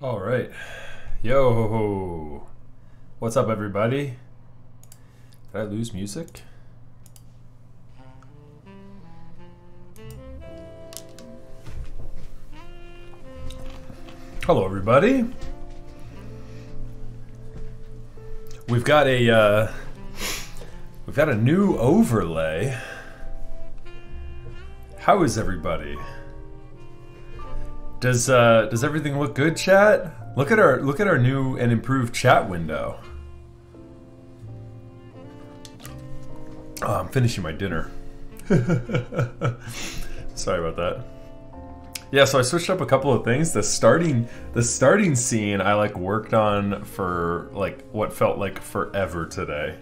All right. Yo. What's up, everybody? Did I lose music? Hello, everybody. We've got a new overlay. How is everybody? Does everything look good, chat? Look at our new and improved chat window. Oh, I'm finishing my dinner. Sorry about that. Yeah, so I switched up a couple of things. The starting scene I worked on for what felt like forever today.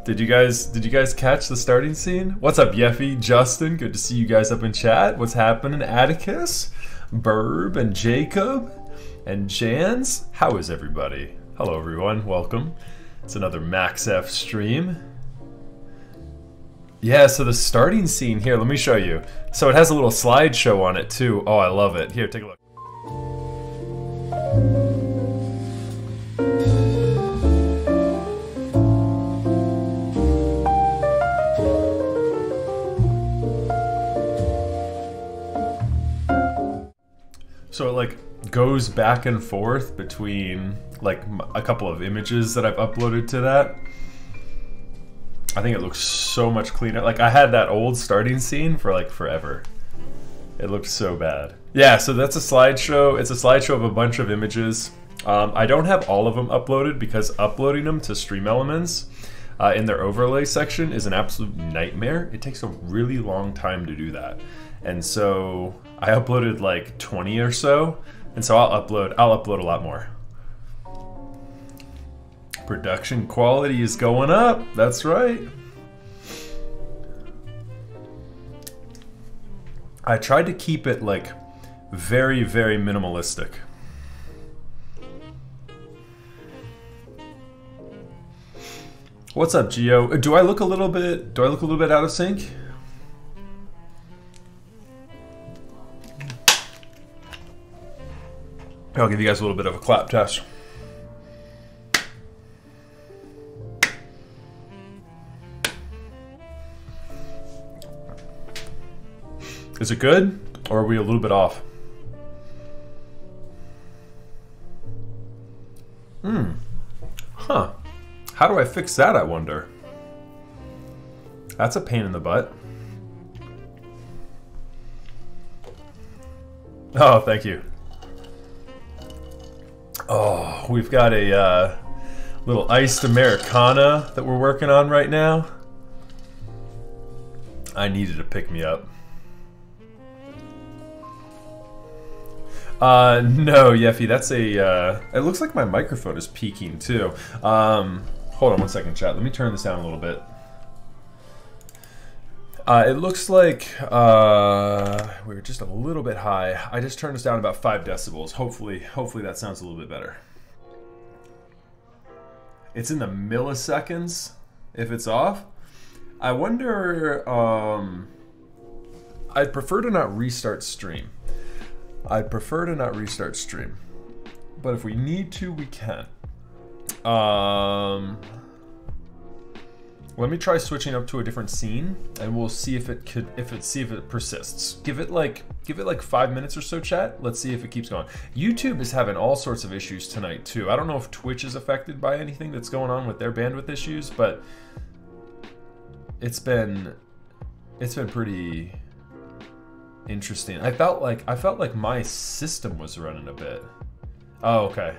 Did you guys catch the starting scene? What's up, Yeffy, Justin? Good to see you guys up in chat. What's happening, Atticus, Burb, and Jacob, and Jans? How is everybody? Hello, everyone. Welcome. It's another Max F stream. Yeah, so the starting scene here, let me show you. So it has a little slideshow on it too. Oh, I love it. Here, take a look. So it goes back and forth between a couple of images that I've uploaded to that. I think it looks so much cleaner. I had that old starting scene for forever. It looked so bad. Yeah, so that's a slideshow. It's a slideshow of a bunch of images. I don't have all of them uploaded because uploading them to Stream Elements in their overlay section is an absolute nightmare. It takes a really long time to do that. And so I uploaded 20 or so, and so I'll upload a lot more. Production quality is going up. That's right. I tried to keep it very, very minimalistic. What's up, Gio? Do I look a little bit out of sync? I'll give you guys a little bit of a clap test. Is it good, or are we a little bit off? Huh. How do I fix that, I wonder? That's a pain in the butt. Oh, thank you. Oh, we've got a little iced Americana that we're working on right now. I needed to pick me up. No, Yeffy, that's a, it looks like my microphone is peaking too. Hold on one second, chat. Let me turn this down a little bit. It looks like, we're just a little bit high. I just turned this down about 5 decibels. Hopefully that sounds a little bit better. It's in the milliseconds if it's off. I wonder, I'd prefer to not restart stream. I'd prefer to not restart stream, but if we need to, we can. Let me try switching up to a different scene, and we'll see if it persists. Give it like 5 minutes or so, chat. Let's see if it keeps going. YouTube is having all sorts of issues tonight too. I don't know if Twitch is affected by anything that's going on with their bandwidth issues, but it's been pretty interesting. I felt like my system was running a bit. Oh, okay.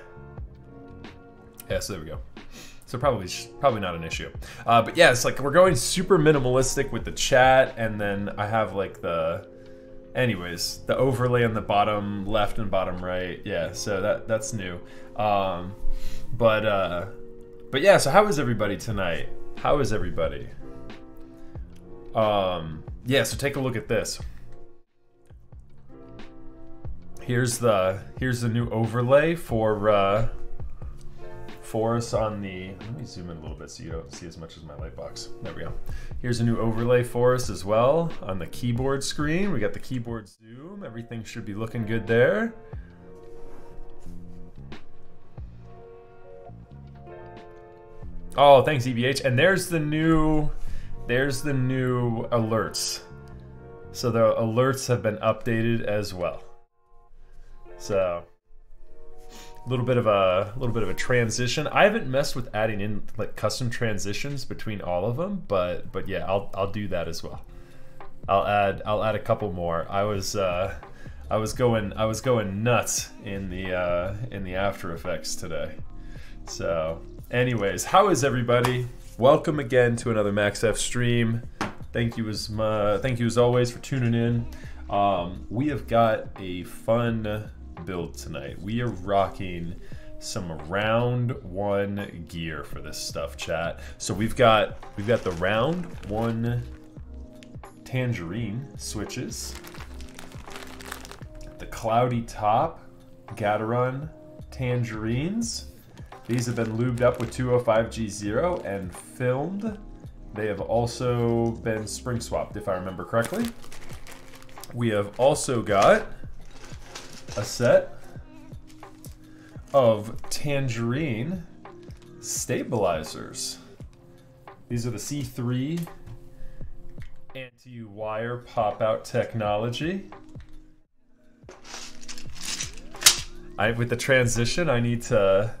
Yeah, so there we go. So probably not an issue. But yeah, it's we're going super minimalistic with the chat, and then I have anyways, the overlay on the bottom left and bottom right. Yeah, so that's new. But yeah, so how is everybody tonight? How is everybody? Yeah, so take a look at this. Here's the new overlay for us on the. Let me zoom in a little bit so you don't see as much as my light box. There we go. Here's a new overlay for us as well on the keyboard screen. We got the keyboard zoom. Everything should be looking good there. Oh, thanks EBH. And there's the new alerts. So the alerts have been updated as well. So a little bit of a transition. I haven't messed with adding in like custom transitions between all of them, but yeah, I'll do that as well. I'll add a couple more. I was going nuts in the After Effects today. So, anyways, how is everybody? Welcome again to another MaxF stream. Thank you as always for tuning in. We have got a fun build tonight. We are rocking some round one gear for this stuff, chat. So we've got the round one Tangerine switches, the cloudy top Gateron Tangerines. These have been lubed up with 205G0 and filmed. They have also been spring swapped, if I remember correctly. We have also got a set of Tangerine stabilizers. These are the C3 anti-wire pop-out technology. With the transition, I need to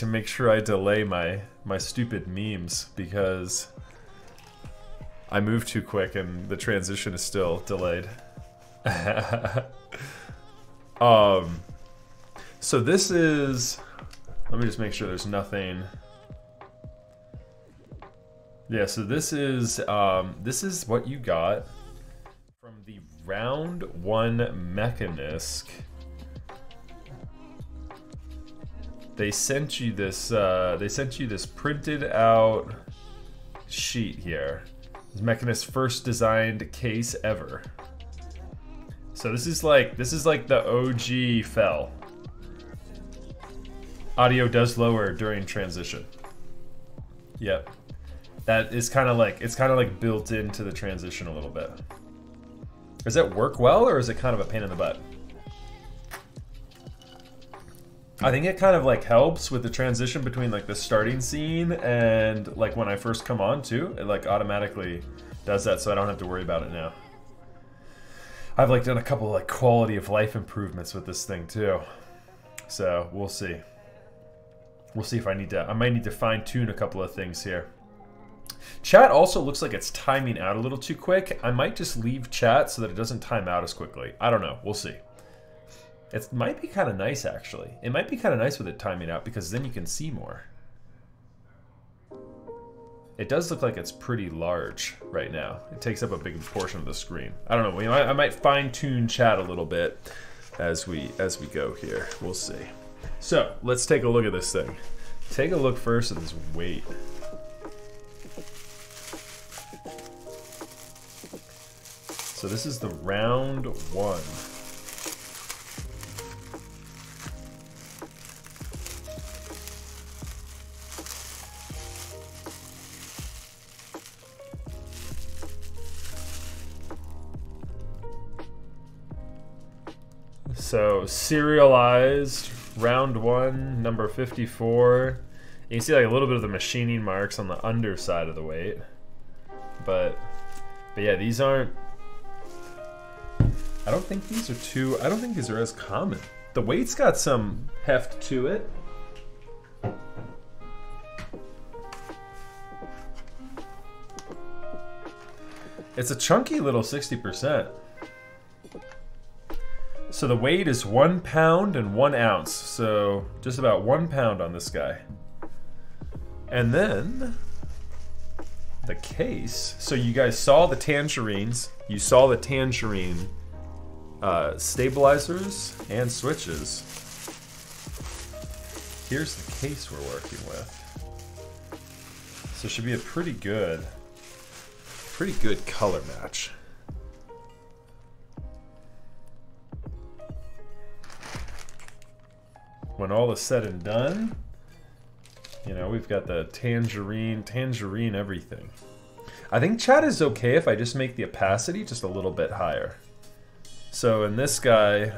make sure I delay my stupid memes because I moved too quick and the transition is still delayed. So this is, let me just make sure there's nothing. Yeah, so this is what you got from the round one Mechanisk. They sent you this printed out sheet here. This Mechanist's first designed case ever. So this is like the OG Fjell. Audio does lower during transition. Yep. That is kind of like built into the transition a little bit. Does that work well, or is it kind of a pain in the butt? I think it kind of like helps with the transition between like the starting scene and like when I first come on too. It like automatically does that, so I don't have to worry about it now. I've like done a couple of like quality of life improvements with this thing too. So we'll see. We'll see if I might need to fine tune a couple of things here. Chat also looks like it's timing out a little too quick. I might just leave chat so that it doesn't time out as quickly. I don't know, we'll see. It might be kind of nice actually. It might be kind of nice with it timing out because then you can see more. It does look like it's pretty large right now. It takes up a big portion of the screen. I don't know, I might fine tune chat a little bit as we go here. We'll see. So let's take a look at this thing. Take a look first at this weight. So this is the round one. So serialized round one, number 54. You can see like a little bit of the machining marks on the underside of the weight, but yeah, these aren't. I don't think these are as common. The weight's got some heft to it. It's a chunky little 60%. So the weight is 1 pound and 1 ounce. So just about 1 pound on this guy. And then the case. So you guys saw the Tangerines. You saw the Tangerine stabilizers and switches. Here's the case we're working with. So it should be a pretty good color match. When all is said and done, you know, we've got the tangerine everything. I think chat is okay if I just make the opacity just a little bit higher. So in this guy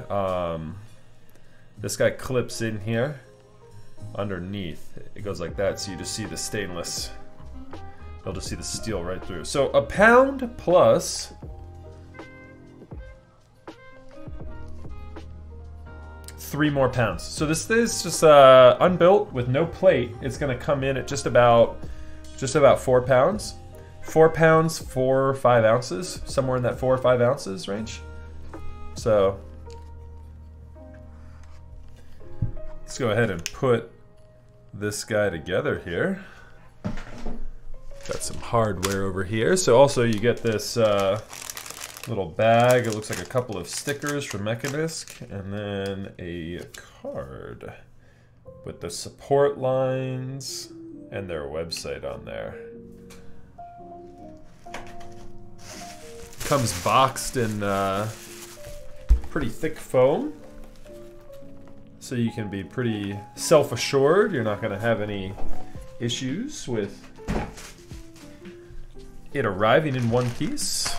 clips in here. underneath. It goes like that, so you just see the stainless. They'll just see the steel right through. So a pound plus 3 more pounds. So this is just unbuilt with no plate. It's gonna come in at just about 4 pounds. 4 pounds, 4 or 5 ounces, somewhere in that 4 or 5 ounces range. So let's go ahead and put this guy together here. Got some hardware over here. So also you get this little bag. It looks like a couple of stickers from Mechanisk, and then a card with the support lines and their website on there. Comes boxed in pretty thick foam, so you can be pretty self-assured. You're not going to have any issues with it arriving in one piece.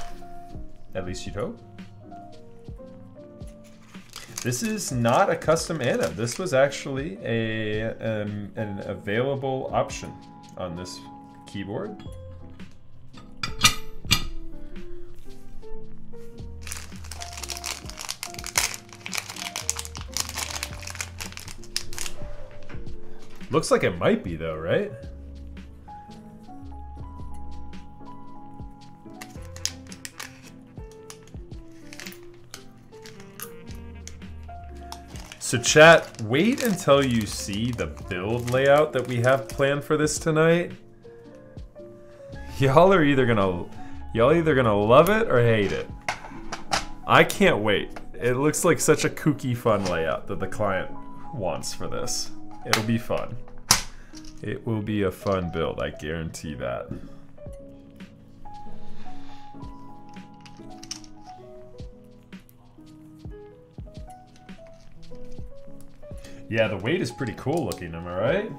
At least you'd hope. This is not a custom anode. This was actually an available option on this keyboard. Looks like it might be though, right? So chat, wait until you see the build layout that we have planned for this tonight. Y'all are either gonna love it or hate it. I can't wait. It looks like such a kooky fun layout that the client wants for this. It'll be fun. It will be a fun build, I guarantee that. Yeah, the weight is pretty cool looking, am I right?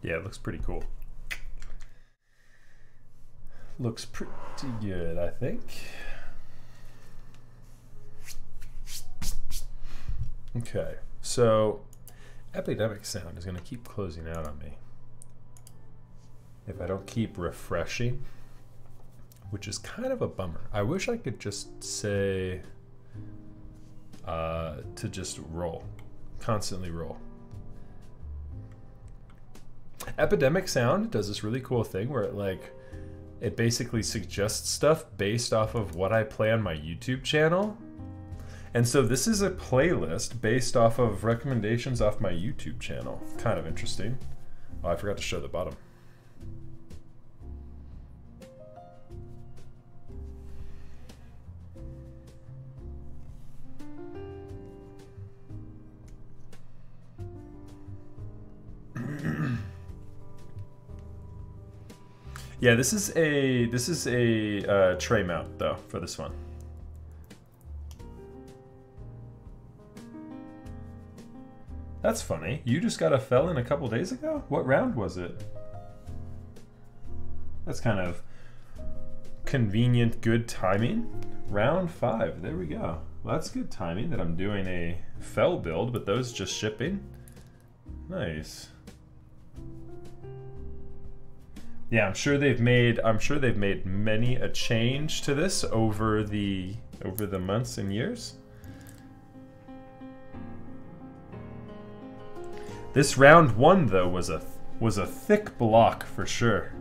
Yeah, it looks pretty cool. Looks pretty good, I think. Okay, so Epidemic Sound is going to keep closing out on me if I don't keep refreshing, which is kind of a bummer. I wish I could just say to just roll, constantly roll. Epidemic Sound does this really cool thing where it basically suggests stuff based off of what I play on my YouTube channel. And so this is a playlist based off of recommendations off my YouTube channel. Kind of interesting. Oh, I forgot to show the bottom. Yeah, this is a tray mount though for this one. That's funny. You just got a Fjell in a couple days ago? What round was it? That's kind of convenient, good timing. Round 5. There we go. Well, that's good timing that I'm doing a Fjell build, but those just shipping. Nice. Yeah, I'm sure they've made many a change to this over the months and years. This round one though was a thick block for sure.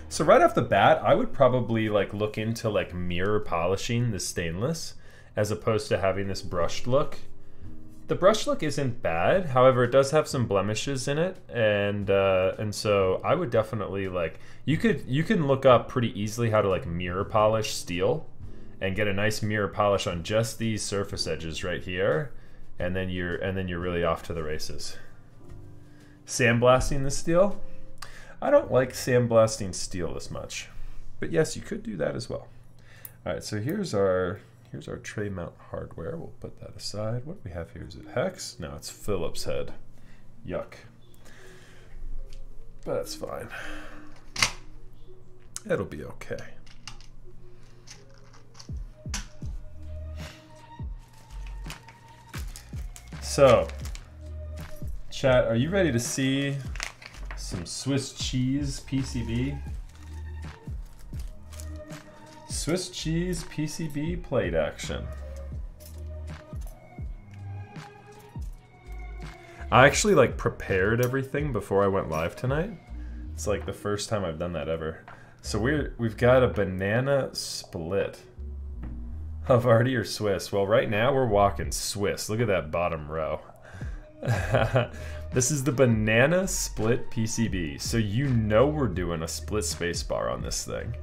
So right off the bat, I would probably like look into like mirror polishing the stainless as opposed to having this brushed look. The brush look isn't bad, however, it does have some blemishes in it, and so I would definitely like you can look up pretty easily how to like mirror polish steel, and get a nice mirror polish on just these surface edges right here, and then you're really off to the races. Sandblasting the steel, I don't like sandblasting steel as much, but yes, you could do that as well. All right, so here's our tray mount hardware. We'll put that aside. What do we have here? Is it hex? No, it's Phillips head. Yuck. But that's fine. It'll be okay. So, chat, are you ready to see some Swiss cheese PCB? Swiss cheese PCB plate action. I actually like prepared everything before I went live tonight. It's like the first time I've done that ever. So we've got a banana split. Havarti or Swiss? Well, right now we're walking Swiss. Look at that bottom row. This is the banana split PCB. So you know we're doing a split spacebar on this thing.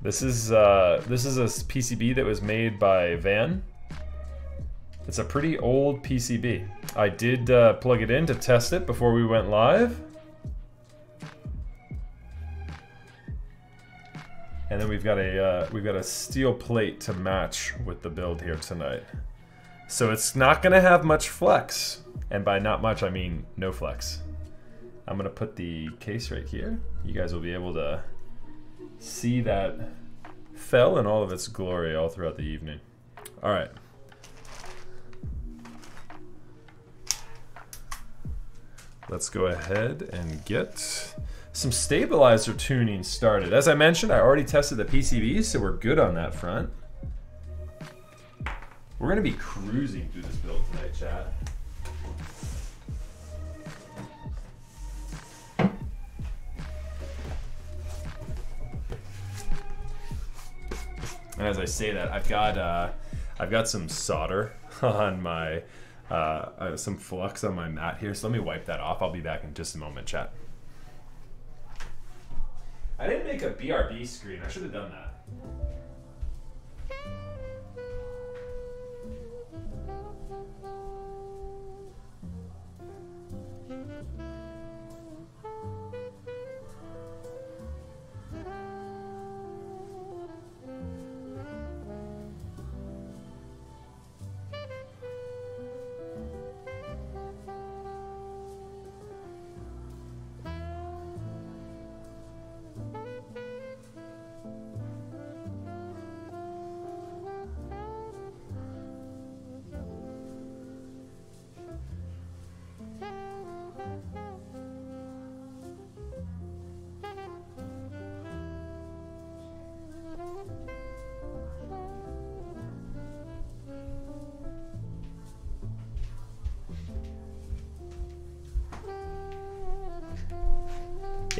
This is a PCB that was made by Van. It's a pretty old PCB. I did plug it in to test it before we went live. And then we've got a steel plate to match with the build here tonight. So it's not gonna have much flex. And by not much, I mean no flex. I'm gonna put the case right here. You guys will be able to see that Fjell in all of its glory all throughout the evening. All right. Let's go ahead and get some stabilizer tuning started. As I mentioned, I already tested the PCBs, so we're good on that front. We're gonna be cruising through this build tonight, chat. And as I say that, I've got some solder on my some flux on my mat here, so let me wipe that off. I'll be back in just a moment, chat. I didn't make a BRB screen. I should have done that.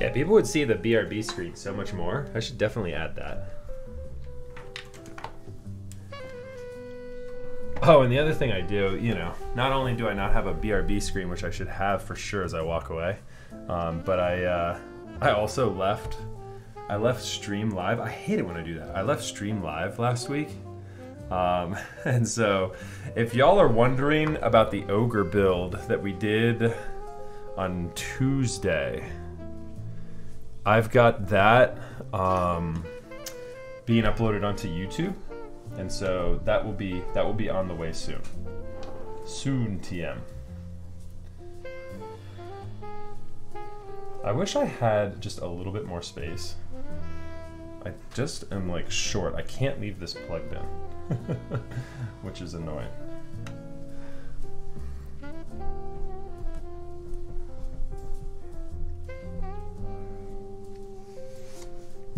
Yeah, people would see the BRB screen so much more. I should definitely add that. Oh, and the other thing I do, you know, not only do I not have a BRB screen, which I should have for sure as I walk away, but I also left Stream Live. I hate it when I do that. I left Stream Live last week. And so if y'all are wondering about the Ogre build that we did on Tuesday, I've got that being uploaded onto YouTube, and so that will be on the way soon. Soon, TM. I wish I had just a little bit more space. I just am like short. I can't leave this plugged in, which is annoying.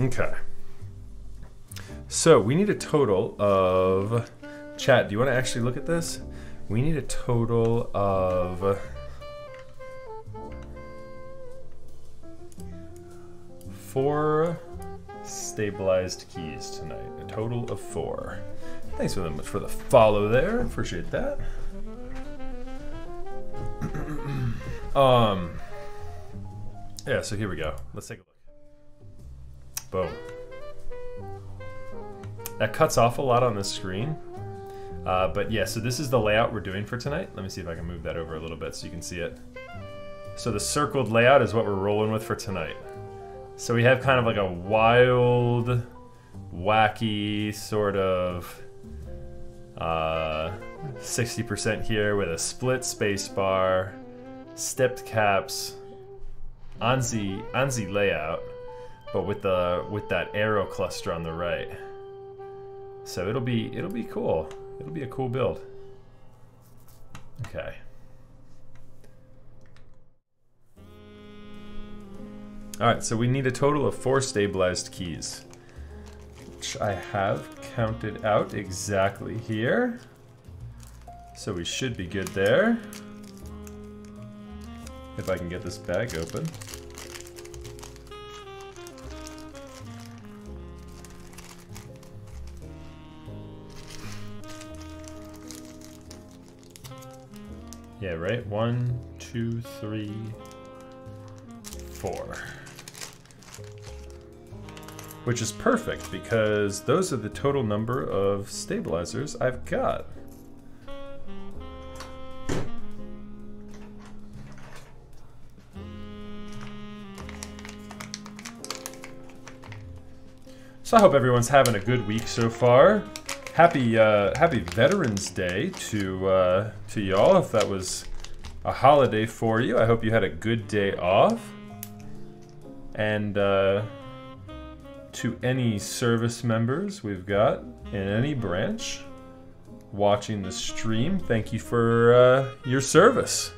Okay. So we need a total of, chat, do you want to actually look at this? We need a total of 4 stabilized keys tonight. A total of 4. Thanks very much for the follow there. Appreciate that. Yeah, so here we go. Let's take a look. Boom. That cuts off a lot on this screen. But yeah, so this is the layout we're doing for tonight. Let me see if I can move that over a little bit so you can see it. So the circled layout is what we're rolling with for tonight. So we have kind of like a wild, wacky sort of 60% here with a split space bar, stepped caps, ANSI layout, but with that arrow cluster on the right. So it'll be cool. It'll be a cool build. Okay. All right, so we need a total of 4 stabilized keys, which I have counted out exactly here. So we should be good there. If I can get this bag open. Yeah, right? 1, 2, 3, 4. Which is perfect because those are the total number of stabilizers I've got. So I hope everyone's having a good week so far. Happy Veterans Day to y'all. If that was a holiday for you, I hope you had a good day off. And to any service members we've got in any branch watching the stream, thank you for your service.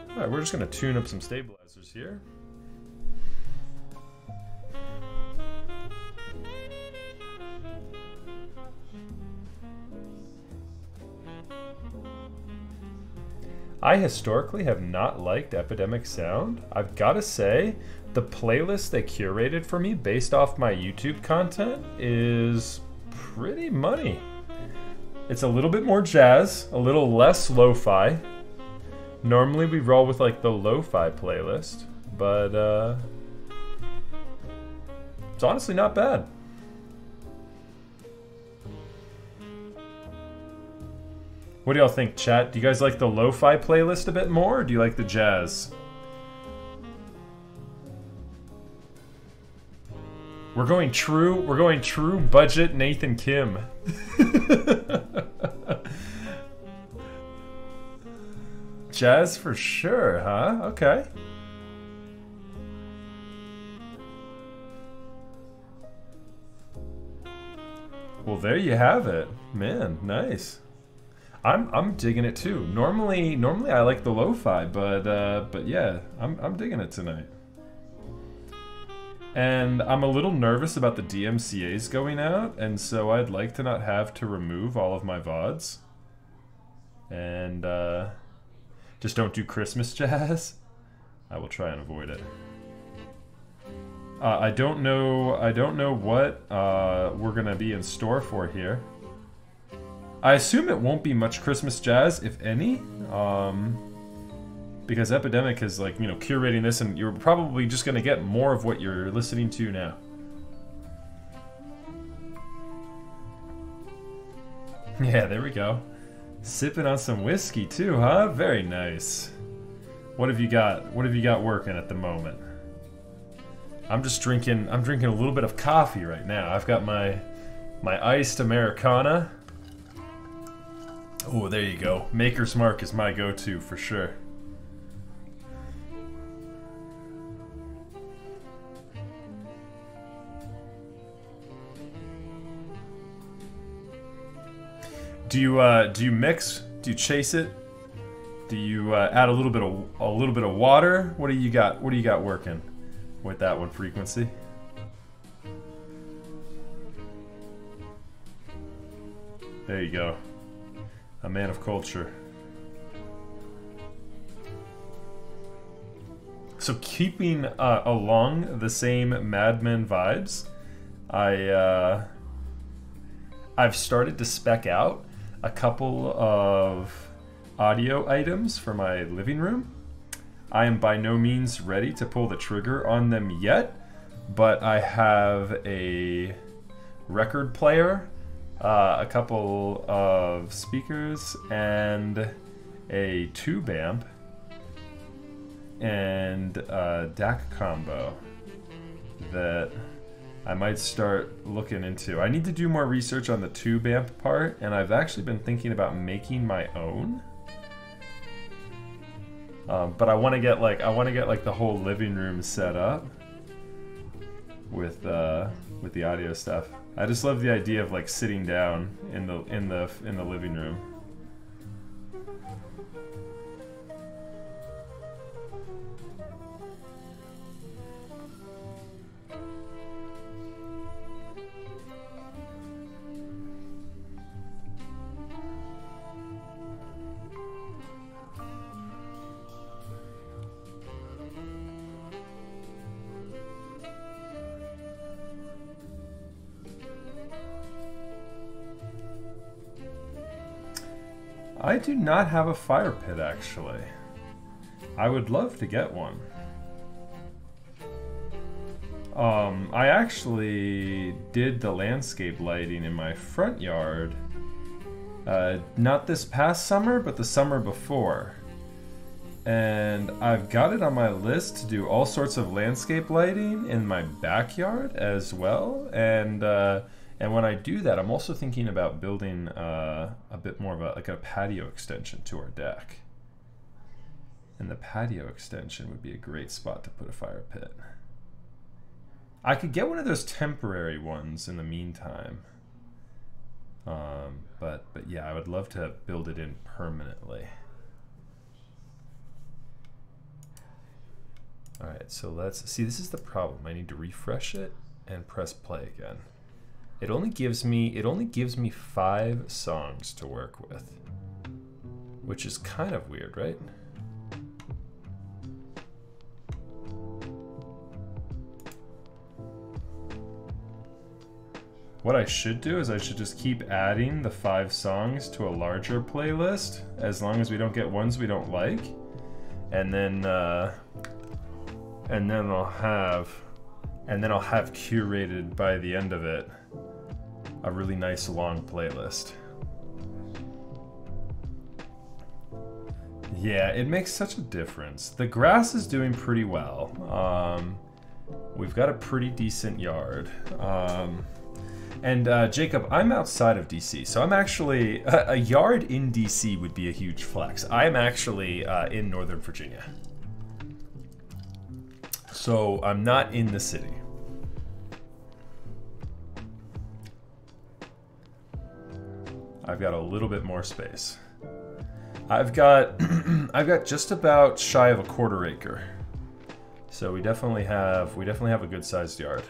Alright, we're just going to tune up some stabilizers here. I historically have not liked Epidemic Sound. I've got to say, the playlist they curated for me based off my YouTube content is pretty money. It's a little bit more jazz, a little less lo-fi. Normally we roll with like the lo-fi playlist, but it's honestly not bad. What do y'all think, chat? Do you guys like the lo-fi playlist a bit more, or do you like the jazz? We're going true budget Nathan Kim. Jazz for sure, huh? Okay. Well, there you have it. Man, nice. I'm digging it too. Normally I like the lo-fi, but yeah, I'm digging it tonight. And I'm a little nervous about the DMCA's going out, and so I'd like to not have to remove all of my VODs. And just don't do Christmas jazz. I will try and avoid it. I don't know what we're gonna be in store for here. I assume it won't be much Christmas jazz, if any, because Epidemic is like, you know, curating this, and you're probably just gonna get more of what you're listening to now. Yeah, there we go. Sipping on some whiskey too, huh? Very nice. What have you got? What have you got working at the moment? I'm drinking a little bit of coffee right now. I've got my iced Americana. Oh, there you go. Maker's Mark is my go-to for sure. Do you mix? Do you chase it? Do you add a little bit of water? What do you got? What do you got working with that one? Frequency. There you go. A man of culture. So keeping along the same Mad Men vibes, I've started to spec out a couple of audio items for my living room. I am by no means ready to pull the trigger on them yet, but I have a record player, a couple of speakers, and a tube amp, and a DAC combo that I might start looking into. I need to do more research on the tube amp part, and I've actually been thinking about making my own. But I want to get like the whole living room set up with the audio stuff. I just love the idea of like sitting down in the living room. I do not have a fire pit, actually. I would love to get one. I actually did the landscape lighting in my front yard, not this past summer, but the summer before. And I've got it on my list to do all sorts of landscape lighting in my backyard as well. And when I do that, I'm also thinking about building a bit more of a patio extension to our deck. And the patio extension would be a great spot to put a fire pit. I could get one of those temporary ones in the meantime. But yeah, I would love to build it in permanently. All right, so let's see. This is the problem. I need to refresh it and press play again. It only gives me 5 songs to work with, which is kind of weird, right? What I should do is I should just keep adding the 5 songs to a larger playlist, as long as we don't get ones we don't like, and then I'll have curated by the end of it a really nice long playlist. Yeah, it makes such a difference. The grass is doing pretty well. We've got a pretty decent yard. And Jacob, I'm outside of DC, so I'm actually, a yard in DC would be a huge flex. I'm actually in Northern Virginia. So I'm not in the city. I've got a little bit more space. I've got just about shy of a 1/4 acre. So we definitely have a good sized yard.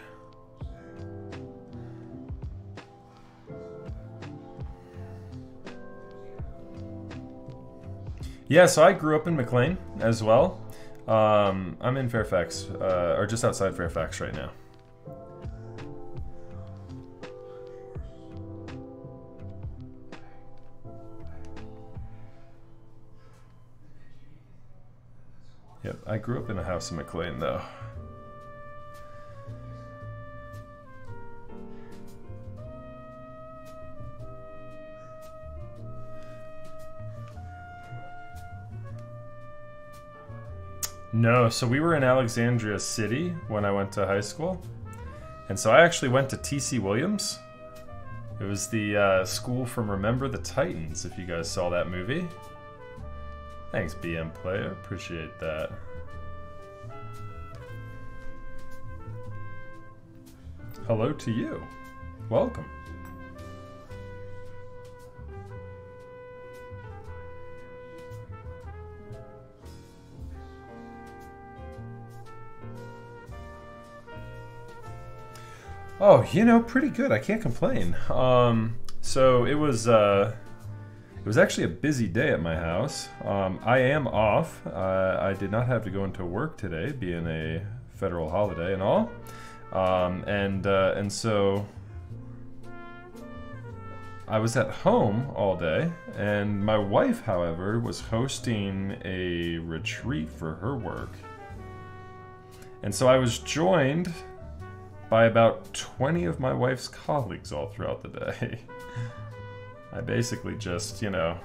Yeah, so I grew up in McLean as well. I'm in Fairfax, or just outside Fairfax right now. Yep, I grew up in a house in McLean though. No, so we were in Alexandria City when I went to high school. And so I actually went to T.C. Williams. It was the school from Remember the Titans, if you guys saw that movie. Thanks, BM Player. Appreciate that. Hello to you. Welcome. Oh, you know, pretty good. I can't complain. So it was actually a busy day at my house. I am off. I did not have to go into work today, being a federal holiday and all. And so I was at home all day, and my wife, however, was hosting a retreat for her work. And so I was joined by about 20 of my wife's colleagues all throughout the day. I basically just, you know,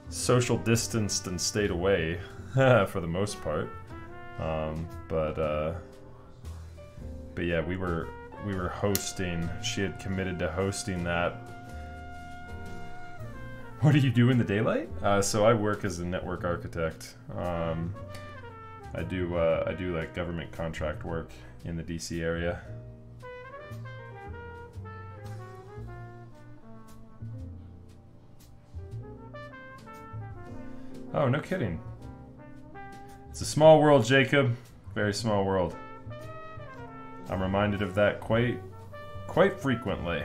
social distanced and stayed away for the most part. But yeah, we were hosting. She had committed to hosting that. What do you do in the daylight? So I work as a network architect. I do like government contract work in the DC area. Oh, no kidding. It's a small world, Jacob. Very small world. I'm reminded of that quite frequently.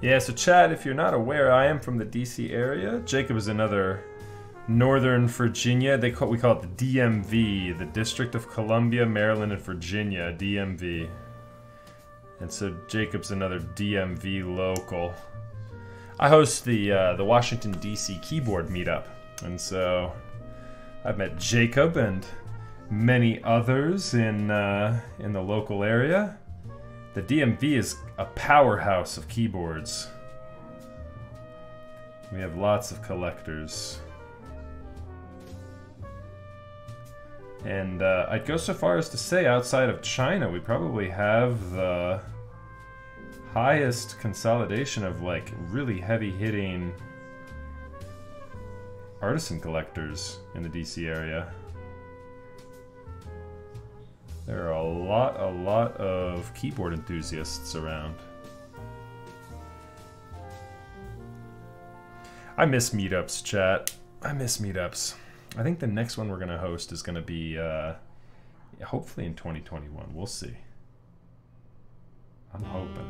Yeah, so Chad, if you're not aware, I am from the DC area. Jacob is another Northern Virginia. We call it the DMV, the District of Columbia, Maryland, and Virginia, DMV. And so Jacob's another DMV local. I host the Washington DC keyboard meetup, and so I've met Jacob and many others in the local area. The DMV is a powerhouse of keyboards. We have lots of collectors. And I'd go so far as to say outside of China, we probably have the highest consolidation of like really heavy-hitting artisan collectors in the DC area. There are a lot of keyboard enthusiasts around. I miss meetups, chat. I miss meetups. I think the next one we're gonna host is gonna be hopefully in 2021. We'll see. I'm hoping.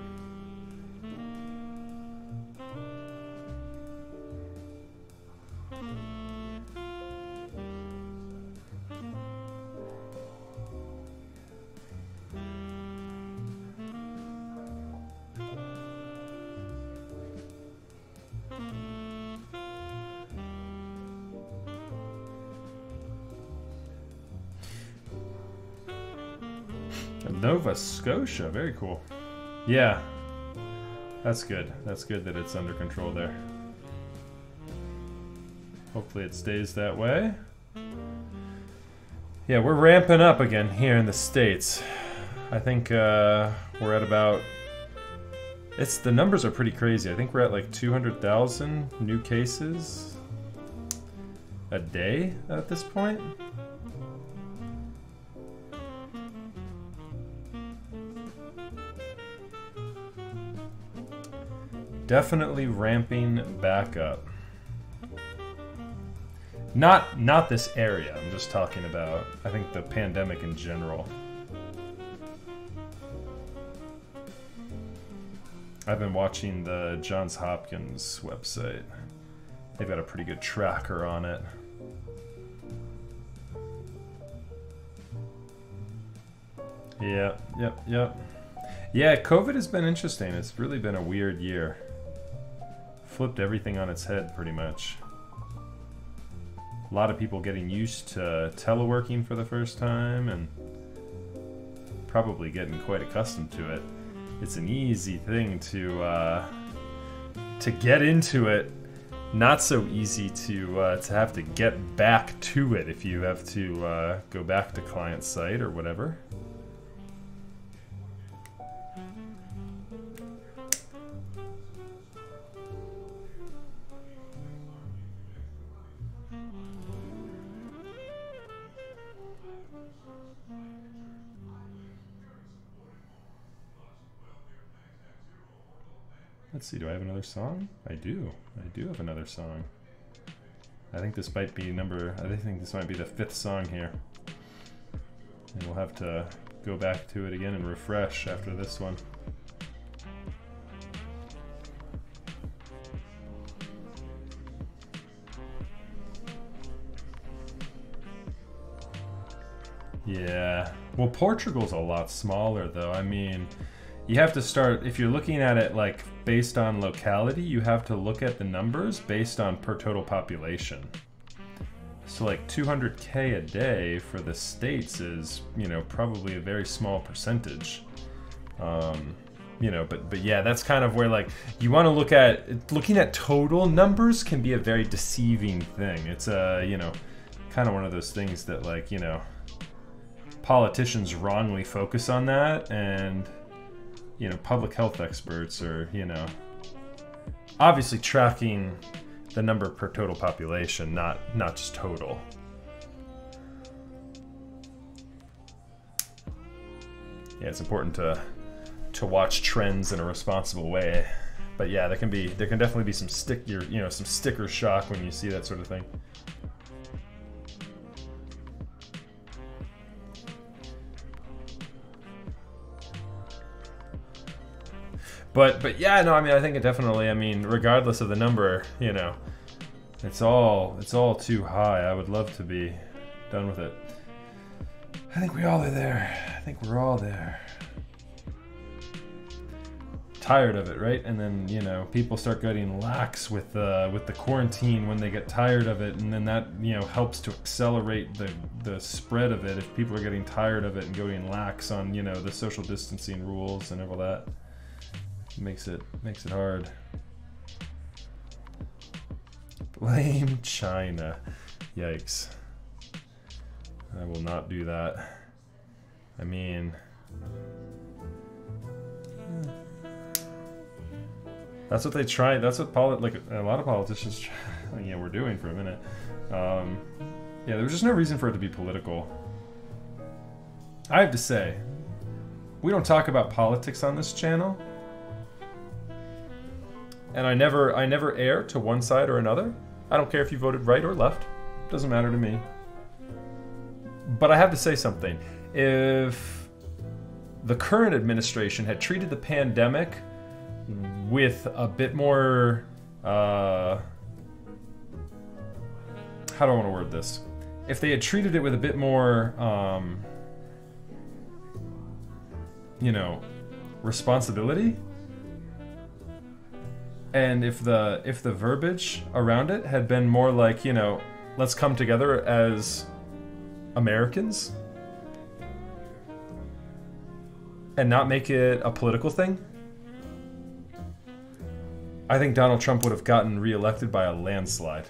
Nova Scotia, very cool. Yeah, that's good. That's good that it's under control there. Hopefully it stays that way. Yeah, we're ramping up again here in the States. I think we're at about... the numbers are pretty crazy. I think we're at like 200,000 new cases a day at this point. Definitely ramping back up. Not this area. I'm just talking about, I think, the pandemic in general. I've been watching the Johns Hopkins website. They've got a pretty good tracker on it. Yeah, yep. Yeah, COVID has been interesting. It's really been a weird year. Flipped everything on its head, pretty much. A lot of people getting used to teleworking for the first time, and probably getting quite accustomed to it. It's an easy thing to get into it. Not so easy to have to get back to it if you have to go back to client site or whatever. Let's see, do I have another song? I do have another song. I think this might be the 5th song here. And we'll have to go back to it again and refresh after this one. Yeah, well, Portugal's a lot smaller though. I mean, you have to start, if you're looking at it like based on locality, you have to look at the numbers based on per total population. So like 200K a day for the States is, you know, probably a very small percentage. You know, but yeah, that's kind of where like you want to looking at total numbers can be a very deceiving thing. It's you know, kind of one of those things that like, you know, politicians wrongly focus on that, and you know, public health experts are, you know, obviously tracking the number per total population, not just total. Yeah, it's important to watch trends in a responsible way. But yeah, there can definitely be some sticker shock when you see that sort of thing. But yeah, no, I mean, I think it definitely, I mean, regardless of the number, you know, it's all too high. I would love to be done with it. I think we all are there. I think we're all there. Tired of it, right? And then, you know, people start getting lax with the quarantine when they get tired of it, and then that, you know, helps to accelerate the spread of it if people are getting tired of it and going lax on, you know, the social distancing rules and all that. Makes it hard. Blame China. Yikes. I will not do that. I mean, that's what they try. That's what like a lot of politicians yeah, we're doing for a minute. Yeah, there was just no reason for it to be political. I have to say, we don't talk about politics on this channel. And I never err to one side or another. I don't care if you voted right or left. Doesn't matter to me. But I have to say something. If the current administration had treated the pandemic with a bit more, how do I want to word this? If they had treated it with a bit more, you know, responsibility, and if the verbiage around it had been more like, you know, let's come together as Americans and not make it a political thing, I think Donald Trump would have gotten reelected by a landslide.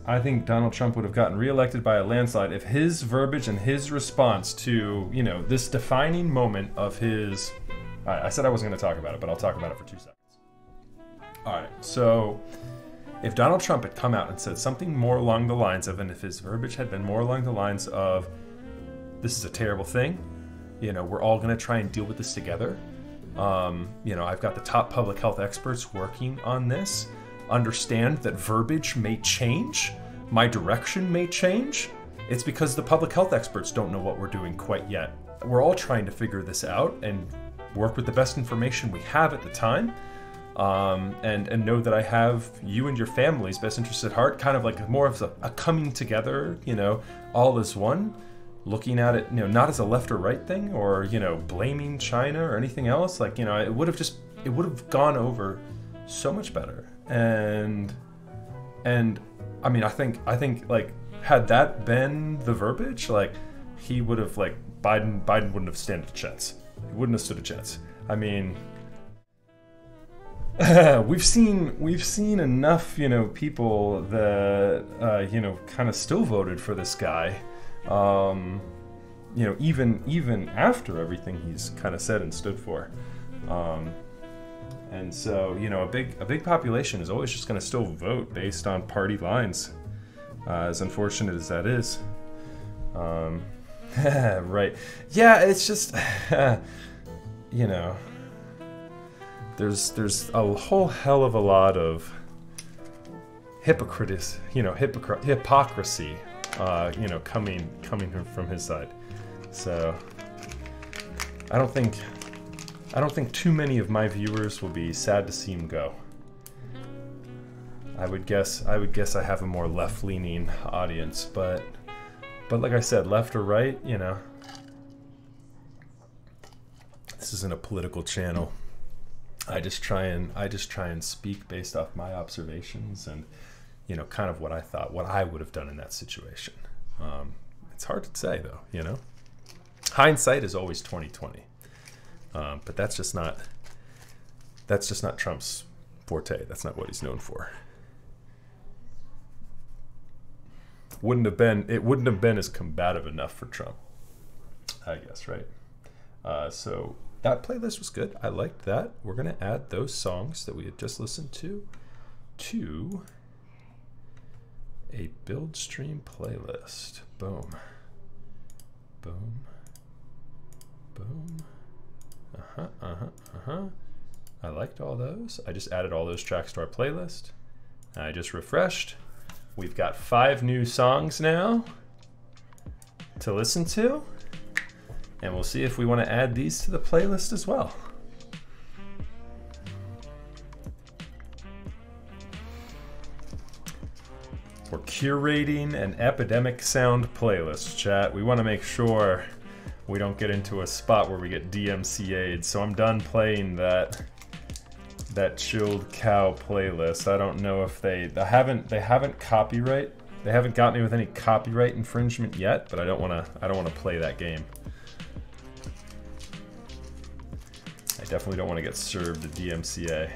I think Donald Trump would have gotten reelected by a landslide if his verbiage and his response to, you know, this defining moment of his... Alright, I said I wasn't going to talk about it, but I'll talk about it for 2 seconds. Alright, so if Donald Trump had come out and said something more along the lines of, and if his verbiage had been more along the lines of, this is a terrible thing, you know, we're all going to try and deal with this together. You know, I've got the top public health experts working on this. Understand that verbiage may change, my direction may change. It's because the public health experts don't know what we're doing quite yet. We're all trying to figure this out and work with the best information we have at the time, and know that I have you and your family's best interests at heart, kind of like more of a coming together, you know, all as one, looking at it, you know, not as a left or right thing, or, you know, blaming China or anything else. Like, you know, it would have gone over so much better. And I mean, I think like had that been the verbiage, like he would have like Biden wouldn't have stood a chance. He wouldn't have stood a chance. I mean, we've seen enough, you know, people that you know, kind of still voted for this guy. You know, even after everything he's kind of said and stood for. And so, you know, a big population is always just going to still vote based on party lines, as unfortunate as that is. Right. Yeah, it's just, you know, there's a whole hell of a lot of hypocrisy, you know, hypocrisy, you know, coming from his side. So I don't think too many of my viewers will be sad to see him go. I would guess I have a more left-leaning audience, but like I said, left or right, you know, this isn't a political channel. I just try and speak based off my observations and, you know, kind of what I thought, what I would have done in that situation. It's hard to say though, you know. Hindsight is always 20/20. But that's just not Trump's forte. That's not what he's known for. It wouldn't have been as combative enough for Trump, I guess, right? So that playlist was good. I liked that. We're gonna add those songs that we had just listened to a build stream playlist. Boom. Boom. Boom. I liked all those. I just added all those tracks to our playlist. I just refreshed. We've got 5 new songs now to listen to. And we'll see if we want to add these to the playlist as well. We're curating an epidemic sound playlist, chat. We want to make sure we don't get into a spot where we get DMCA'd, so I'm done playing that chilled cow playlist. I don't know if they haven't got me with any copyright infringement yet, but I don't want to play that game. I definitely don't want to get served a DMCA.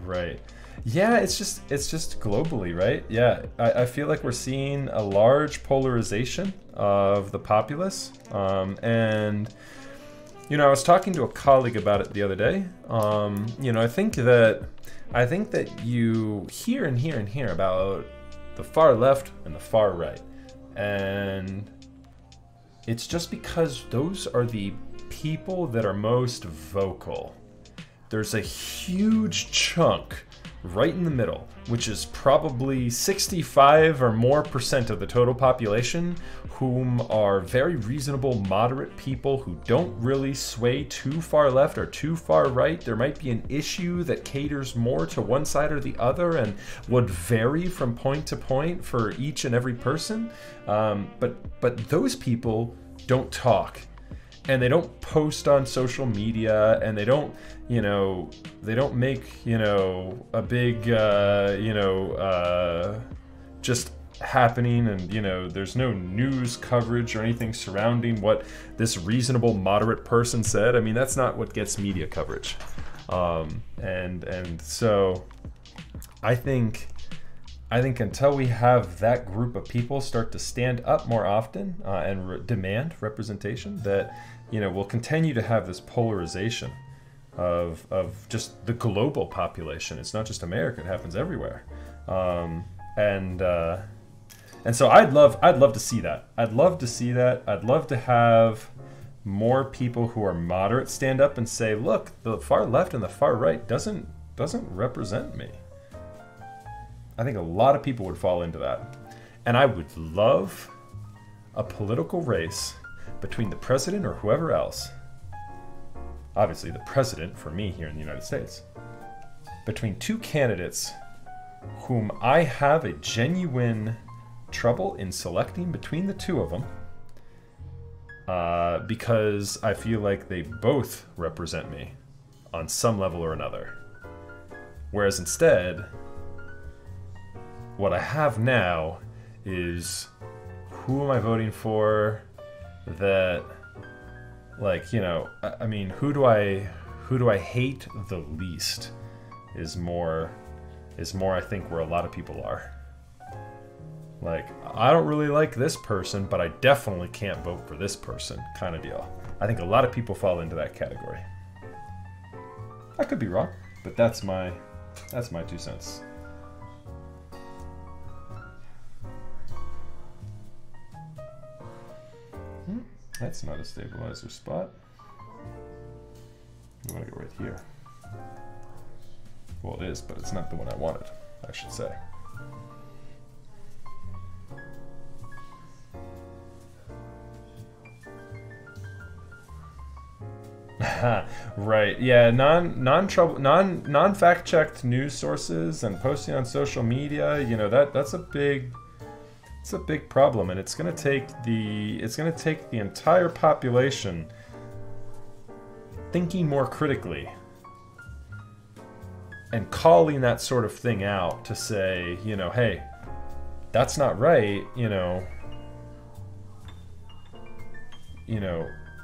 Right. Yeah, it's just globally, right? Yeah, I feel like we're seeing a large polarization of the populace. And, you know, I was talking to a colleague about it the other day. You know, I think that you hear about the far left and the far right. And it's just because those are the people that are most vocal. There's a huge chunk right in the middle, which is probably 65 or more % of the total population, whom are very reasonable, moderate people who don't really sway too far left or too far right. There might be an issue that caters more to one side or the other and would vary from point to point for each and every person. But those people don't talk. And they don't post on social media, and they don't, you know, they don't make, you know, a big, you know, just happening, and, you know, there's no news coverage or anything surrounding what this reasonable, moderate person said. I mean, that's not what gets media coverage. And so I think until we have that group of people start to stand up more often and demand representation, that, you know, we'll continue to have this polarization of just the global population. It's not just America; it happens everywhere. And so I'd love to see that. I'd love to see that. I'd love to have more people who are moderate stand up and say, "Look, the far left and the far right doesn't represent me." I think a lot of people would fall into that. And I would love a political race between the president or whoever else, obviously the president for me here in the United States, between 2 candidates whom I have a genuine trouble in selecting between the 2 of them, because I feel like they both represent me on some level or another. Whereas instead, what I have now is who am I voting for that, like, you know, I mean, who do I hate the least is more I think where a lot of people are. Like, I don't really like this person, but I definitely can't vote for this person kind of deal. I think a lot of people fall into that category. I could be wrong, but that's my 2 cents. That's not a stabilizer spot. I want to go right here. Well, it is, but it's not the one I wanted, I should say. Right. Yeah. Non-fact checked news sources and posting on social media. You know, that's a big problem, and it's gonna take the entire population thinking more critically and calling that sort of thing out to say, you know, hey, that's not right. You know,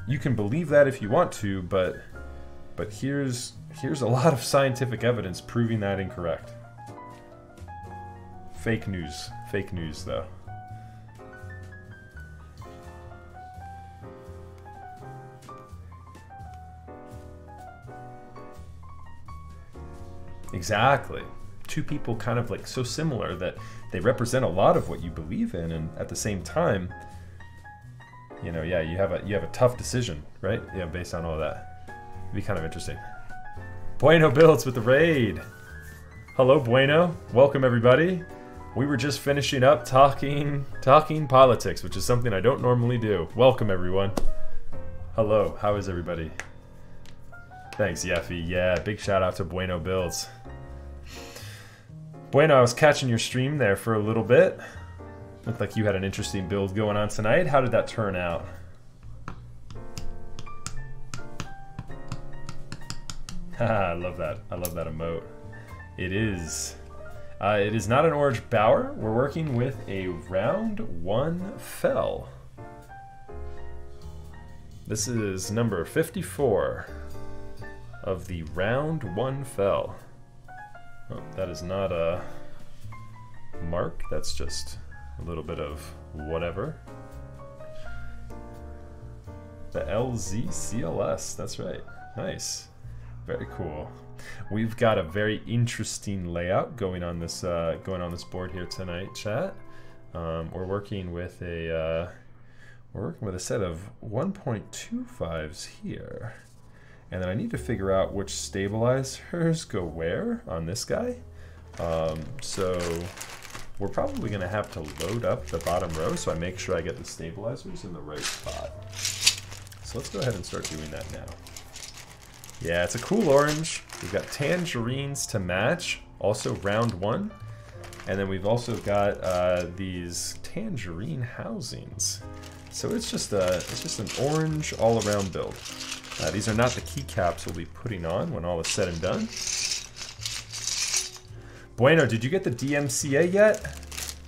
you can believe that if you want to, but here's a lot of scientific evidence proving that incorrect. Fake news though. Exactly. Two people kind of like so similar that they represent a lot of what you believe in, and at the same time, you know, yeah, you have a tough decision, right? Yeah, based on all that. It'd be kind of interesting. Bueno Builds with the raid. Hello, Bueno. Welcome, everybody. We were just finishing up talking politics, which is something I don't normally do. Welcome, everyone. Hello. How is everybody? Thanks, Yeffy. Yeah, big shout out to Bueno Builds. Bueno, I was catching your stream there for a little bit. Looked like you had an interesting build going on tonight. How did that turn out? Haha, I love that. I love that emote. It is not an orange bower. We're working with a round 1 Fjell. This is number 54 of the round 1 Fjell. Oh, that is not a mark. That's just a little bit of whatever. The LZCLS, that's right. Nice. Very cool. We've got a very interesting layout going on this board here tonight, chat. We're working with a set of 1.25s here. And then I need to figure out which stabilizers go where on this guy. So we're probably going to have to load up the bottom row so I make sure I get the stabilizers in the right spot. So let's go ahead and start doing that now. Yeah, it's a cool orange. We've got Tangerines to match, also round 1. And then we've also got these tangerine housings. So it's just an orange all-around build. These are not the keycaps we'll be putting on when all is said and done. Bueno, did you get the DMCA yet?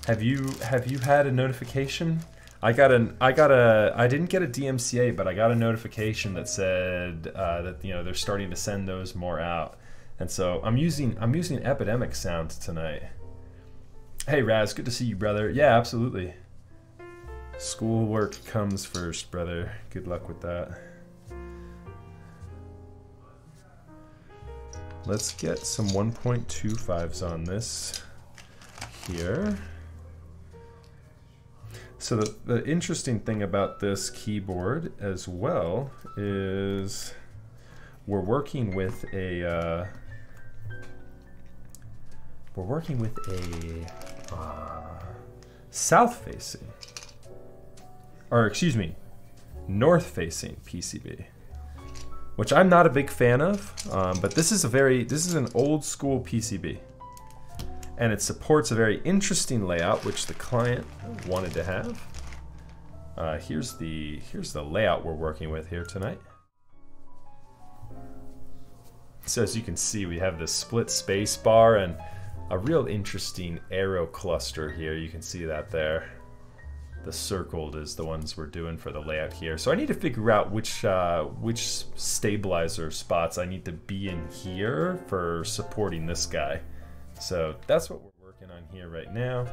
Have you had a notification? I didn't get a DMCA, but I got a notification that said that, you know, they're starting to send those more out. And so I'm using Epidemic Sound tonight. Hey Raz, good to see you, brother. Yeah, absolutely. Schoolwork comes first, brother. Good luck with that. Let's get some 1.25s on this here. So the interesting thing about this keyboard as well is we're working with a south-facing, or excuse me, north-facing PCB, which I'm not a big fan of, but this is an old school PCB, and it supports a very interesting layout which the client wanted to have. Here's the layout we're working with here tonight. So as you can see, we have this split space bar, and a real interesting arrow cluster here. You can see that there. The circled is the ones we're doing for the layout here. So I need to figure out which stabilizer spots I need to be in here for supporting this guy. So that's what we're working on here right now.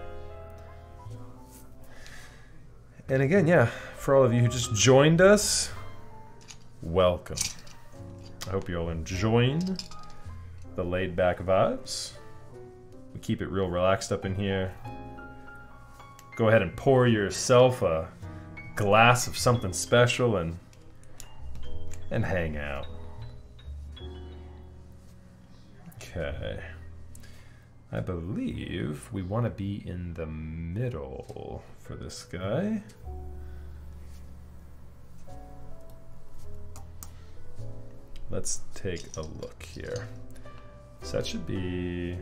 And again, yeah, for all of you who just joined us, welcome. I hope you're all enjoying the laid back vibes. We keep it real relaxed up in here. Go ahead and pour yourself a glass of something special and hang out. Okay. I believe we want to be in the middle for this guy. Let's take a look here. So that should be,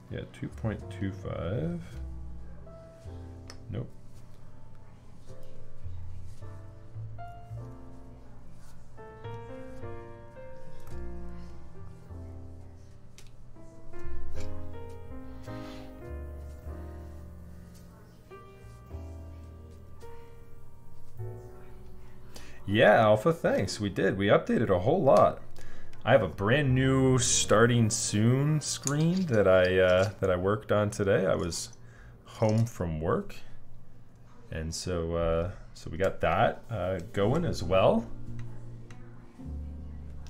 yeah, 2.25. Nope. Yeah, Alpha, thanks. We did. We updated a whole lot. I have a brand new starting soon screen that I worked on today. I was home from work, and so we got that going as well.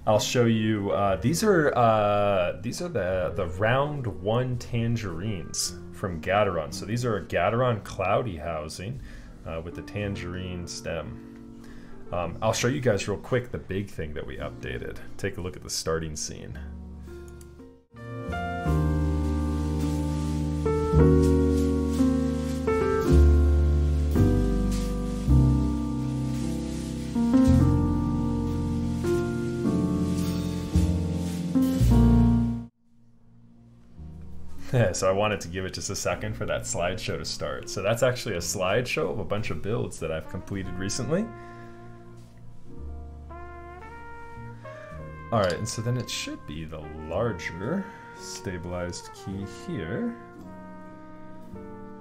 I'll show you. These are the round 1 tangerines from Gateron. So these are a Gateron cloudy housing with the tangerine stem. I'll show you guys real quick the big thing that we updated. Take a look at the starting scene. So I wanted to give it just a second for that slideshow to start. So that's actually a slideshow of a bunch of builds that I've completed recently. All right, and so then it should be the larger stabilized key here.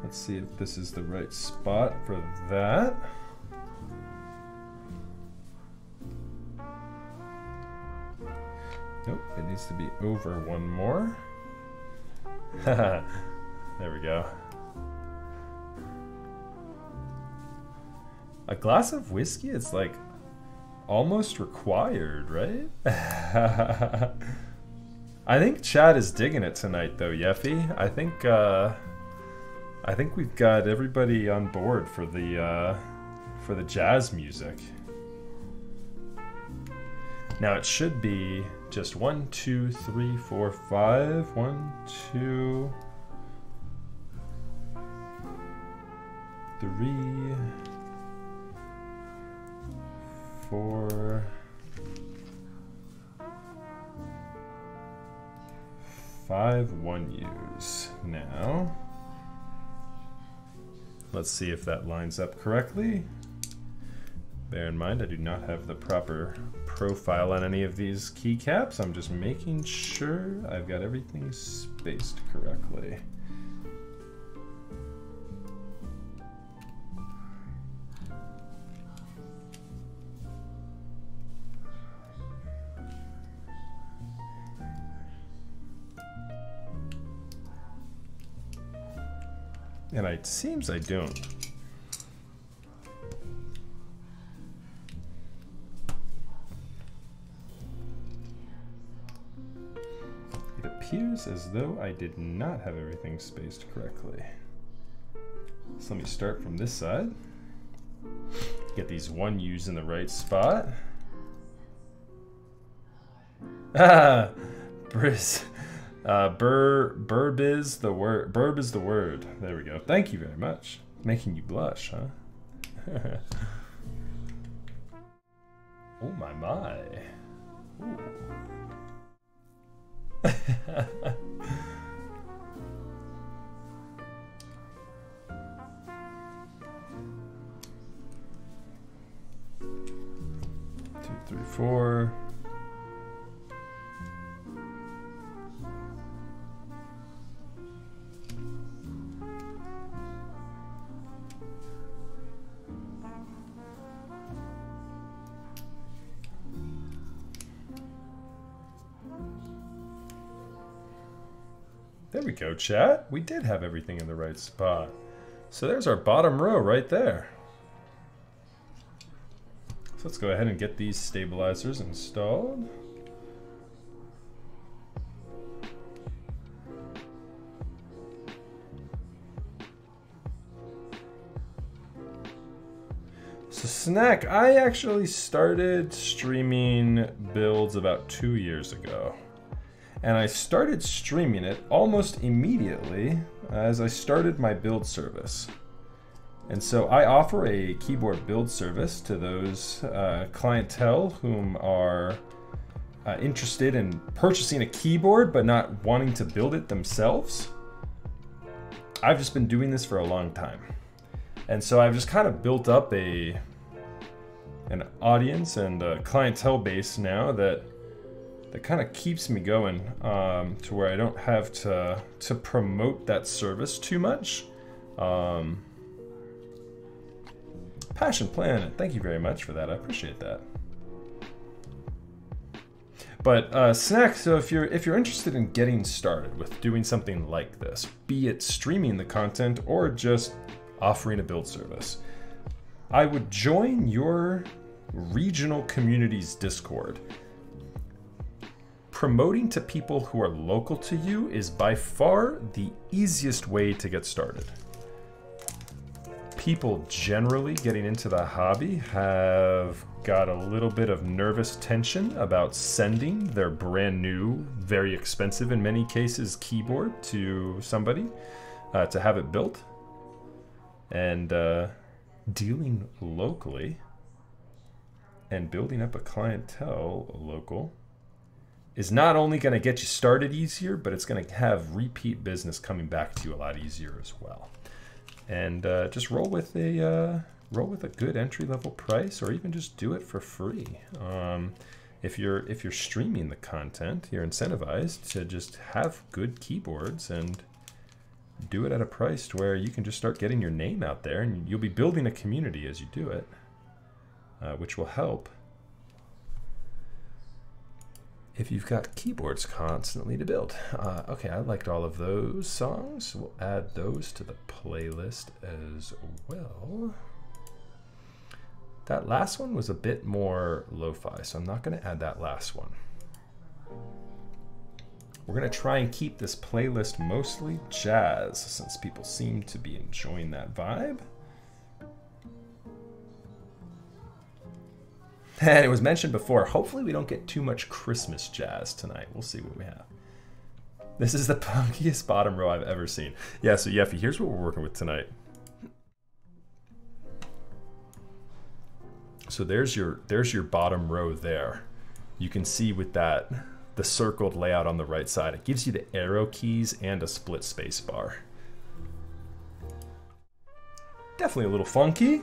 Let's see if this is the right spot for that. Nope, it needs to be over one more. There we go. A glass of whiskey is like almost required, right? I think Chad is digging it tonight, though, Yeffy. I think we've got everybody on board for the jazz music. Now it should be just 1, 2, 3, 4, 5. 1, 2, 3, 4, 5 1Us. Now, let's see if that lines up correctly. Bear in mind, I do not have the proper profile on any of these keycaps. I'm just making sure I've got everything spaced correctly. And it seems I don't. It appears as though I did not have everything spaced correctly. So let me start from this side. Get these 1Us in the right spot. Ah, Briz. Burb is the word. Burb is the word. There we go. Thank you very much. Making you blush, huh? Oh my. Ooh. 2, 3, 4. There we go, chat. We did have everything in the right spot. So there's our bottom row right there. So let's go ahead and get these stabilizers installed. So Snack, I actually started streaming builds about 2 years ago. And I started streaming it almost immediately as I started my build service. And so I offer a keyboard build service to those clientele whom are interested in purchasing a keyboard but not wanting to build it themselves. I've just been doing this for a long time. And so I've just kind of built up an audience and a clientele base now that kind of keeps me going to where I don't have to promote that service too much. Passion Planet, thank you very much for that. I appreciate that. But Snack, so if you're interested in getting started with doing something like this, be it streaming the content or just offering a build service, I would join your regional community's Discord. Promoting to people who are local to you is by far the easiest way to get started. People generally getting into the hobby have got a little bit of nervous tension about sending their brand new, very expensive in many cases, keyboard to somebody to have it built. And dealing locally and building up a clientele local is not only going to get you started easier, but it's going to have repeat business coming back to you a lot easier as well. And just roll with a good entry-level price, or even just do it for free. If you're streaming the content, you're incentivized to just have good keyboards and do it at a price to where you can just start getting your name out there, and you'll be building a community as you do it, which will help if you've got keyboards constantly to build. Okay, I liked all of those songs. We'll add those to the playlist as well. That last one was a bit more lo-fi, so I'm not going to add that last one. We're going to try and keep this playlist mostly jazz, since people seem to be enjoying that vibe. And it was mentioned before, hopefully we don't get too much Christmas jazz tonight. We'll see what we have. This is the punkiest bottom row I've ever seen. Yeah, so Yeffy, here's what we're working with tonight. So there's your bottom row there. You can see with that, the circled layout on the right side, it gives you the arrow keys and a split space bar. Definitely a little funky,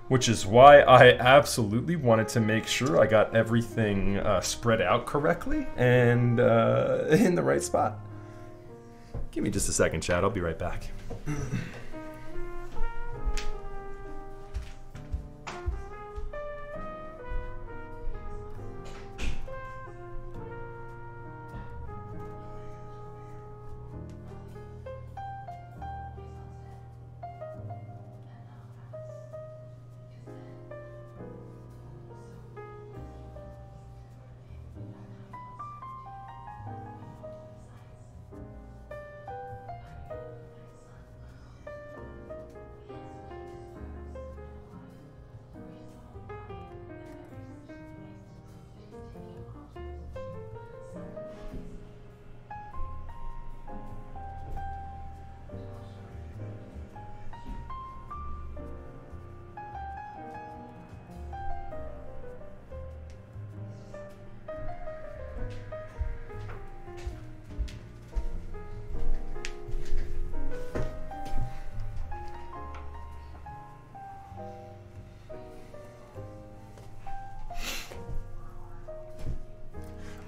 which is why I absolutely wanted to make sure I got everything spread out correctly and in the right spot. Give me just a second, chat. I'll be right back.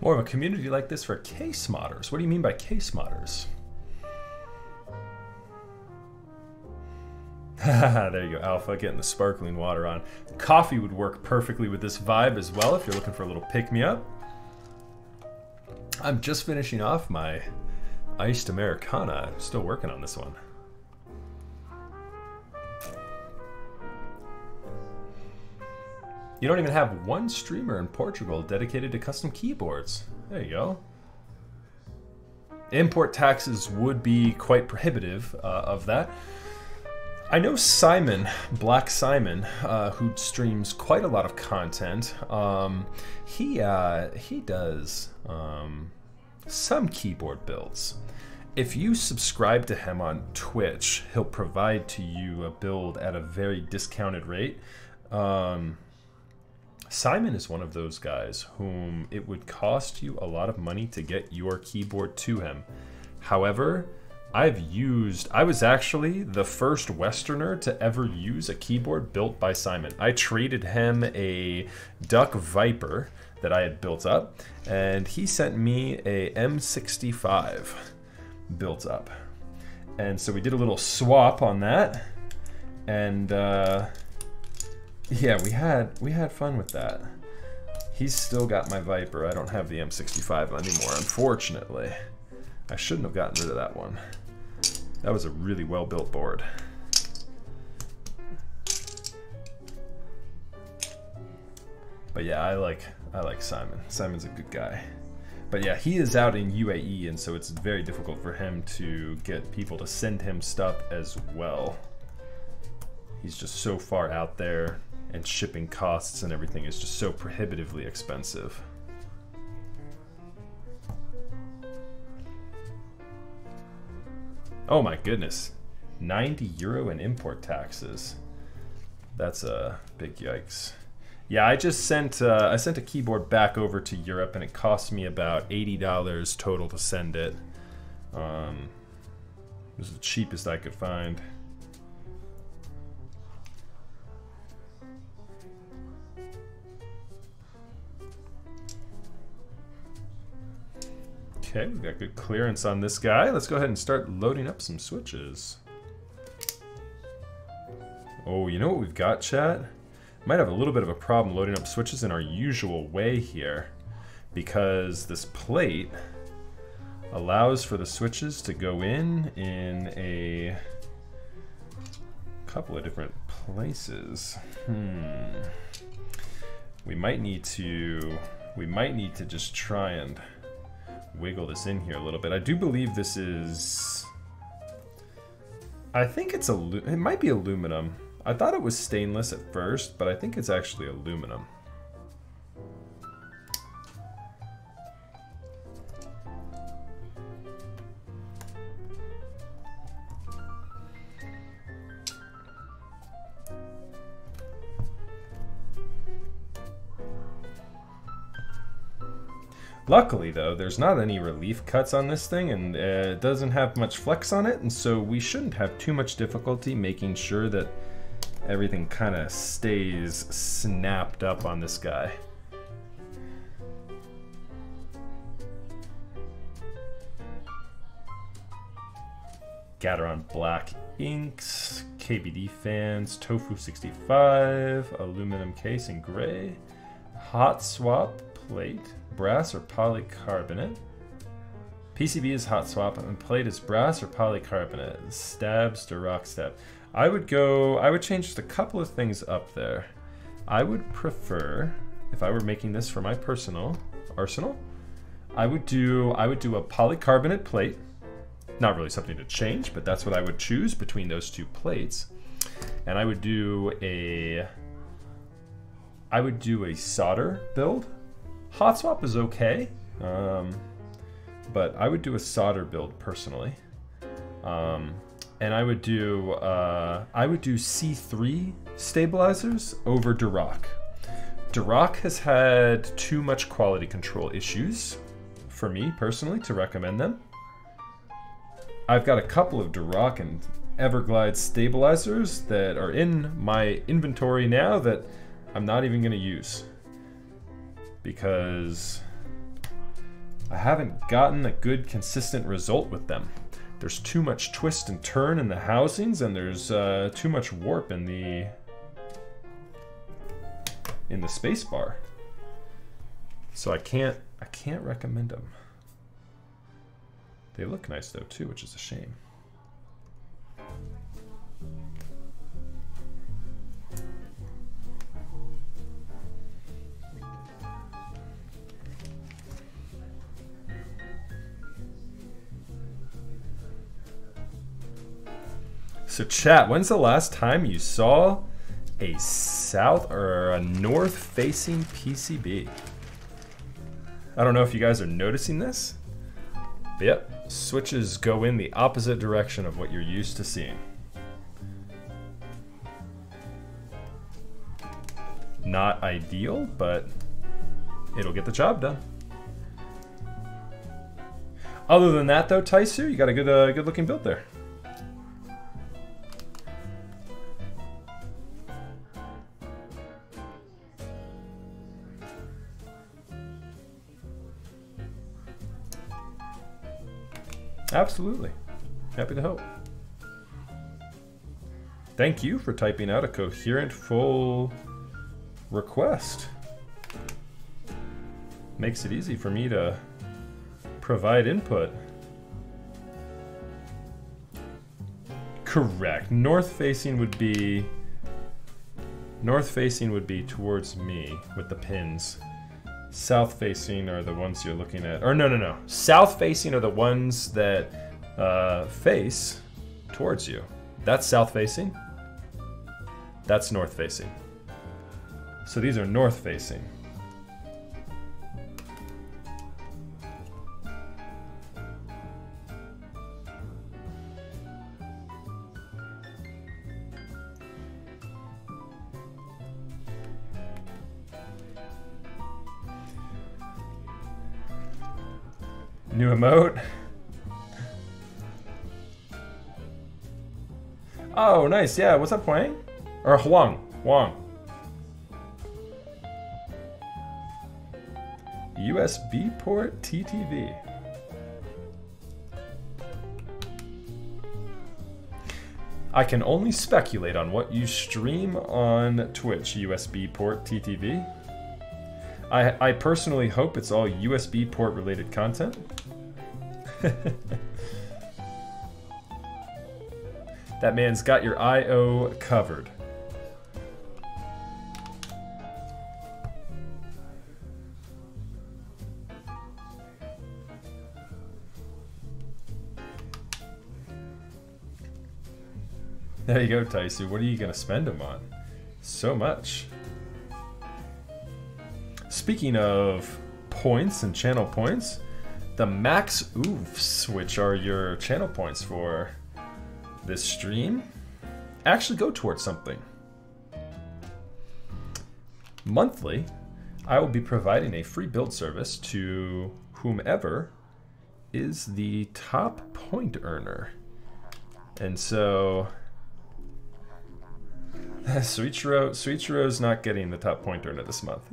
More of a community like this for case modders. What do you mean by case modders? There you go, Alpha, getting the sparkling water on. Coffee would work perfectly with this vibe as well if you're looking for a little pick-me-up. I'm just finishing off my Iced Americana. I'm still working on this one. You don't even have one streamer in Portugal dedicated to custom keyboards. There you go. Import taxes would be quite prohibitive of that. I know Simon, Black Simon, who streams quite a lot of content. He does some keyboard builds. If you subscribe to him on Twitch, he'll provide to you a build at a very discounted rate. Simon is one of those guys whom it would cost you a lot of money to get your keyboard to him. However, I was actually the first Westerner to ever use a keyboard built by Simon. I traded him a Duck Viper that I had built up, and he sent me a M65 built up. And so we did a little swap on that, and yeah, we had fun with that. He's still got my Viper. I don't have the M65 anymore, unfortunately. I shouldn't have gotten rid of that one. That was a really well-built board. But yeah, I like Simon. Simon's a good guy. But yeah, he is out in UAE, and so it's very difficult for him to get people to send him stuff as well. He's just so far out there, and shipping costs and everything is just so prohibitively expensive. Oh my goodness, 90 euro in import taxes. That's a big yikes. Yeah, I just sent I sent a keyboard back over to Europe, and it cost me about $80 total to send it. It was the cheapest I could find. Okay, we've got good clearance on this guy. Let's go ahead and start loading up some switches. Oh, you know what we've got, chat? Might have a little bit of a problem loading up switches in our usual way here, because this plate allows for the switches to go in a couple of different places. We might need to just try and wiggle this in here a little bit. I do believe this is, I think it's it might be aluminum. I thought it was stainless at first, but I think it's actually aluminum. Luckily though, there's not any relief cuts on this thing, and it doesn't have much flex on it, and so we shouldn't have too much difficulty making sure that everything kind of stays snapped up on this guy. Gateron black inks, KBD fans, Tofu 65, aluminum case in gray, hot swap plate, brass or polycarbonate. PCB is hot swap and plate is brass or polycarbonate. Stabs to rock stab. I would change just a couple of things up there. I would prefer, if I were making this for my personal arsenal, I would do a polycarbonate plate. Not really something to change, but that's what I would choose between those two plates. And I would do a solder build. Hot swap is okay, but I would do a solder build personally. And I would do C3 stabilizers over Duroc. Duroc has had too much quality control issues for me personally to recommend them. I've got a couple of Duroc and Everglide stabilizers that are in my inventory now that I'm not even going to use, because I haven't gotten a good consistent result with them. There's too much twist and turn in the housings, and there's too much warp in the space bar. So I can't recommend them. They look nice though too, which is a shame. So chat, when's the last time you saw a south or a north facing PCB? I don't know if you guys are noticing this, but yep, switches go in the opposite direction of what you're used to seeing. Not ideal, but it'll get the job done. Other than that though, Taisu, you got a good looking build there. Absolutely. Happy to help. Thank you for typing out a coherent full request. Makes it easy for me to provide input. Correct. North facing would be towards me with the pins. South facing are the ones you're looking at. Or no. South facing are the ones that face towards you. That's south facing. That's north facing. So these are north facing. New emote. Oh, nice. Yeah, what's up, Huang? Or Huang. USB port TTV. I can only speculate on what you stream on Twitch, USB port TTV. I personally hope it's all USB port related content. That man's got your I/O covered. There you go, Taisu. What are you gonna spend them on? So much. Speaking of points and channel points, the max oofs, which are your channel points for this stream, actually go towards something. Monthly, I will be providing a free build service to whomever is the top point earner. And so Sweetchiro's not getting the top point earner this month.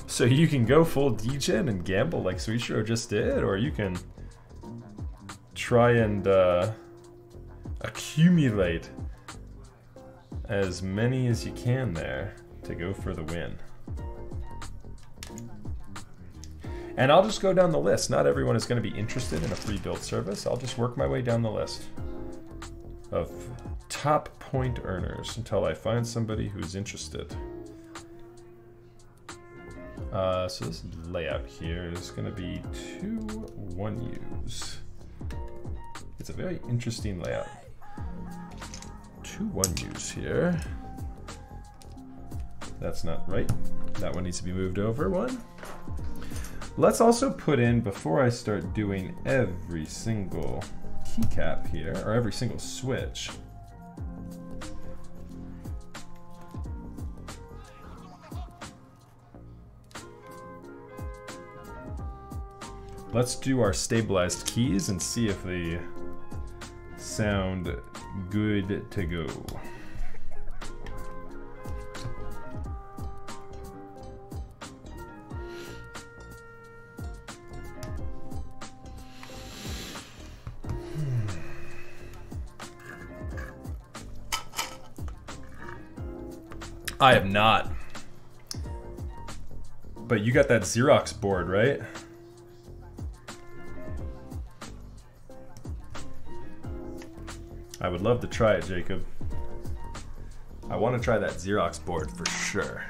So you can go full degen and gamble like Sweetchiro just did, or you can try and accumulate as many as you can there to go for the win. And I'll just go down the list. Not everyone is going to be interested in a free build service. I'll just work my way down the list of top point earners until I find somebody who's interested. So this layout here is going to be 2 1Us. It's a very interesting layout. 2 1Us here. That's not right. That one needs to be moved over one. Let's also put in, before I start doing every single keycap here, or every single switch, let's do our stabilized keys and see if they sound good to go. I have not But you got that Xerox board, right? I would love to try it, Jacob. I want to try that Xerox board for sure.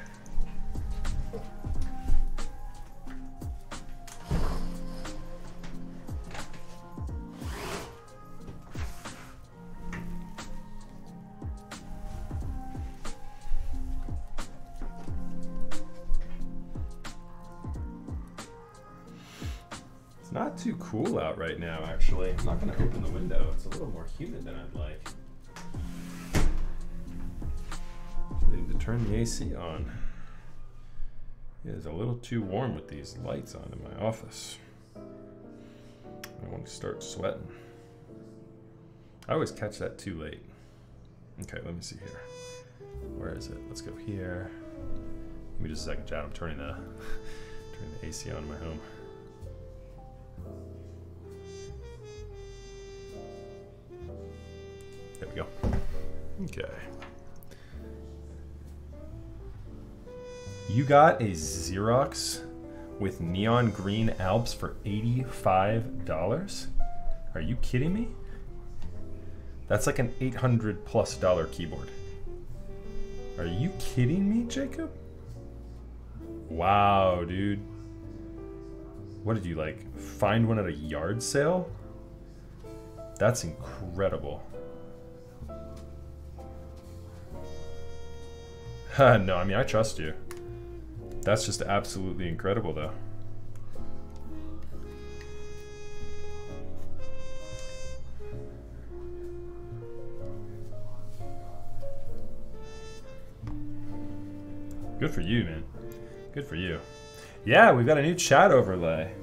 It's not too cool out right now, actually. I'm not going to open the window. It's a little more humid than I'd like. I need to turn the AC on. It is a little too warm with these lights on in my office. I want to start sweating. I always catch that too late. Okay, let me see here. Where is it? Let's go here. Give me just a second, Chad. I'm turning the AC on in my home. There we go. Okay. You got a Xerox with neon green Alps for $85? Are you kidding me? That's like an $800+ keyboard. Are you kidding me, Jacob? Wow, dude. What did you like find one at a yard sale? That's incredible. No, I mean, I trust you. That's just absolutely incredible, though. Good for you, man. Good for you. Yeah, we've got a new chat overlay.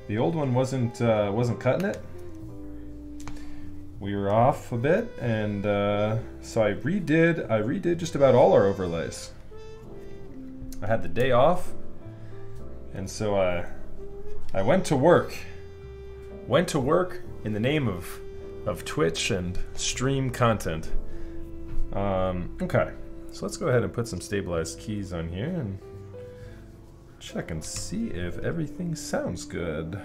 The old one wasn't cutting it. We were off a bit, and so I redid just about all our overlays. I had the day off, and so I went to work. Went to work in the name of Twitch and stream content. Okay, so let's go ahead and put some stabilized keys on here and check and see if everything sounds good.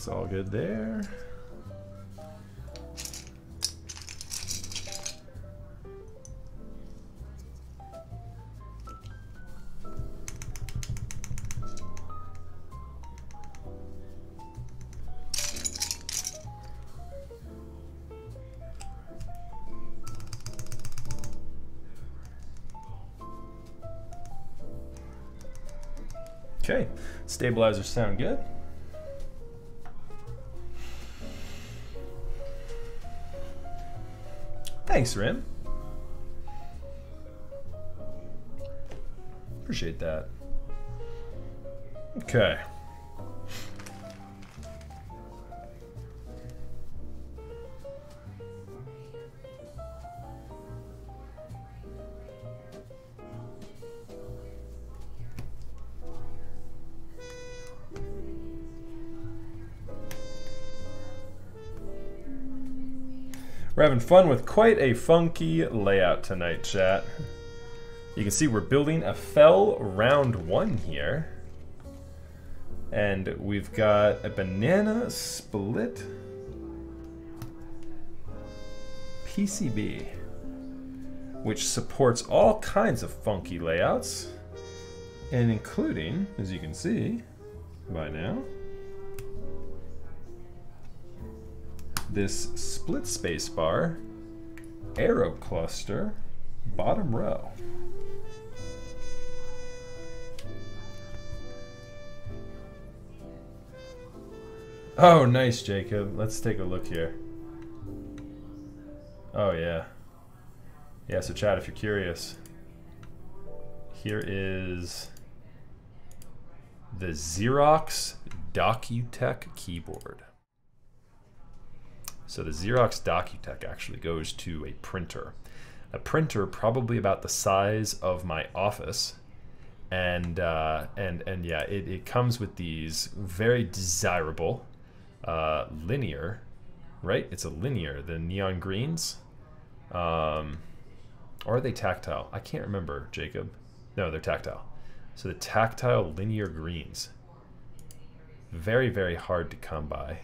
That's all good there. Okay, stabilizers sound good. Thanks, Rim. Appreciate that. Okay. We're having fun with quite a funky layout tonight, chat. You can see we're building a Fjell round 1 here. And we've got a banana split PCB, which supports all kinds of funky layouts, and including, as you can see by now, this split space bar, arrow cluster, bottom row. Oh, nice, Jacob. Let's take a look here. Oh, yeah. Yeah, so chat, if you're curious, here is the Xerox Docutech keyboard. So the Xerox Docutech actually goes to a printer. a printer probably about the size of my office, and yeah, it comes with these very desirable linear, right? It's a linear, the neon greens, or are they tactile? I can't remember, Jacob. No, they're tactile. So the tactile linear greens, very, very hard to come by.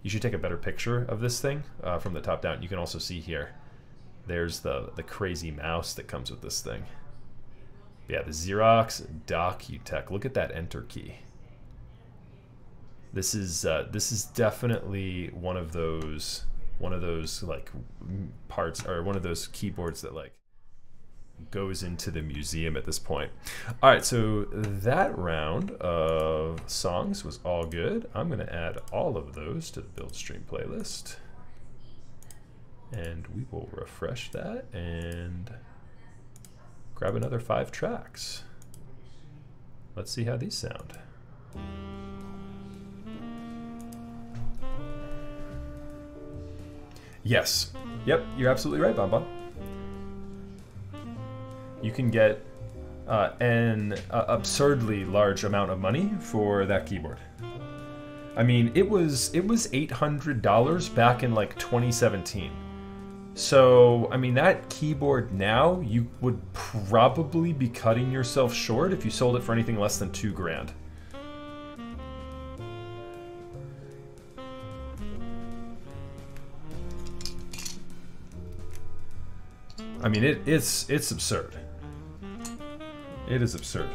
You should take a better picture of this thing from the top down. You can also see here, there's the crazy mouse that comes with this thing. Yeah, the Xerox DocuTech. Look at that enter key. This is definitely one of those like parts, or one of those keyboards that like goes into the museum at this point. All right, so that round of songs was all good. I'm going to add all of those to the build stream playlist, and we will refresh that and grab another 5 tracks. Let's see how these sound. Yes. Yep, you're absolutely right, Bon Bon. You can get an absurdly large amount of money for that keyboard. I mean, it was $800 back in like 2017. So, I mean, that keyboard now, you would probably be cutting yourself short if you sold it for anything less than $2 grand. I mean, it's absurd. It is absurd.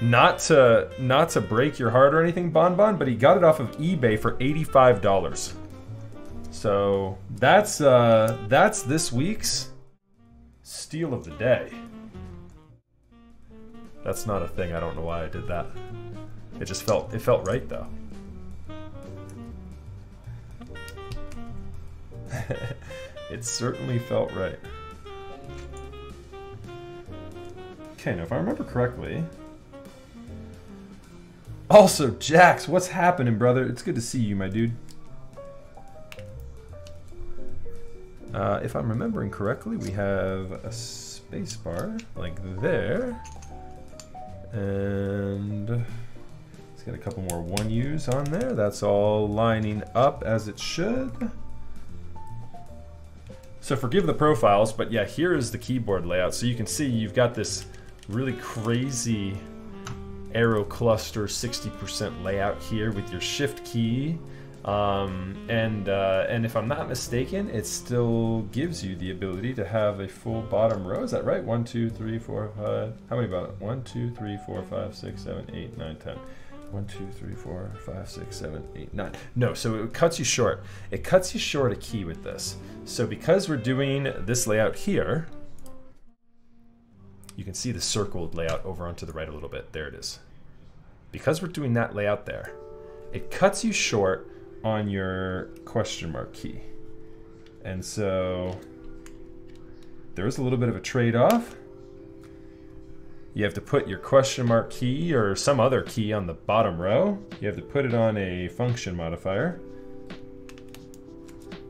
Not to break your heart or anything, Bon Bon, but he got it off of eBay for $85. So that's this week's steal of the day. That's not a thing. I don't know why I did that. It just felt right though. It certainly felt right. Okay, now if I remember correctly. Also, Jax, what's happening, brother? It's good to see you, my dude. If I'm remembering correctly, we have a space bar like there. And let's get a couple more 1Us on there. That's all lining up as it should. So forgive the profiles, but yeah, here is the keyboard layout. So you can see you've got this really crazy arrow cluster 60% layout here with your shift key. And if I'm not mistaken, it still gives you the ability to have a full bottom row. Is that right? 1, 2, 3, 4, 5. How many bottom? 1, 2, 3, 4, 5, 6, 7, 8, 9, 10. 1, 2, 3, 4, 5, 6, 7, 8, 9. No, so it cuts you short. It cuts you short a key with this. So because we're doing this layout here, you can see the circled layout over onto the right a little bit. There it is. Because we're doing that layout there, it cuts you short on your question mark key. And so there's a little bit of a trade-off. You have to put your question mark key or some other key on the bottom row. You have to put it on a function modifier.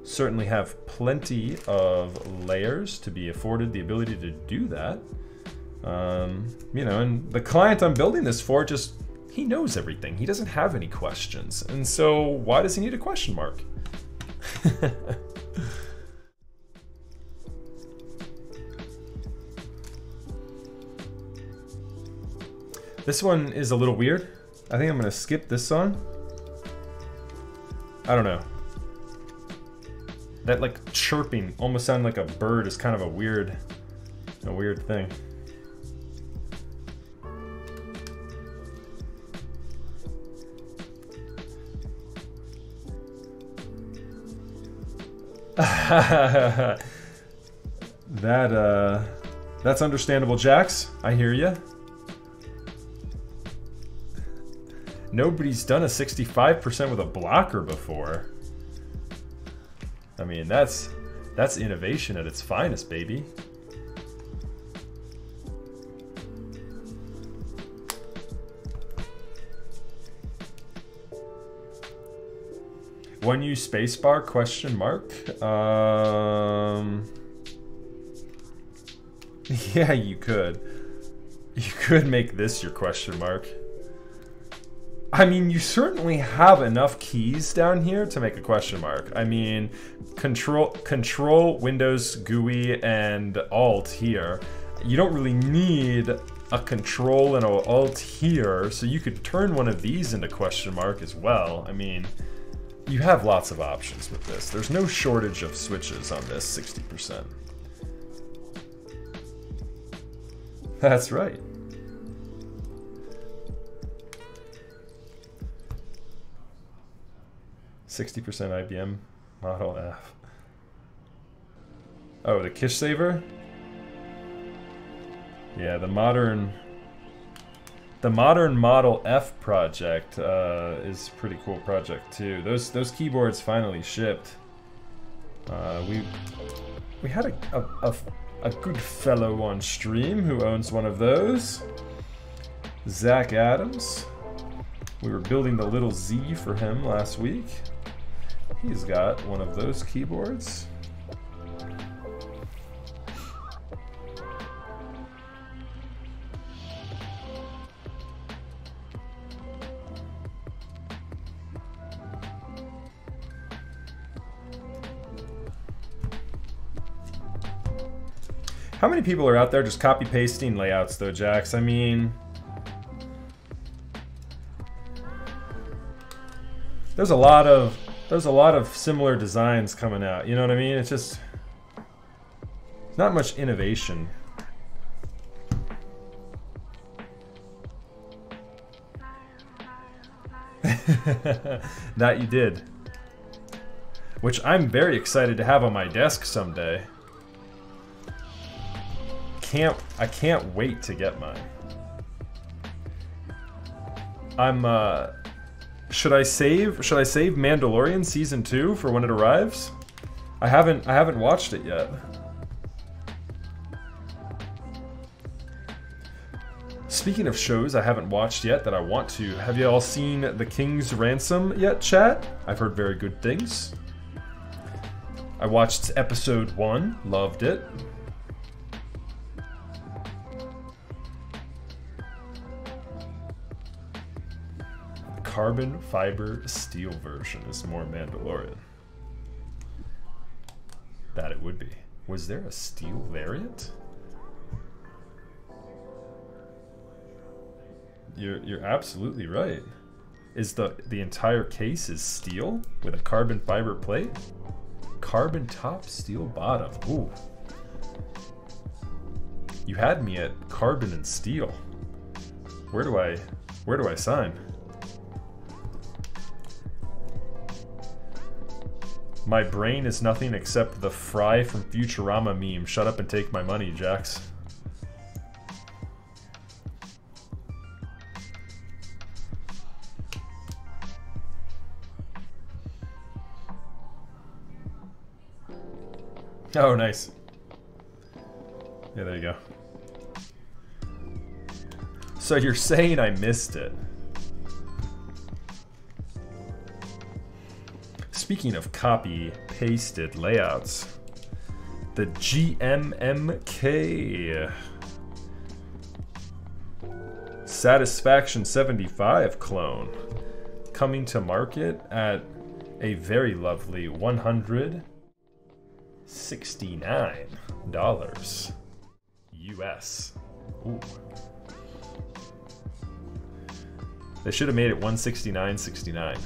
Certainly have plenty of layers to be afforded the ability to do that. You know, and the client I'm building this for just, he knows everything. He doesn't have any questions. And so why does he need a question mark? This one is a little weird. I think I'm gonna skip this song. I don't know. That like chirping almost sounded like a bird is kind of a weird thing. That's understandable, Jax. I hear you. Nobody's done a 65% with a blocker before. I mean, that's innovation at its finest, baby. One U spacebar question mark. Yeah, you could. You could make this your question mark. I mean, you certainly have enough keys down here to make a question mark. I mean, control Windows GUI and Alt here. You don't really need a control and an Alt here, so you could turn one of these into question mark as well. I mean, you have lots of options with this. There's no shortage of switches on this 60%. That's right. $60 IBM Model F. Oh, the Kish Saver? Yeah, the modern Model F project is a pretty cool project too. Those keyboards finally shipped. We had a good fellow on stream who owns one of those. Zach Adams. We were building the little Z for him last week. He's got one of those keyboards. How many people are out there just copy pasting layouts though, Jax? I mean, there's a lot of similar designs coming out. You know what I mean? It's just not much innovation. That you did. Which I'm very excited to have on my desk someday. I can't wait to get mine. Should I save Mandalorian season 2 for when it arrives? I haven't watched it yet. Speaking of shows I haven't watched yet that I want to, have you all seen The King's Ransom yet, chat? I've heard very good things. I watched episode 1, loved it. Carbon fiber steel version is more Mandalorian. That it would be. Was there a steel variant? You're absolutely right. Is the entire case is steel with a carbon fiber plate? Carbon top, steel bottom. Ooh. You had me at carbon and steel. Where do I sign? My brain is nothing except the Fry from Futurama meme. Shut up and take my money, Jax. Oh, nice. Yeah, there you go. So you're saying I missed it. Speaking of copy-pasted layouts, the GMMK Satisfaction 75 clone coming to market at a very lovely $169 US. Ooh. They should have made it $169.69.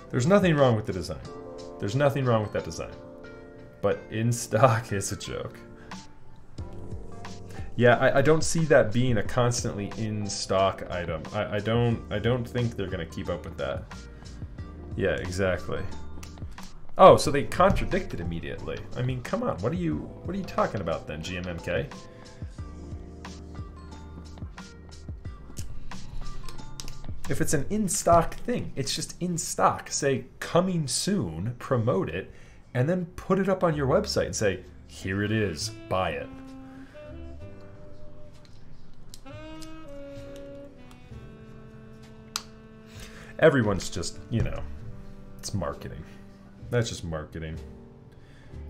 There's nothing wrong with the design. There's nothing wrong with that design. But in stock is a joke. Yeah, I don't see that being a constantly in stock item. I don't think they're gonna keep up with that. Yeah, exactly. Oh, so they contradicted immediately. I mean, come on, what are you talking about then, GMMK? If it's an in-stock thing, it's just in stock. Say, coming soon, promote it, and then put it up on your website and say, here it is, buy it. everyone's just, you know, it's marketing. That's just marketing.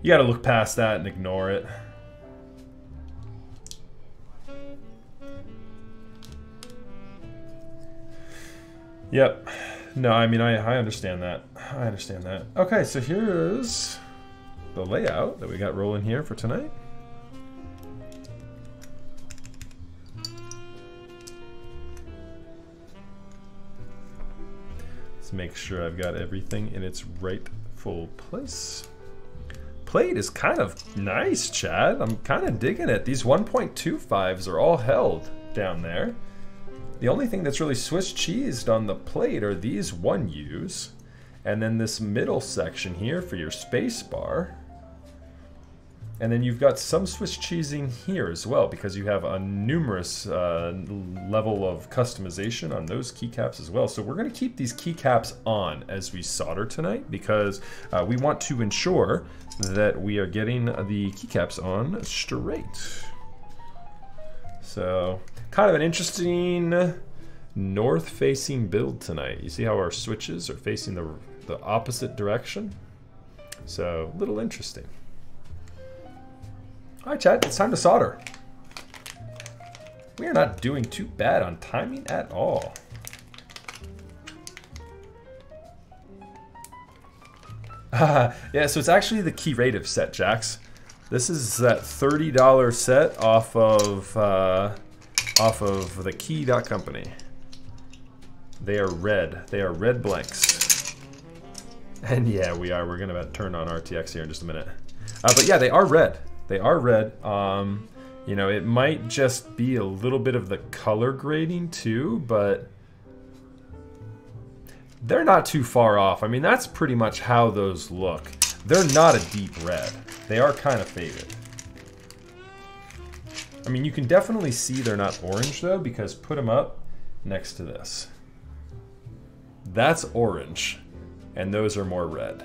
You gotta look past that and ignore it. Yep. No, I mean, I understand that. I understand that. Okay, so here's the layout that we got rolling here for tonight. Let's make sure I've got everything in its rightful place. Plate is kind of nice, Chad. I'm kind of digging it. These 1.25s are all held down there. The only thing that's really Swiss cheesed on the plate are these 1Us. And then this middle section here for your space bar. And then you've got some Swiss cheesing here as well, because you have a numerous level of customization on those keycaps as well. So we're going to keep these keycaps on as we solder tonight, because we want to ensure that we are getting the keycaps on straight. So kind of an interesting north-facing build tonight. You see how our switches are facing the opposite direction? So a little interesting. All right, chat, it's time to solder. We are not doing too bad on timing at all. Yeah, so it's actually the Keyrative set, Jax. This is that $30 set off of the Key.company. They are red. They are red blanks. And yeah, we're gonna turn on RTX here in just a minute. But yeah, they are red. They are red. You know, it might just be a little bit of the color grading too, but they're not too far off. I mean, that's pretty much how those look. They're not a deep red. They are kind of faded. I mean, you can definitely see they're not orange though, because put them up next to this. That's orange, and those are more red.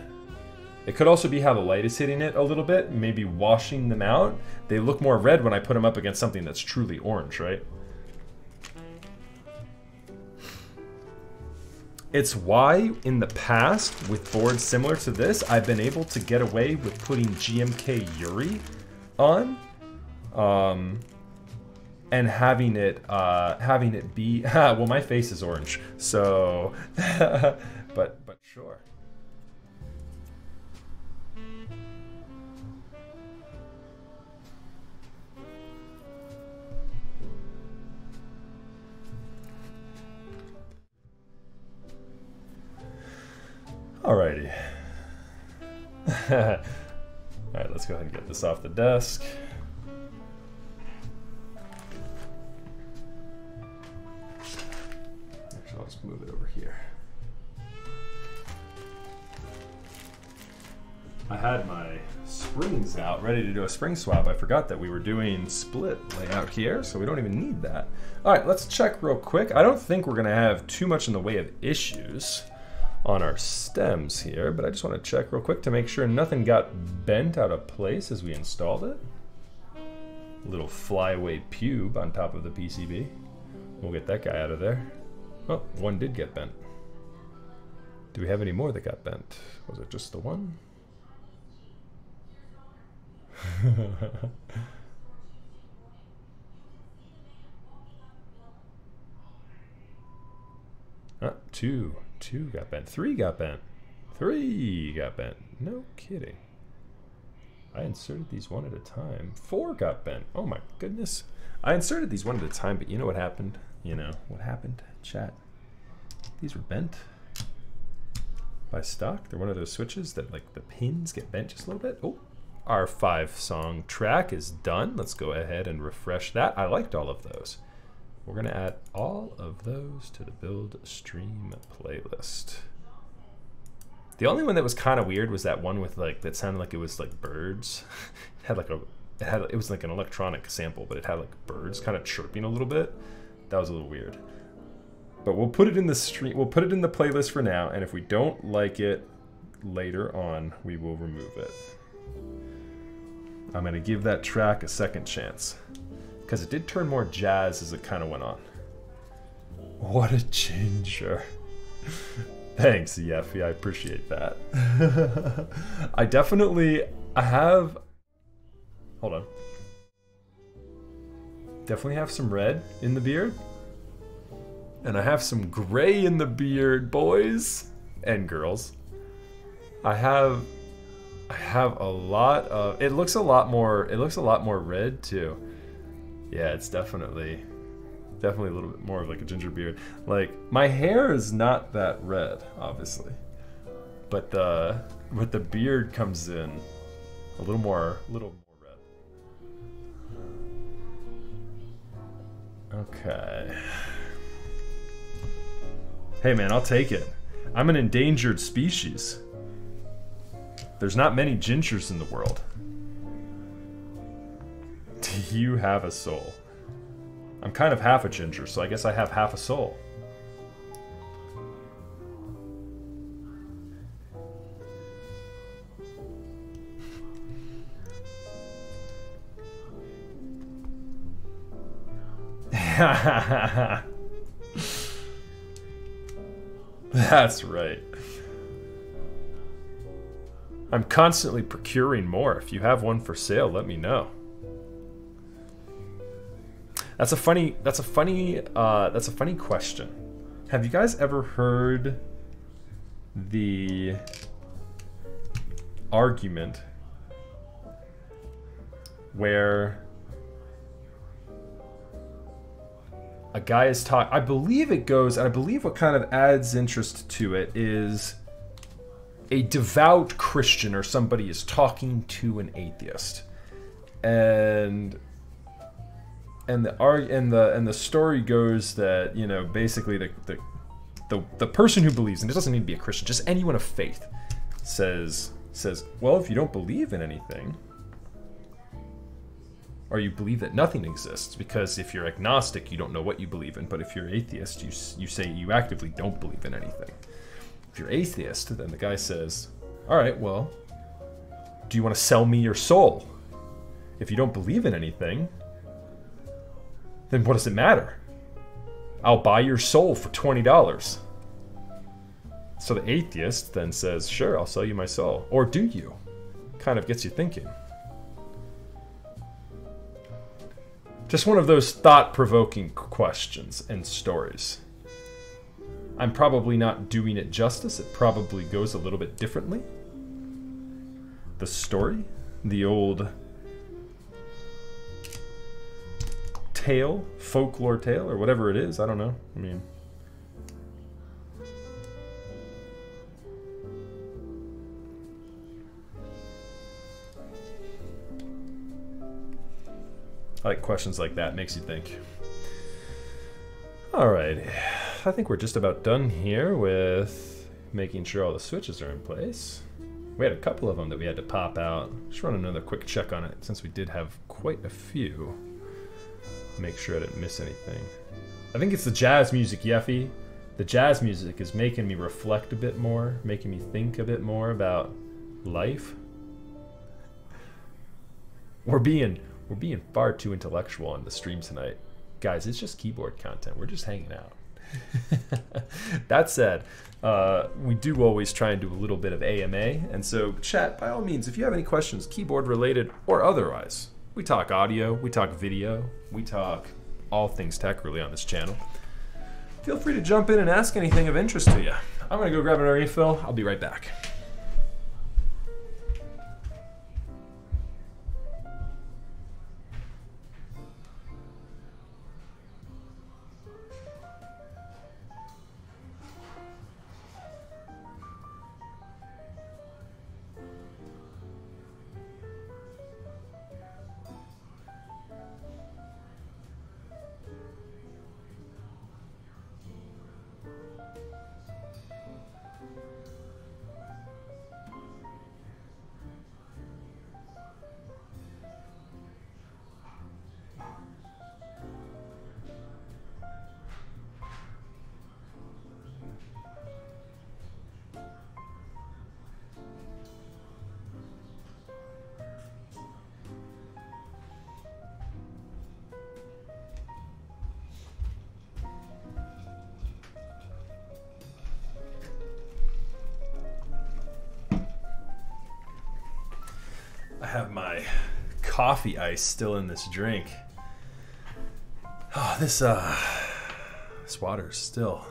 It could also be how the light is hitting it a little bit, maybe washing them out. They look more red when I put them up against something that's truly orange, right? It's why in the past, with boards similar to this, I've been able to get away with putting GMK Yuri on, and having it be, well, my face is orange, so, but sure. Alrighty. Alright, let's go ahead and get this off the desk. Actually, I'll just move it over here. I had my springs out, ready to do a spring swap. I forgot that we were doing split layout here, so we don't even need that. Alright, let's check real quick. I don't think we're going to have too much in the way of issues on our stems here, but I just want to check real quick to make sure nothing got bent out of place as we installed it. A little flyaway pube on top of the PCB. We'll get that guy out of there. Oh, one did get bent. Do we have any more that got bent? Was it just the one? Two got bent. Three got bent. Three got bent. No kidding. I inserted these one at a time. Four got bent. Oh my goodness. I inserted these one at a time, but you know what happened? You know what happened, chat? These were bent by stock. They're one of those switches that, like, the pins get bent just a little bit. Oh, our 5-song track is done. Let's go ahead and refresh that. I liked all of those. We're gonna add all of those to the build stream playlist. The only one that was kind of weird was that one with, like, that sounded like it was like birds. It had like it was like an electronic sample, but it had like birds kind of chirping a little bit. That was a little weird. But we'll put it in the stream. We'll put it in the playlist for now, and if we don't like it later on, we will remove it. I'm gonna give that track a second chance, because it did turn more jazz as it kind of went on. What a ginger. Thanks, Yeffy. I appreciate that. I have... Hold on. Definitely have some red in the beard. And I have some gray in the beard, boys and girls. I have a lot of... It looks a lot more red, too. Yeah, it's definitely a little bit more of like a ginger beard. Like, my hair is not that red, obviously, but the beard comes in a little more red. Okay. Hey man, I'll take it. I'm an endangered species. There's not many gingers in the world. Do you have a soul? I'm kind of half a ginger, so I guess I have half a soul. That's right. I'm constantly procuring more. If you have one for sale, let me know. That's a funny question. Have you guys ever heard the argument where a guy is talking? I believe it goes, and I believe what kind of adds interest to it is a devout Christian or somebody is talking to an atheist, and the story goes that, you know, basically the person who believes, and it doesn't need to be a Christian, just anyone of faith, says, well, if you don't believe in anything, or you believe that nothing exists, because if you're agnostic, you don't know what you believe in, but if you're atheist, you say you actively don't believe in anything. If you're atheist, then the guy says, all right, well, do you want to sell me your soul? If you don't believe in anything, then what does it matter? I'll buy your soul for $20. So the atheist then says, sure, I'll sell you my soul. Or do you? Kind of gets you thinking. Just one of those thought-provoking questions and stories. I'm probably not doing it justice. It probably goes a little bit differently. The story, the old tale, folklore tale, or whatever it is, I don't know. I mean, I like questions like that, makes you think. Alright, I think we're just about done here with making sure all the switches are in place. We had a couple of them that we had to pop out. Just run another quick check on it, since we did have quite a few. Make sure I didn't miss anything. I think it's the jazz music, Yeffy. The jazz music is making me reflect a bit more, making me think a bit more about life. We're being far too intellectual on the stream tonight. Guys, it's just keyboard content. We're just hanging out. That said, we do always try and do a little bit of AMA, and so chat, by all means, if you have any questions, keyboard related or otherwise. We talk audio, we talk video, we talk all things tech really on this channel. Feel free to jump in and ask anything of interest to you. I'm gonna go grab another refill. I'll be right back. I have my coffee ice still in this drink. Oh, this water's still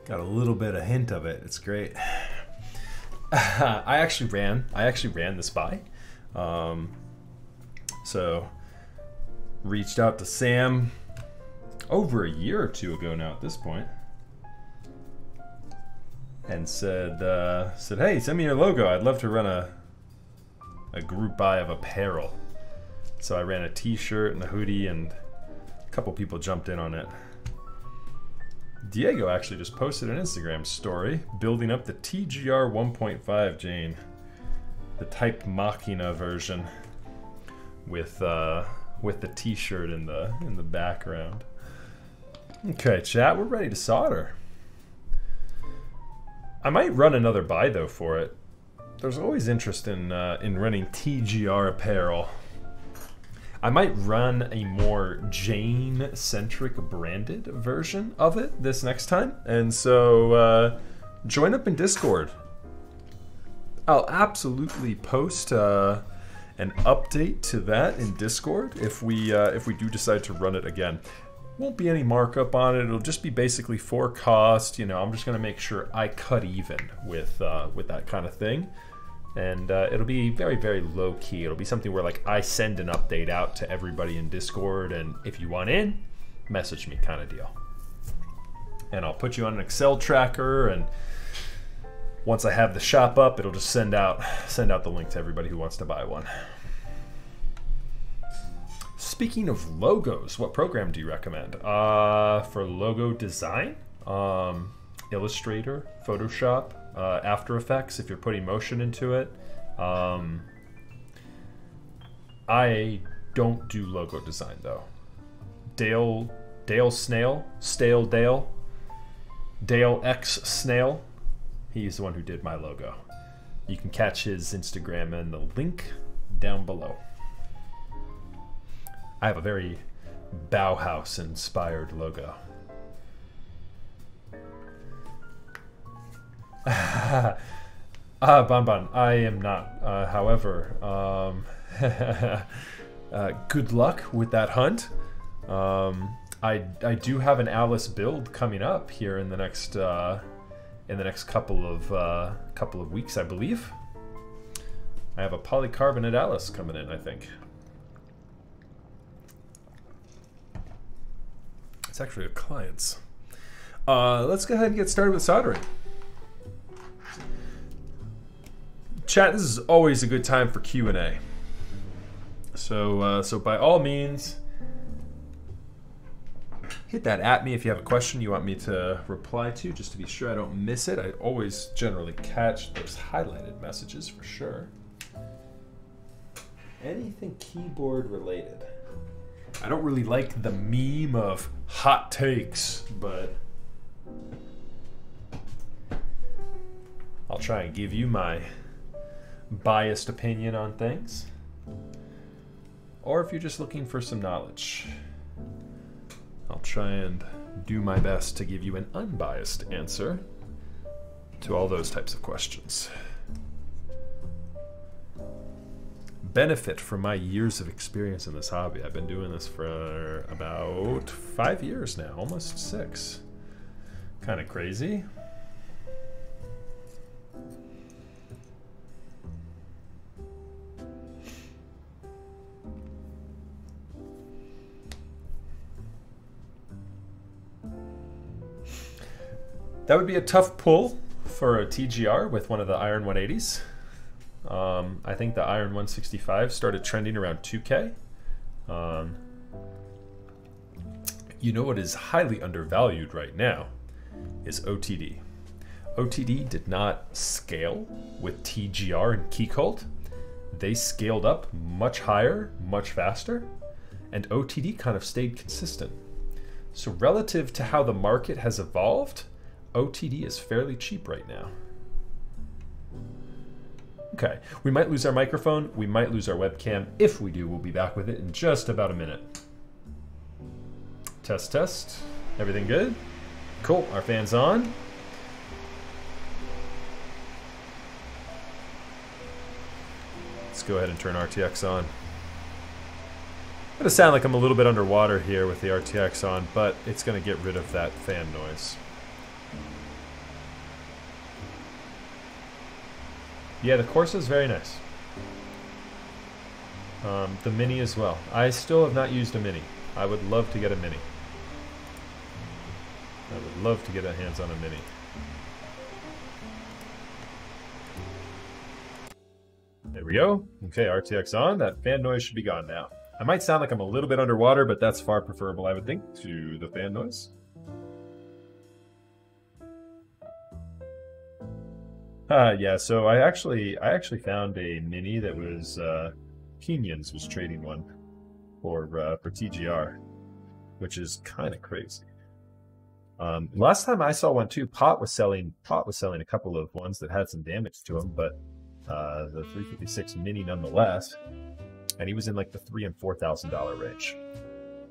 got a little bit of hint of it. It's great. I actually ran this by. So reached out to Sam over a year or two ago now at this point, and said, hey, send me your logo. I'd love to run a group buy of apparel. So I ran a t-shirt and a hoodie, and a couple people jumped in on it. Diego actually just posted an Instagram story building up the TGR 1.5, Jane. The Type Machina version with the t-shirt in the background. Okay, chat, we're ready to solder. I might run another buy though for it. There's always interest in running TGR apparel. I might run a more Jane-centric branded version of it this next time, and so join up in Discord. I'll absolutely post an update to that in Discord if we do decide to run it again. Won't be any markup on it. It'll just be basically for cost. You know, I'm just gonna make sure I cut even with that kind of thing, and it'll be very, very low key. It'll be something where like I send an update out to everybody in Discord, and if you want in, message me, kind of deal. And I'll put you on an Excel tracker, and once I have the shop up, it'll just send out the link to everybody who wants to buy one. Speaking of logos, what program do you recommend? For logo design, Illustrator, Photoshop, After Effects if you're putting motion into it. I don't do logo design though. Dale X Snail, he's the one who did my logo. You can catch his Instagram in the link down below. I have a very Bauhaus-inspired logo. Bonbon, I am not. However, good luck with that hunt. I do have an Alice build coming up here in the next couple of weeks, I believe. I have a polycarbonate Alice coming in, I think. It's actually a client's. Let's go ahead and get started with soldering. Chat, this is always a good time for Q&A. So by all means, hit that at me if you have a question you want me to reply to, just to be sure I don't miss it. I always generally catch those highlighted messages for sure. Anything keyboard related. I don't really like the meme of hot takes, but I'll try and give you my biased opinion on things. Or if you're just looking for some knowledge, I'll try and do my best to give you an unbiased answer to all those types of questions. Benefit from my years of experience in this hobby. I've been doing this for about 5 years now, almost 6. Kind of crazy. That would be a tough pull for a TGR with one of the Iron 180s. I think the Iron 165 started trending around 2K. You know what is highly undervalued right now is OTD. OTD did not scale with TGR and Keycult. They scaled up much higher, much faster, and OTD kind of stayed consistent. So relative to how the market has evolved, OTD is fairly cheap right now. Okay, we might lose our microphone, we might lose our webcam. If we do, we'll be back with it in just about a minute. Test, test. Everything good? Cool, our fan's on. Let's go ahead and turn RTX on. It's gonna sound like I'm a little bit underwater here with the RTX on, but it's gonna get rid of that fan noise. Yeah, the Corsa is very nice. The Mini as well. I still have not used a Mini. I would love to get a Mini. I would love to get a hands on a Mini. There we go. Okay, RTX on. That fan noise should be gone now. I might sound like I'm a little bit underwater, but that's far preferable, I would think, to the fan noise. Yeah, so I actually found a Mini that was Kenyans was trading one for TGR, which is kind of crazy. Last time I saw one too, Pot was selling a couple of ones that had some damage to them, but the 356 Mini nonetheless, and he was in like the $3,000 and $4,000 range.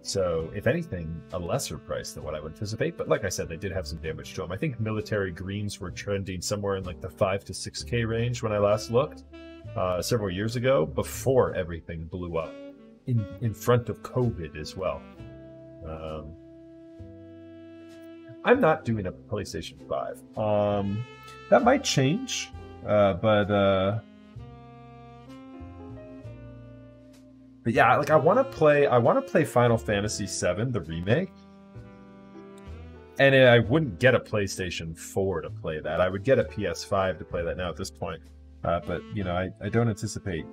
So if anything, a lesser price than what I would anticipate. But like I said, they did have some damage to them. I think military greens were trending somewhere in like the 5 to 6K range when I last looked several years ago, before everything blew up in front of COVID as well. I'm not doing a PlayStation 5. That might change, but yeah, like I want to play Final Fantasy VII, the remake. And I wouldn't get a PlayStation 4 to play that. I would get a PS5 to play that now at this point. But, you know, I don't anticipate,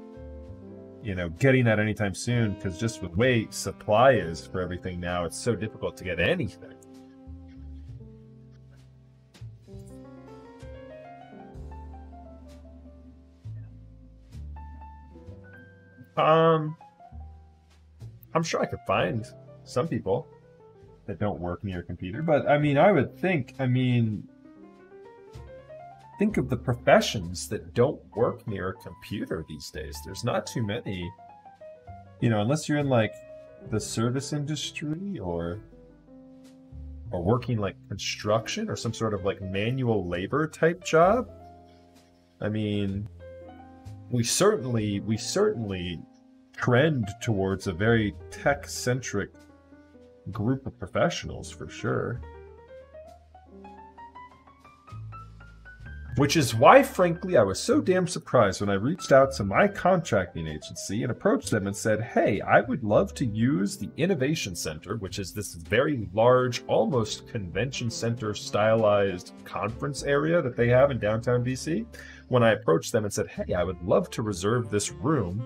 you know, getting that anytime soon, because just with the way supply is for everything now, it's so difficult to get anything. I'm sure I could find some people that don't work near a computer, but I mean, I would think, think of the professions that don't work near a computer these days. There's not too many, you know, unless you're in like the service industry or working like construction or some sort of like manual labor type job. I mean, we certainly trend towards a very tech-centric group of professionals for sure. Which is why, frankly, I was so damn surprised when I reached out to my contracting agency and approached them and said, hey, I would love to use the Innovation Center, which is this very large, almost convention center stylized conference area that they have in downtown DC. When I approached them and said, hey, I would love to reserve this room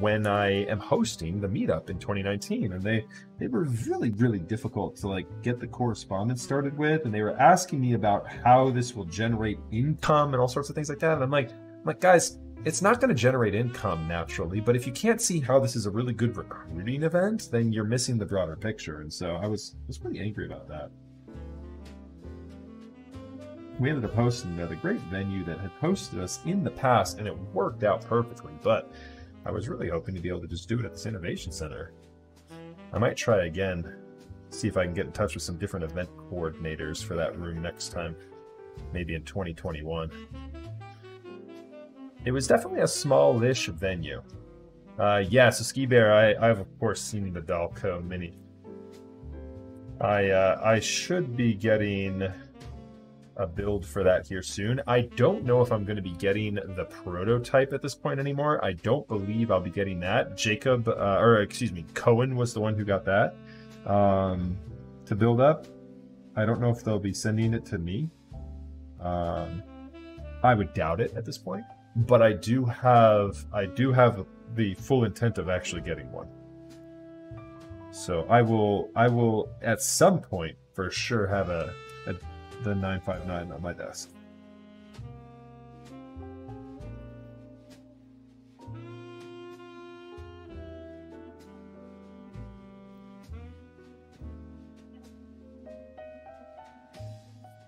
when I am hosting the meetup in 2019, and they were really, really difficult to like get the correspondence started with, and they were asking me about how this will generate income and all sorts of things like that. And I'm like, guys, it's not going to generate income naturally, but if you can't see how this is a really good recruiting event, then you're missing the broader picture. And so I was pretty angry about that. We ended up hosting the great venue that had hosted us in the past, and it worked out perfectly, but I was really hoping to be able to just do it at this Innovation Center. I might try again, see if I can get in touch with some different event coordinators for that room next time, maybe in 2021. It was definitely a small-ish venue. Yeah, so Ski Bear, I've of course seen the Dalco Mini. I should be getting a build for that here soon. I don't know if I'm going to be getting the prototype at this point anymore. I don't believe I'll be getting that. Cohen was the one who got that to build up. I don't know if they'll be sending it to me. I would doubt it at this point, but I do have the full intent of actually getting one. So I will at some point for sure have the 959 on my desk.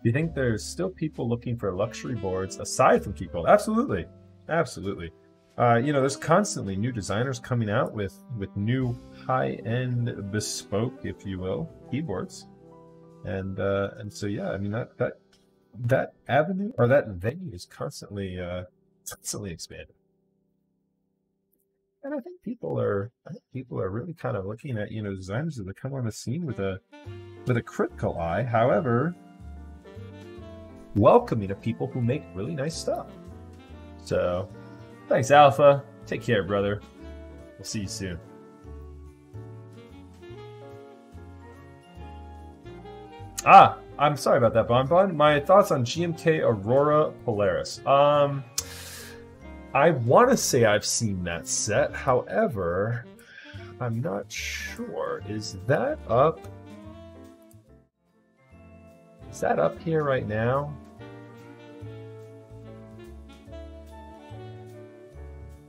Do you think there's still people looking for luxury boards aside from keyboard? Absolutely, absolutely. You know, there's constantly new designers coming out with new high-end bespoke, if you will, keyboards. And so yeah, I mean that avenue or that venue is constantly expanding. And I think people are really kind of looking at, you know, designers that come on the scene with a critical eye. However, welcoming to people who make really nice stuff. So, thanks, Alpha. Take care, brother. We'll see you soon. Ah, I'm sorry about that, Bonbon. My thoughts on GMK Aurora Polaris. I want to say I've seen that set. However, I'm not sure. Is that up? Is that up here right now?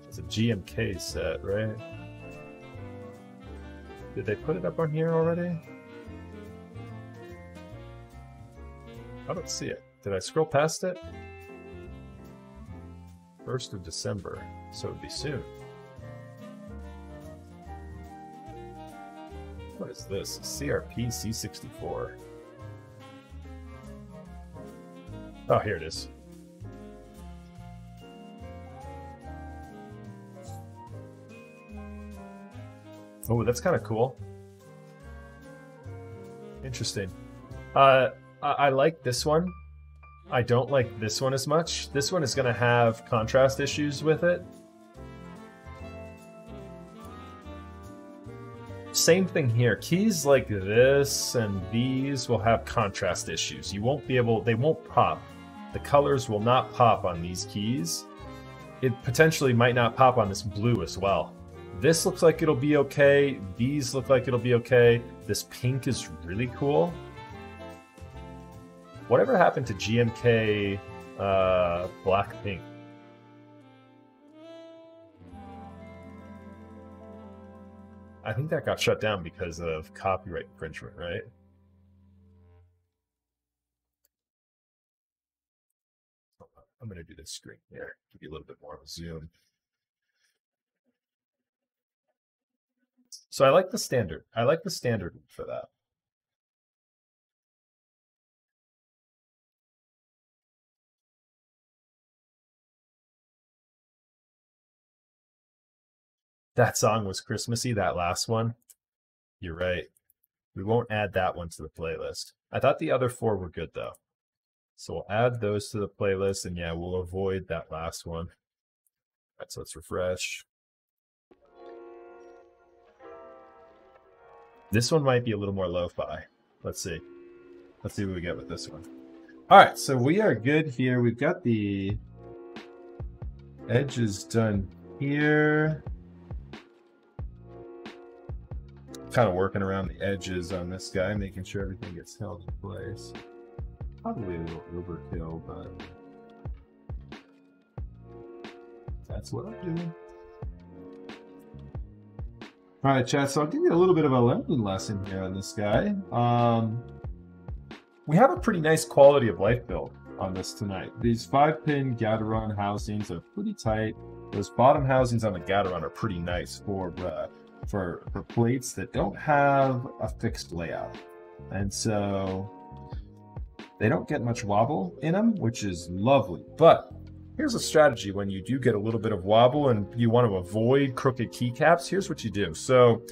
It's a GMK set, right? Did they put it up on here already? I don't see it. Did I scroll past it? 1st of December, so it'd be soon. What is this? CRP C64. Oh, here it is. Oh, that's kind of cool. Interesting. I like this one. I don't like this one as much. This one is going to have contrast issues with it. Same thing here. Keys like this and these will have contrast issues. You won't be able, they won't pop. The colors will not pop on these keys. It potentially might not pop on this blue as well. This looks like it'll be okay. These look like it'll be okay. This pink is really cool. Whatever happened to GMK Black Pink? I think that got shut down because of copyright infringement, right? I'm going to do this screen here, give you a little bit more of a zoom. So I like the standard. I like the standard for that. That song was Christmassy, that last one. You're right. We won't add that one to the playlist. I thought the other 4 were good, though. So we'll add those to the playlist, and yeah, we'll avoid that last one. All right, so let's refresh. This one might be a little more lo-fi. Let's see. Let's see what we get with this one. All right, so we are good here. We've got the edges done here. Kind of working around the edges on this guy, making sure everything gets held in place. Probably a little overkill, but that's what I'm doing. All right, chat, so I'll give you a little bit of a learning lesson here on this guy. We have a pretty nice quality of life build on this tonight. These 5-pin Gateron housings are pretty tight. Those bottom housings on the Gateron are pretty nice for plates that don't have a fixed layout. And so they don't get much wobble in them, which is lovely. But here's a strategy when you do get a little bit of wobble and you want to avoid crooked keycaps. Here's what you do. So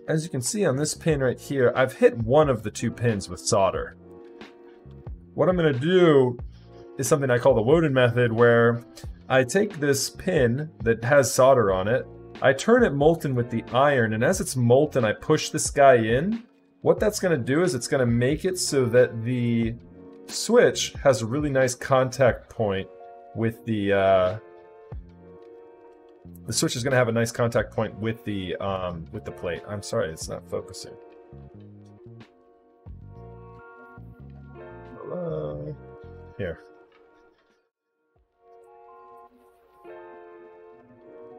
as you can see on this pin right here, I've hit one of the 2 pins with solder. What I'm going to do is something I call the Woden method, where I take this pin that has solder on it, I turn it molten with the iron, and as it's molten, I push this guy in. What that's going to do is it's going to make it so that the switch has a really nice contact point with the switch is going to have a nice contact point with the plate. I'm sorry, it's not focusing. Hello. Here.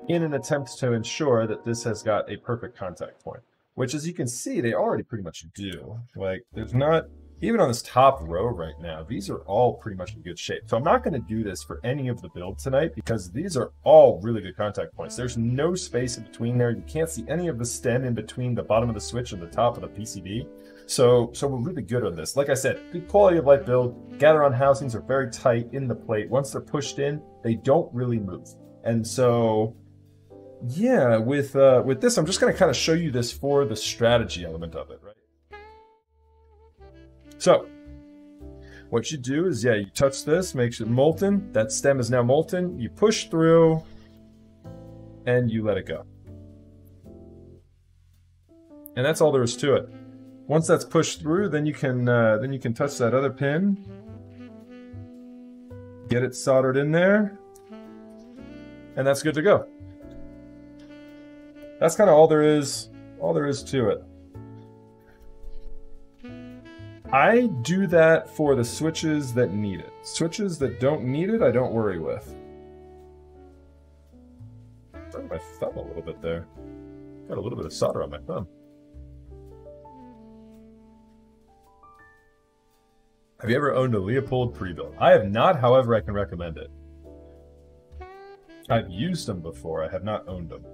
In an attempt to ensure that this has got a perfect contact point, which, as you can see, they already pretty much do. Like, there's not, even on this top row right now, these are all pretty much in good shape. So I'm not going to do this for any of the build tonight because these are all really good contact points. There's no space in between there. You can't see any of the stem in between the bottom of the switch and the top of the PCB. So we're really good on this. Like I said, good quality of life build. Gateron housings are very tight in the plate. Once they're pushed in, they don't really move. And so yeah, with this, I'm just going to kind of show you this for the strategy element of it, right? So, what you do is, yeah, you touch this, makes it molten. That stem is now molten. You push through, and you let it go. And that's all there is to it. Once that's pushed through, then you can touch that other pin, get it soldered in there, and that's good to go. That's kind of all there is to it. I do that for the switches that need it. Switches that don't need it, I don't worry with. Burned my thumb a little bit there. Got a little bit of solder on my thumb. Have you ever owned a Leopold pre-built? I have not, however, I can recommend it. I've used them before, I have not owned them.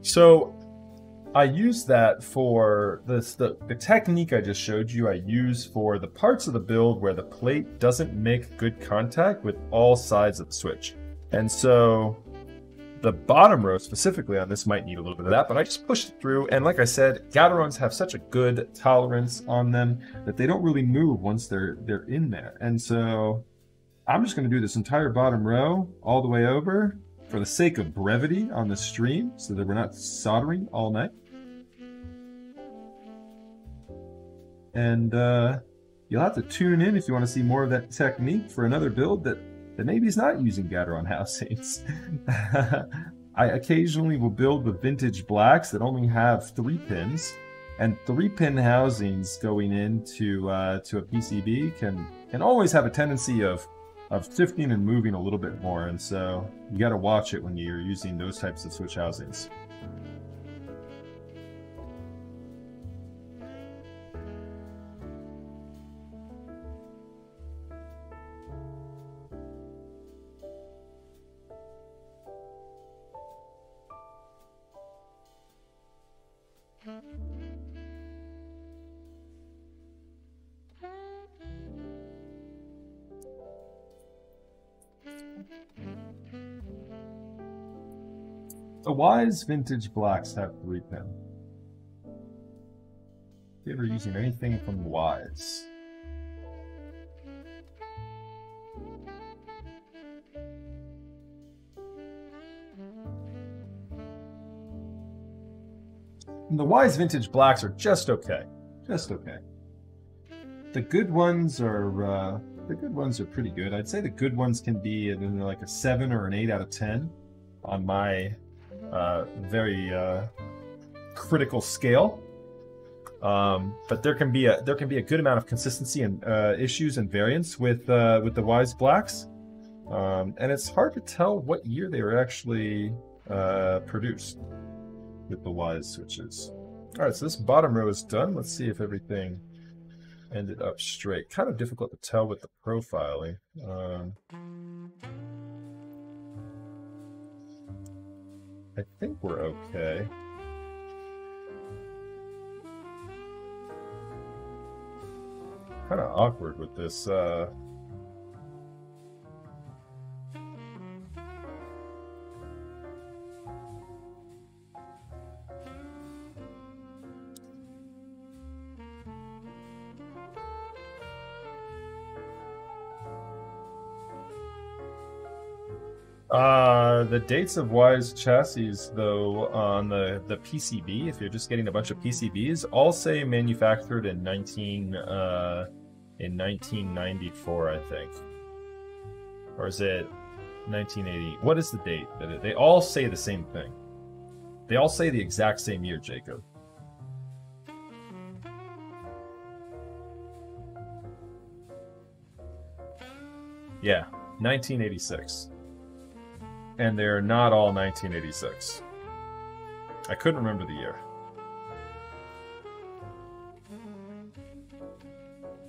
So, I use that for the technique I just showed you. I use for the parts of the build where the plate doesn't make good contact with all sides of the switch. And so the bottom row specifically on this might need a little bit of that, but I just pushed it through. And like I said, Gaterons have such a good tolerance on them that they don't really move once they're in there. And so I'm just going to do this entire bottom row all the way over for the sake of brevity on the stream so that we're not soldering all night. And you'll have to tune in if you want to see more of that technique for another build that maybe is not using Gateron housings. I occasionally will build with vintage blacks that only have 3 pins, and 3-pin housings going into to a PCB can always have a tendency of shifting and moving a little bit more, and so you got to watch it when you're using those types of switch housings. The Wise vintage blacks have 3-pin. If you're ever using anything from Wise. And the Wise vintage blacks are just okay. Just okay. The good ones are pretty good. I'd say the good ones can be like a 7 or an 8 out of 10 on my very critical scale. But there can be a good amount of consistency and issues and variance with the Wise blacks, and it's hard to tell what year they were actually produced with the Wise switches. All right, so this bottom row is done. Let's see if everything ended up straight. Kind of difficult to tell with the profiling. I think we're okay. Kind of awkward with this. The dates of Wise chassis, though, on the PCB, if you're just getting a bunch of PCBs, all say manufactured in 1994, I think. Or is it 1980? What is the date? They all say the same thing. They all say the exact same year, Jacob. Yeah, 1986. And they're not all 1986. I couldn't remember the year.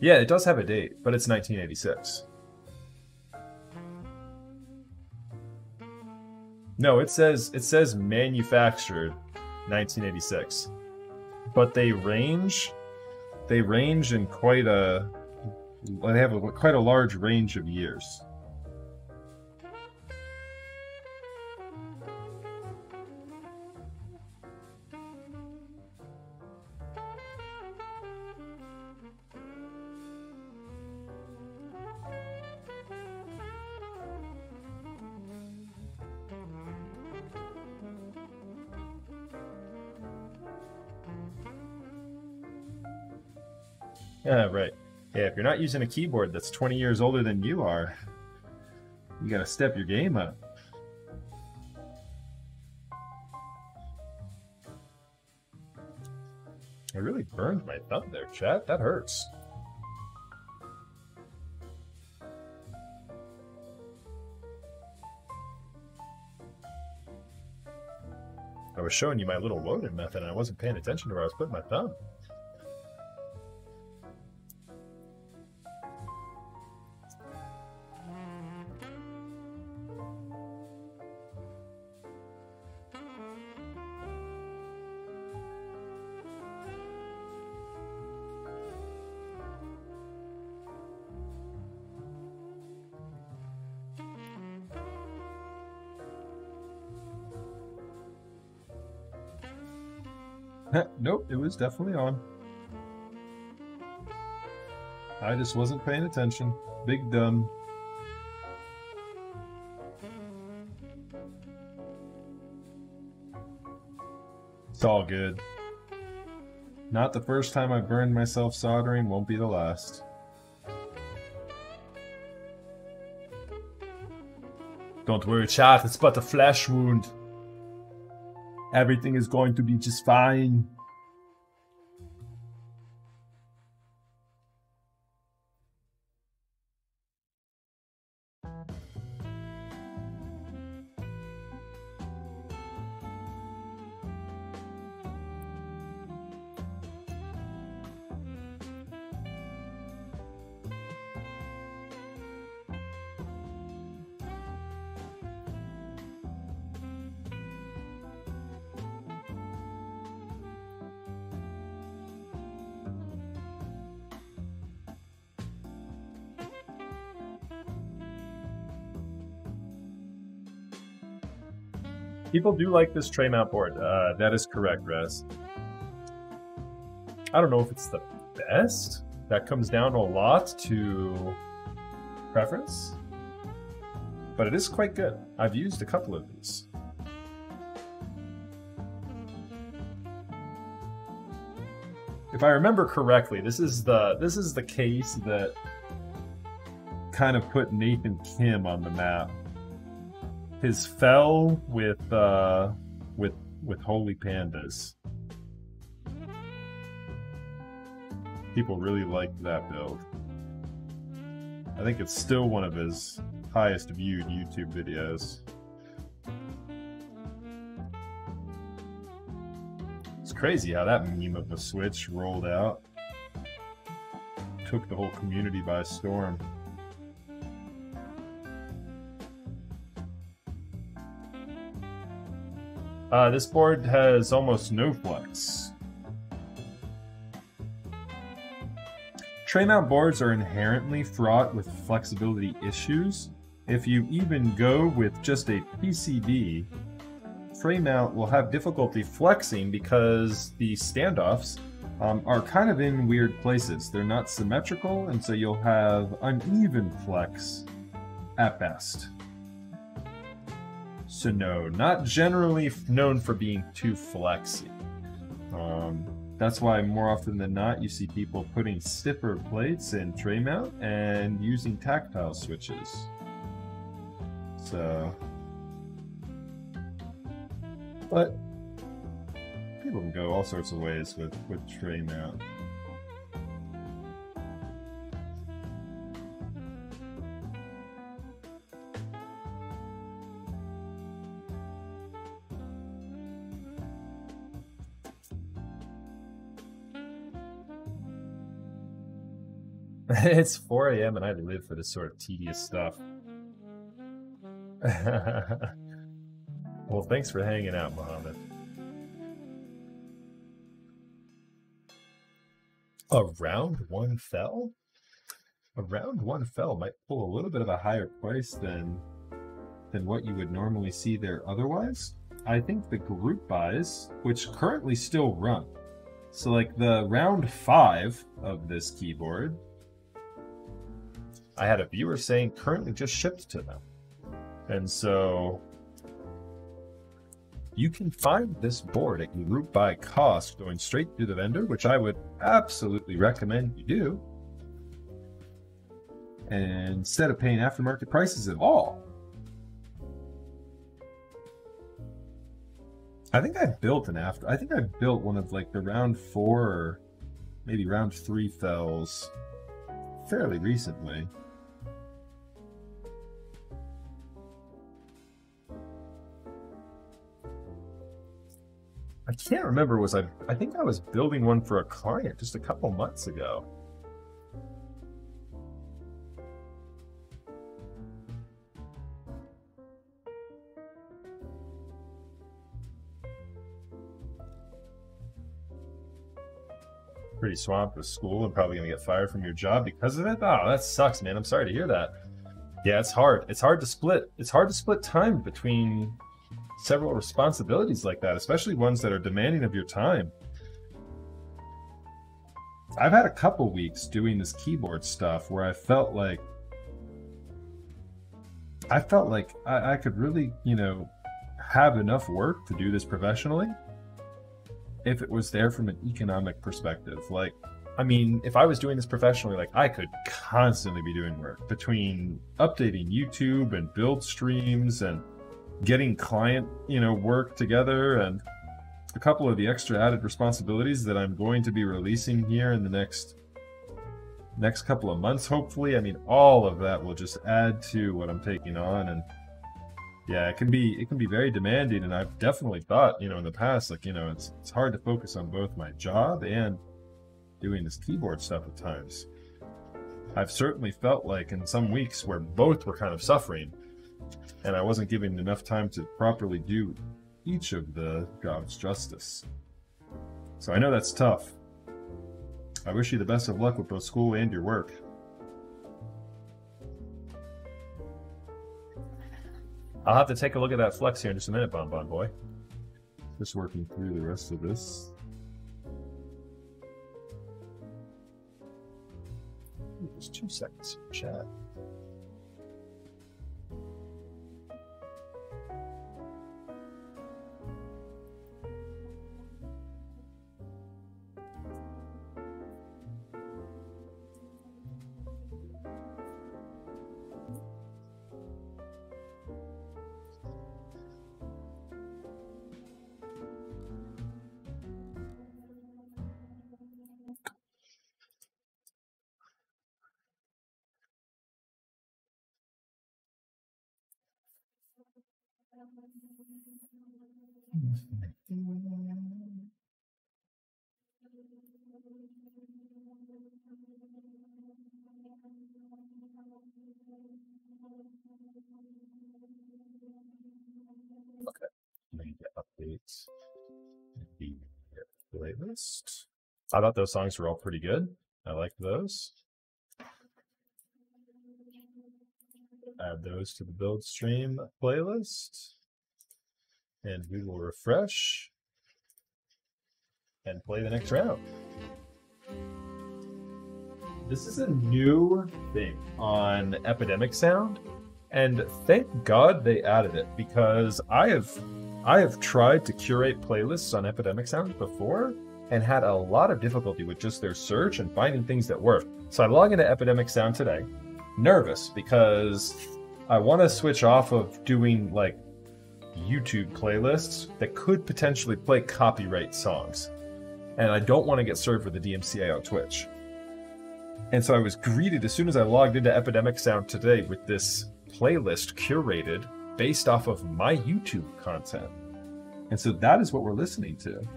Yeah, it does have a date, but it's 1986. No, it says manufactured 1986. But they range in quite a large range of years. Yeah, right. Yeah, if you're not using a keyboard that's 20 years older than you are, you gotta step your game up. I really burned my thumb there, chat. That hurts. I was showing you my little loading method and I wasn't paying attention to where I was putting my thumb. Nope, it was definitely on. I just wasn't paying attention. Big dumb. It's all good. Not the first time I burned myself soldering, won't be the last. Don't worry, chat, it's but a flesh wound. Everything is going to be just fine. People do like this tray mount board. That is correct, Rez. I don't know if it's the best. That comes down a lot to preference. But it is quite good. I've used a couple of these. If I remember correctly, this is the case that kind of put Nathan Kim on the map. His Fjell with Holy Pandas. People really liked that build. I think it's still one of his highest viewed YouTube videos. It's crazy how that meme of the Switch rolled out. Took the whole community by storm. This board has almost no flex. Tray mount boards are inherently fraught with flexibility issues. If you even go with just a PCB, tray mount will have difficulty flexing because the standoffs are kind of in weird places. They're not symmetrical, and so you'll have uneven flex at best. So no, not generally known for being too flexy. That's why more often than not you see people putting stiffer plates in tray mount and using tactile switches. So, but people can go all sorts of ways with tray mount. It's 4 a.m. and I live for this sort of tedious stuff. Well, thanks for hanging out, Mohammed. A round one Fjell? A round one Fjell might pull a little bit of a higher price than what you would normally see there otherwise. I think the group buys, which currently still run, so like the round 5 of this keyboard, I had a viewer saying currently just shipped to them. And so you can find this board at Group by Cost going straight through the vendor, which I would absolutely recommend you do. And instead of paying aftermarket prices at all. I think I built one of like the round 4 or maybe round 3 Fjells fairly recently. I can't remember, I think I was building one for a client just a couple months ago. Pretty swamped with school and probably gonna get fired from your job because of it. Oh, that sucks, man. I'm sorry to hear that. Yeah, it's hard. It's hard to split time between several responsibilities like that, especially ones that are demanding of your time. I've had a couple weeks doing this keyboard stuff where I felt like I could really, have enough work to do this professionally if it was there from an economic perspective. Like, I mean, if I was doing this professionally, like I could constantly be doing work between updating YouTube and build streams and getting client, work together, and a couple of the extra added responsibilities that I'm going to be releasing here in the next couple of months, hopefully. I mean, all of that will just add to what I'm taking on. And yeah, it can be very demanding. And I've definitely thought, in the past, like, it's hard to focus on both my job and doing this keyboard stuff at times. I've certainly felt like in some weeks where both were kind of suffering and I wasn't given enough time to properly do each of the jobs justice. So I know that's tough. I wish you the best of luck with both school and your work. I'll have to take a look at that flex here in just a minute, Bonbon Boy. Just working through the rest of this. Just 2 seconds for chat. Okay, let me get updates in the playlist. I thought those songs were all pretty good. I liked those. Add those to the build stream playlist. And we will refresh and play the next round. This is a new thing on Epidemic Sound, and thank God they added it, because I have tried to curate playlists on Epidemic Sound before and had a lot of difficulty with just their search and finding things that work. So I log into Epidemic Sound today, nervous because I want to switch off of doing like YouTube playlists that could potentially play copyright songs. And I don't want to get served with the DMCA on Twitch. And so I was greeted as soon as I logged into Epidemic Sound today with this playlist curated based off of my YouTube content. And so that is what we're listening to.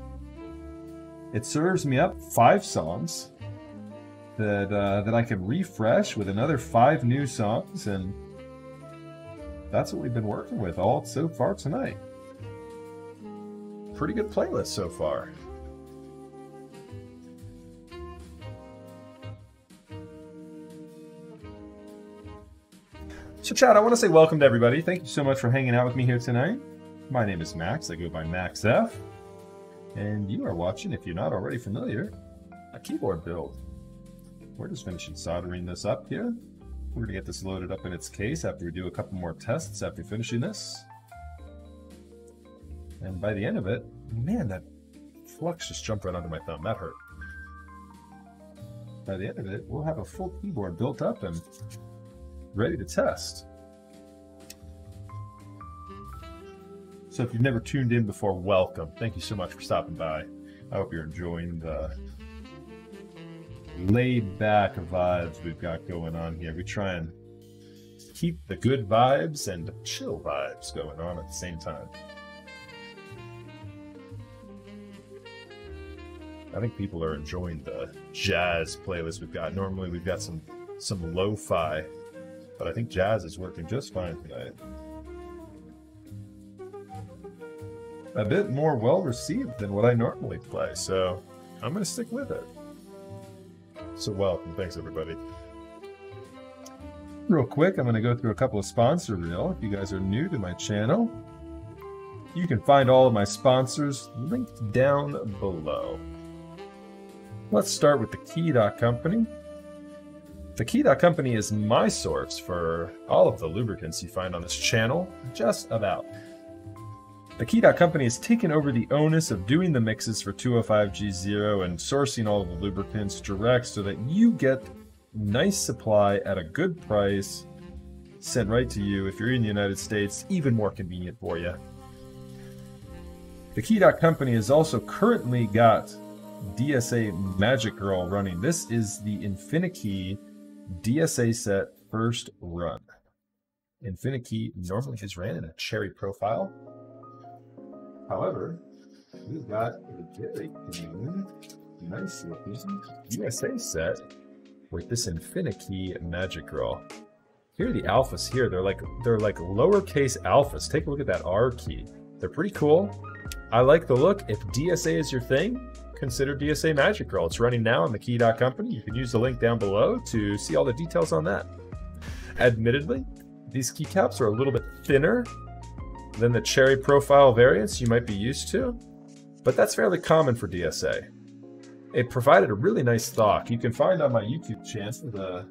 It serves me up 5 songs that I can refresh with another 5 new songs, and that's what we've been working with all so far tonight. Pretty good playlist so far. So chat, I want to say welcome to everybody. Thank you so much for hanging out with me here tonight. My name is Max. I go by MaxF. And you are watching, if you're not already familiar, a keyboard build. We're just finishing soldering this up here. We're going to get this loaded up in its case after we do a couple more tests after finishing this. And by the end of it, man, that flux just jumped right onto my thumb. That hurt. By the end of it, we'll have a full keyboard built up and ready to test. So if you've never tuned in before, welcome. Thank you so much for stopping by. I hope you're enjoying the laid-back vibes we've got going on here. We try and keep the good vibes and the chill vibes going on at the same time. I think people are enjoying the jazz playlist we've got. Normally we've got some lo-fi, but I think jazz is working just fine tonight. A bit more well-received than what I normally play, so I'm going to stick with it. So welcome. Thanks, everybody. Real quick, I'm going to go through a couple of sponsor reel. If you guys are new to my channel, you can find all of my sponsors linked down below. Let's start with the Key.Company. The Key.Company is my source for all of the lubricants you find on this channel, just about. The Key.Company has taken over the onus of doing the mixes for 205G0 and sourcing all of the lubricants direct so that you get nice supply at a good price sent right to you. If you're in the United States, even more convenient for you. The Key.Company has also currently got DSA Magic Girl running. This is the Infinikey DSA set first run. Infinikey normally has ran in a cherry profile. However, we've got a very clean, nice looking USA set with this Infinikey Magic Girl. Here are the alphas here. They're like lowercase alphas. Take a look at that R key. They're pretty cool. I like the look. If DSA is your thing, consider DSA Magic Girl. It's running now on the Key.Company. You can use the link down below to see all the details on that. Admittedly, these keycaps are a little bit thinner than the cherry profile variants you might be used to, but that's fairly common for DSA. It provided a really nice stock. You can find on my YouTube channel the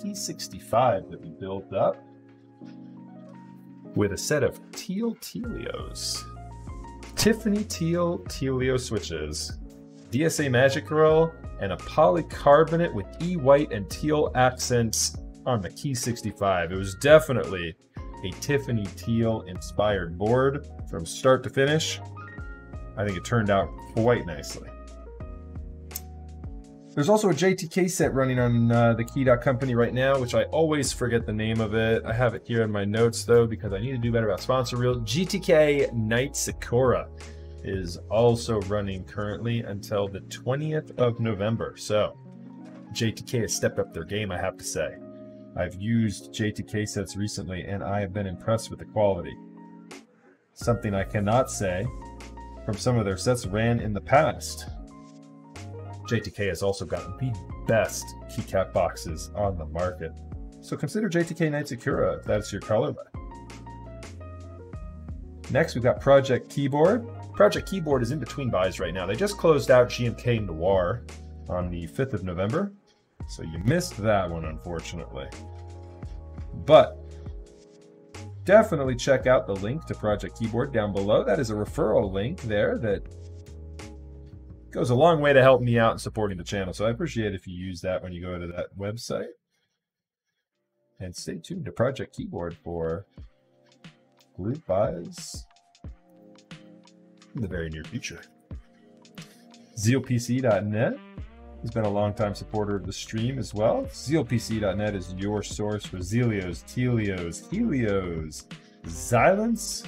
Key 65 that we built up with a set of teal Telios. Tiffany teal Telio switches, DSA Magic Girl, and a polycarbonate with E-white and teal accents on the Key 65. It was definitely a Tiffany teal inspired board from start to finish. I think it turned out quite nicely. There's also a JTK set running on the Key.Company right now, which I always forget the name of it. I have it here in my notes though, because I need to do better about sponsor reel. GTK Night Sakura is also running currently until the 20th of November. So JTK has stepped up their game, I have to say. I've used JTK sets recently and I have been impressed with the quality. Something I cannot say from some of their sets ran in the past. JTK has also got the best keycap boxes on the market. So consider JTK Night Sakura if that's your colorway. Next, we've got Project Keyboard. Project Keyboard is in between buys right now. They just closed out GMK Noir on the 5th of November. So you missed that one, unfortunately. But definitely check out the link to Project Keyboard down below. That is a referral link there that goes a long way to help me out in supporting the channel. So I appreciate if you use that when you go to that website. And stay tuned to Project Keyboard for group buys in the very near future. ZealPC.net has been a longtime supporter of the stream as well. ZealPC.net is your source for Zelios, Telios, Helios, Xylence,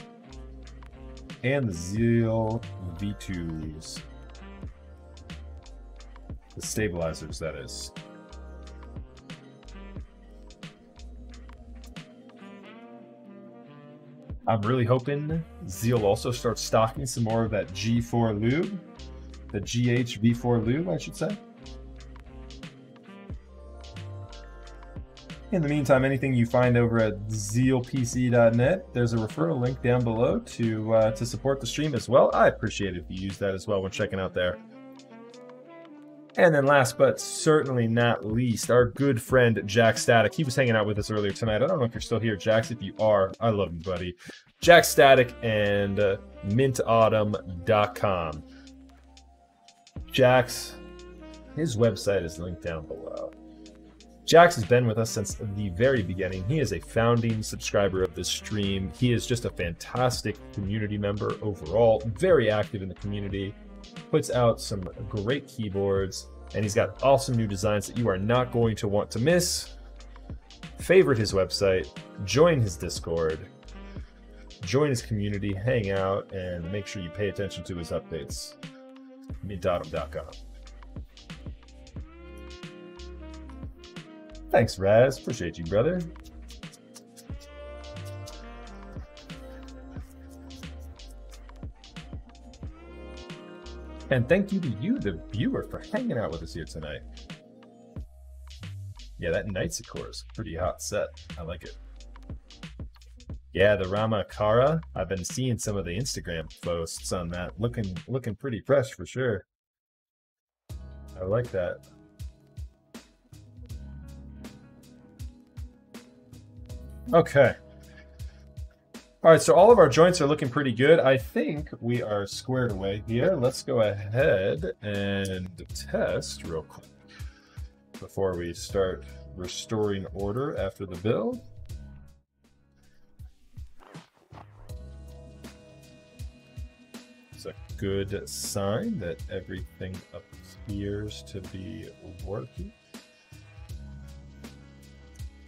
and the Zeal V2s. The stabilizers, that is. I'm really hoping Zeal also starts stocking some more of that G4 lube, the GH V4 lube, I should say. In the meantime, anything you find over at zealpc.net, there's a referral link down below to support the stream as well. I appreciate it if you use that as well when checking out there. And then last but certainly not least, our good friend Jack Static. He was hanging out with us earlier tonight. I don't know if you're still here, Jax. If you are, I love you, buddy. Jack Static and mintautumn.com. Jax, his website is linked down below. Jax has been with us since the very beginning. He is a founding subscriber of this stream. He is just a fantastic community member overall, very active in the community, puts out some great keyboards, and he's got awesome new designs that you are not going to want to miss. Favorite his website, join his Discord, join his community, hang out, and make sure you pay attention to his updates. mintautumn.com. Thanks, Raz. Appreciate you, brother. And thank you to you, the viewer, for hanging out with us here tonight. Yeah, that Night Sakura is a pretty hot set. I like it. Yeah, the Ramakara. I've been seeing some of the Instagram posts on that. Looking pretty fresh for sure. I like that. Okay. All right, so all of our joints are looking pretty good. I think we are squared away here. Let's go ahead and test real quick before we start restoring order after the build. It's a good sign that everything appears to be working.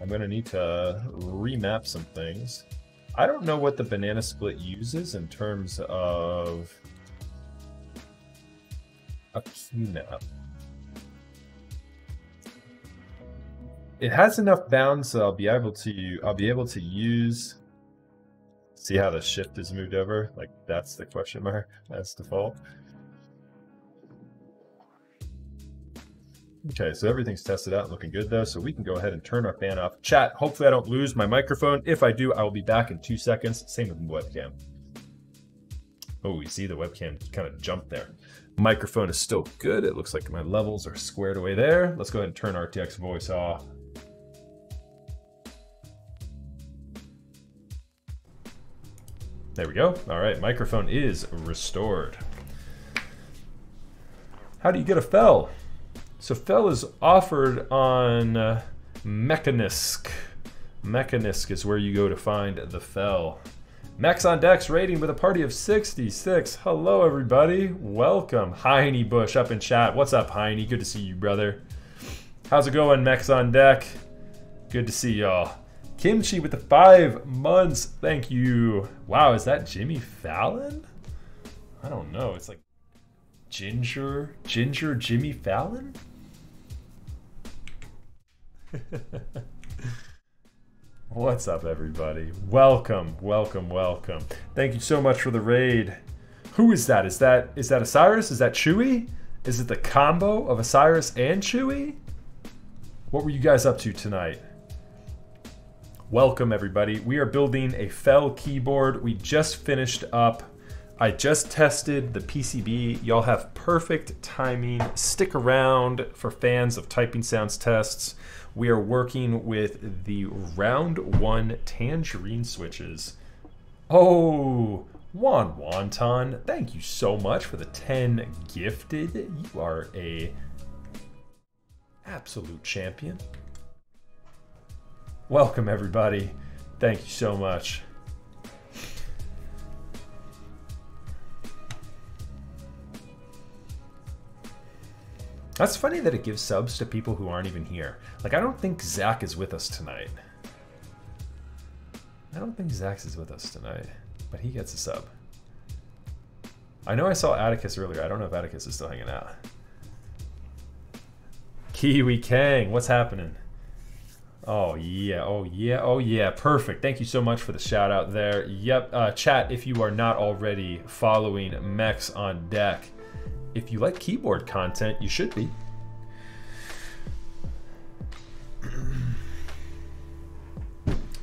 I'm going to need to remap some things. I don't know what the banana split uses in terms of a key map. It has enough bounds so I'll be able to use. See how the shift is moved over? Like that's the question mark. That's default. Okay, so everything's tested out and looking good though, so we can go ahead and turn our fan off. Chat, hopefully I don't lose my microphone. If I do, I will be back in 2 seconds. Same with the webcam. Oh, you see the webcam kind of jumped there. Microphone is still good. It looks like my levels are squared away there. Let's go ahead and turn RTX voice off. There we go. All right, microphone is restored. How do you get a Fjell? So Fjell is offered on Mechanisk. Mechanisk is where you go to find the Fjell. Max on Dex rating with a party of 66. Hello, everybody. Welcome. Heine Bush up in chat. What's up, Heine? Good to see you, brother. How's it going, Max on Deck? Good to see y'all. Kimchi with the 5 months. Thank you. Wow, is that Jimmy Fallon? I don't know. It's like Ginger Jimmy Fallon? What's up, everybody? Welcome, welcome, welcome. Thank you so much for the raid. Who is that? Is that Osiris? Is that Chewy? Is it the combo of Osiris and Chewy? What were you guys up to tonight? Welcome, everybody. We are building a Fjell keyboard. We just finished up. I just tested the PCB. Y'all have perfect timing. Stick around for fans of typing sounds tests. We are working with the round 1 Tangerine switches. Oh, Juan Wonton, thank you so much for the 10 gifted. You are a absolute champion. Welcome, everybody. Thank you so much. That's funny that it gives subs to people who aren't even here. Like, I don't think Zach is with us tonight. I don't think Zach is with us tonight, but he gets a sub. I know I saw Atticus earlier. I don't know if Atticus is still hanging out. Kiwi Kang, what's happening? Oh yeah, oh yeah, oh yeah, perfect. Thank you so much for the shout out there. Yep, chat, if you are not already following Mex on Deck, if you like keyboard content, you should be.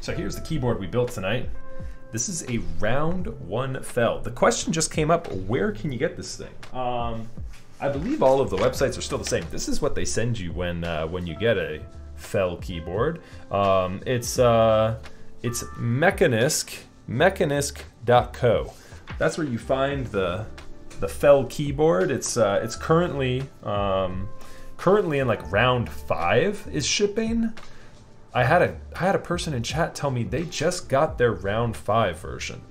So here's the keyboard we built tonight. This is a round 1 Fjell. The question just came up, where can you get this thing? I believe all of the websites are still the same. This is what they send you when you get a Fjell keyboard. It's mechanisk.co. That's where you find the Fjell keyboard. It's currently in like round 5 is shipping. I had a person in chat tell me they just got their round 5 version,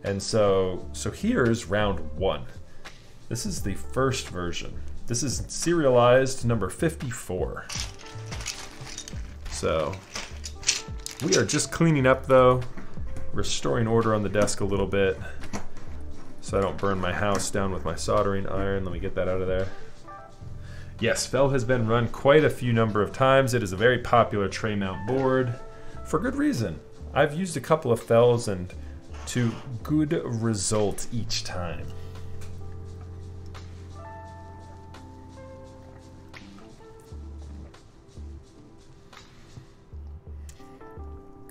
and so here's round 1. This is the first version. This is serialized number 54. So we are just cleaning up though, restoring order on the desk a little bit so I don't burn my house down with my soldering iron. Let me get that out of there. Yes, Fjell has been run quite a few number of times. It is a very popular tray mount board for good reason. I've used a couple of Fjells and to good result each time.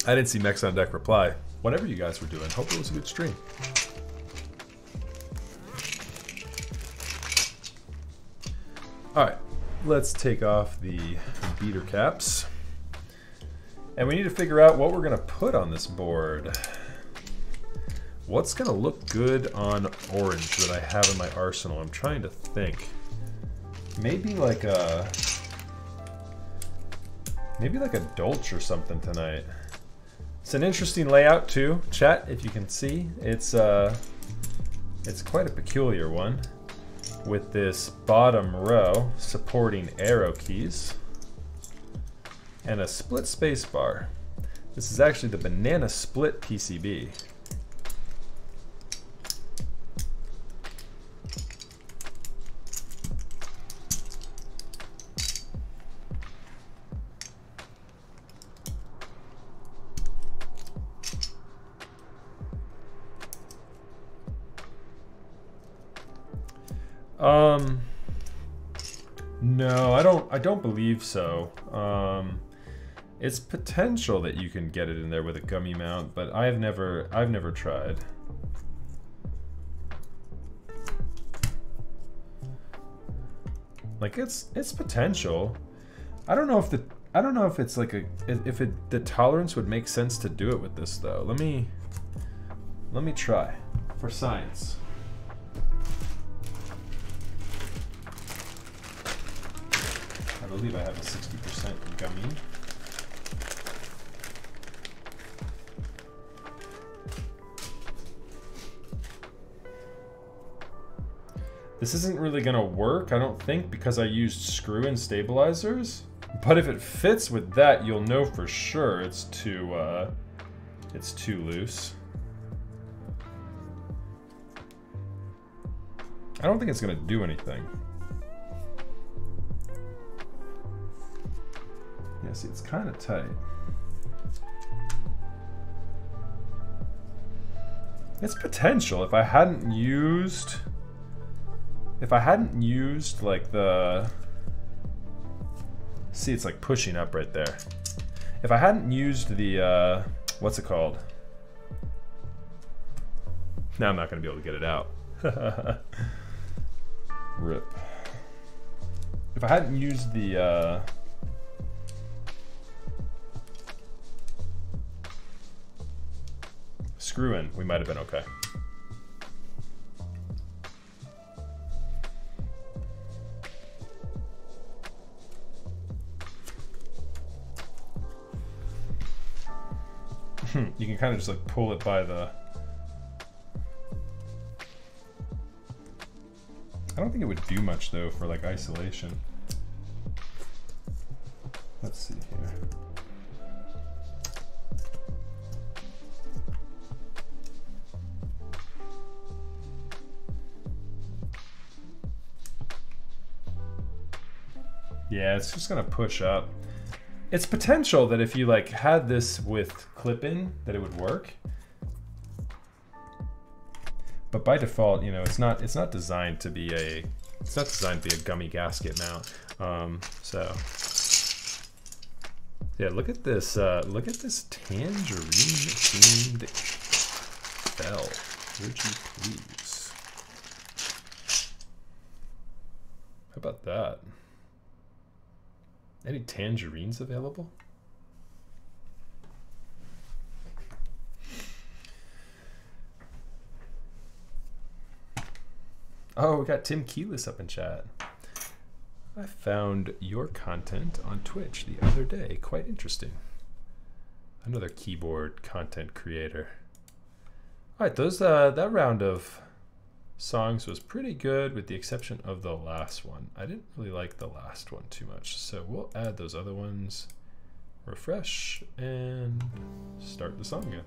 I didn't see Mex on Deck reply. Whatever you guys were doing, hope it was a good stream. Alright, let's take off the beater caps. And we need to figure out what we're going to put on this board. What's going to look good on orange that I have in my arsenal? I'm trying to think. Maybe like a Dolce or something tonight. It's an interesting layout too, chat, if you can see. It's quite a peculiar one with this bottom row supporting arrow keys and a split space bar. This is actually the banana split PCB. No, I don't believe so. It's potential that you can get it in there with a gummy mount, but I've never tried. Like it's potential. I don't know if it's like the tolerance would make sense to do it with this though. Let me try for science. I believe I have a 60% gummy. This isn't really gonna work, I don't think, because I used screw-in stabilizers. But if it fits with that, you'll know for sure it's too loose. I don't think it's gonna do anything. Yeah, see, it's kind of tight. It's potential. If I hadn't used like the... See, it's like pushing up right there. If I hadn't used the, what's it called? Now I'm not going to be able to get it out. Rip. If I hadn't used the, screw in, we might have been okay. You can kind of just like pull it by the... I don't think it would do much though for like isolation. Let's see here. Yeah, it's just gonna push up. It's potential that if you like had this with clip-in that it would work. But by default, you know, it's not designed to be a gummy gasket mount. So yeah, look at this tangerine themed Fjell. Would you please? about that? Any tangerines available? Oh, we got Tim Keyless up in chat. I found your content on Twitch the other day. Quite interesting. Another keyboard content creator. All right, that round of songs was pretty good with the exception of the last one. I didn't really like the last one too much, so we'll add those other ones, refresh, and start the song again.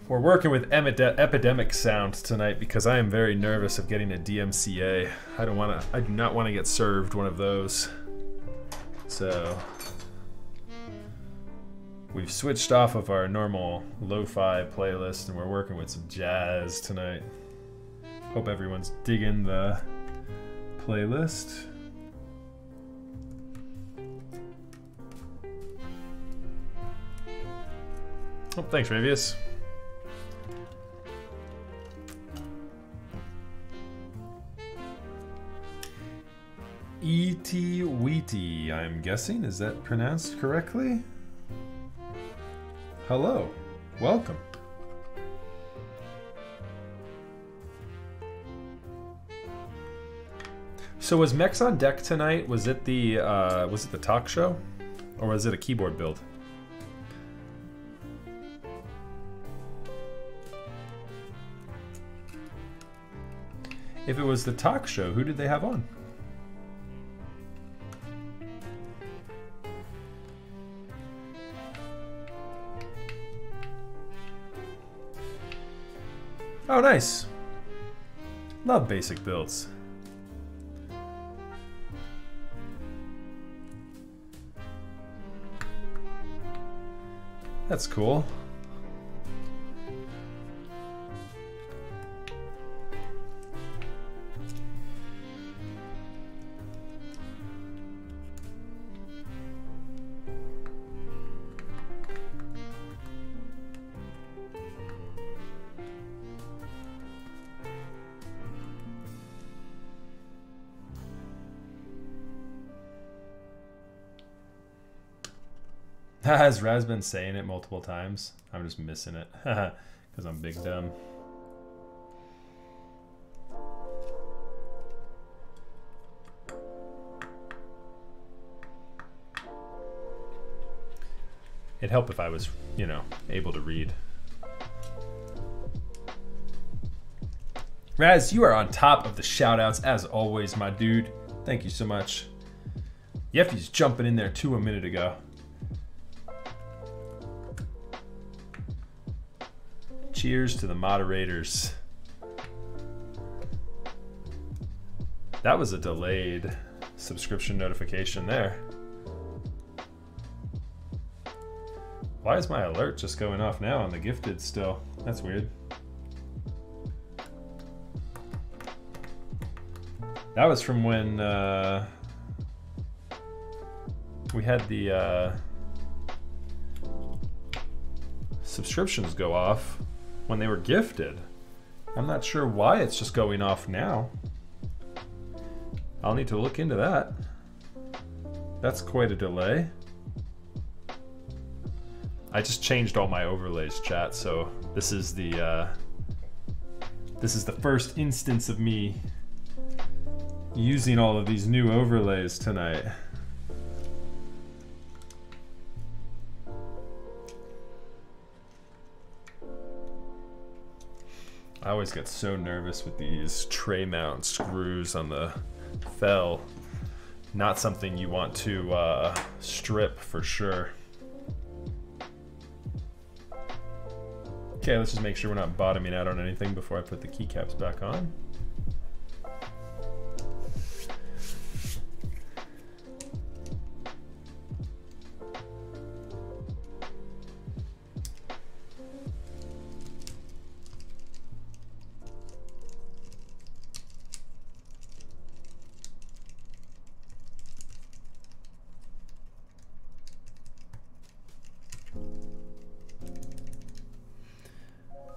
We're working with epidemic sound tonight because I am very nervous of getting a DMCA. I do not want to get served one of those. So we've switched off of our normal lo-fi playlist and we're working with some jazz tonight. Hope everyone's digging the playlist. Oh, thanks, Ravius. E.T. Wheaty, I'm guessing. Is that pronounced correctly? Hello. Welcome. So was Mex on deck tonight? Was it the talk show? Or was it a keyboard build? If it was the talk show, who did they have on? Oh, nice. Love basic builds. That's cool. Has Raz been saying it multiple times? I'm just missing it because I'm big dumb. It'd help if I was, you know, able to read. Raz, you are on top of the shout-outs as always, my dude. Thank you so much. Yefty's jumping in there too a minute ago. Cheers to the moderators. That was a delayed subscription notification there. Why is my alert just going off now on the gifted still? That's weird. That was from when we had the subscriptions go off when they were gifted. I'm not sure why it's just going off now. I'll need to look into that. That's quite a delay. I just changed all my overlays, chat, so this is the first instance of me using all of these new overlays tonight. I always get so nervous with these tray mount screws on the Fjell. Not something you want to strip for sure. Okay, let's just make sure we're not bottoming out on anything before I put the keycaps back on.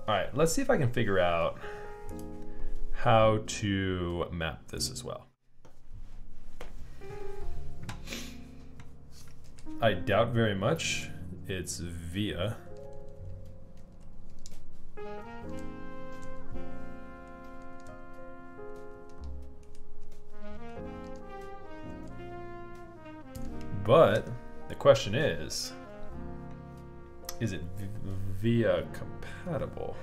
All right, let's see if I can figure out how to map this as well. I doubt very much it's via. But the question is it via compatible?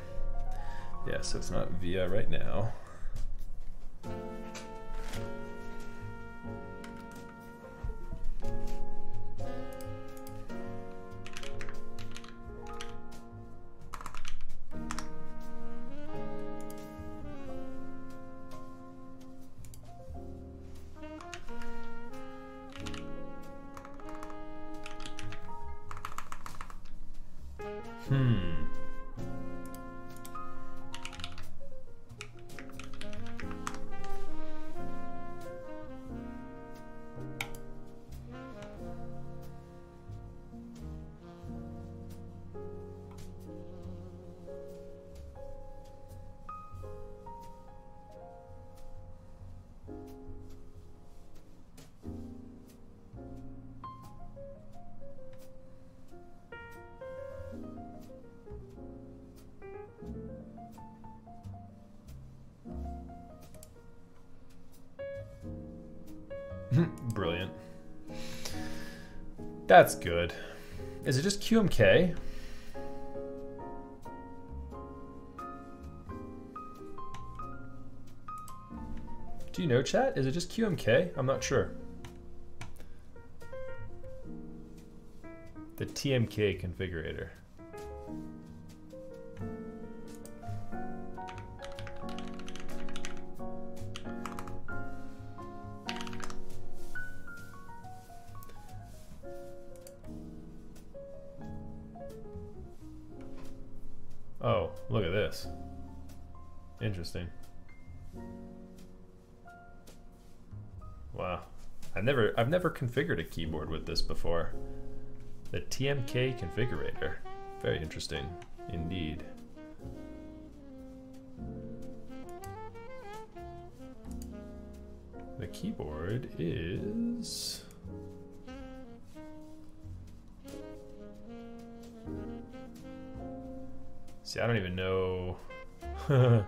Yeah, so it's not via right now. Brilliant. That's good. Is it just QMK? Do you know, chat? Is it just QMK? I'm not sure. The TMK configurator. Oh, look at this. Interesting. Wow. I've never configured a keyboard with this before. The TMK configurator. Very interesting indeed. The keyboard is see, I don't even know I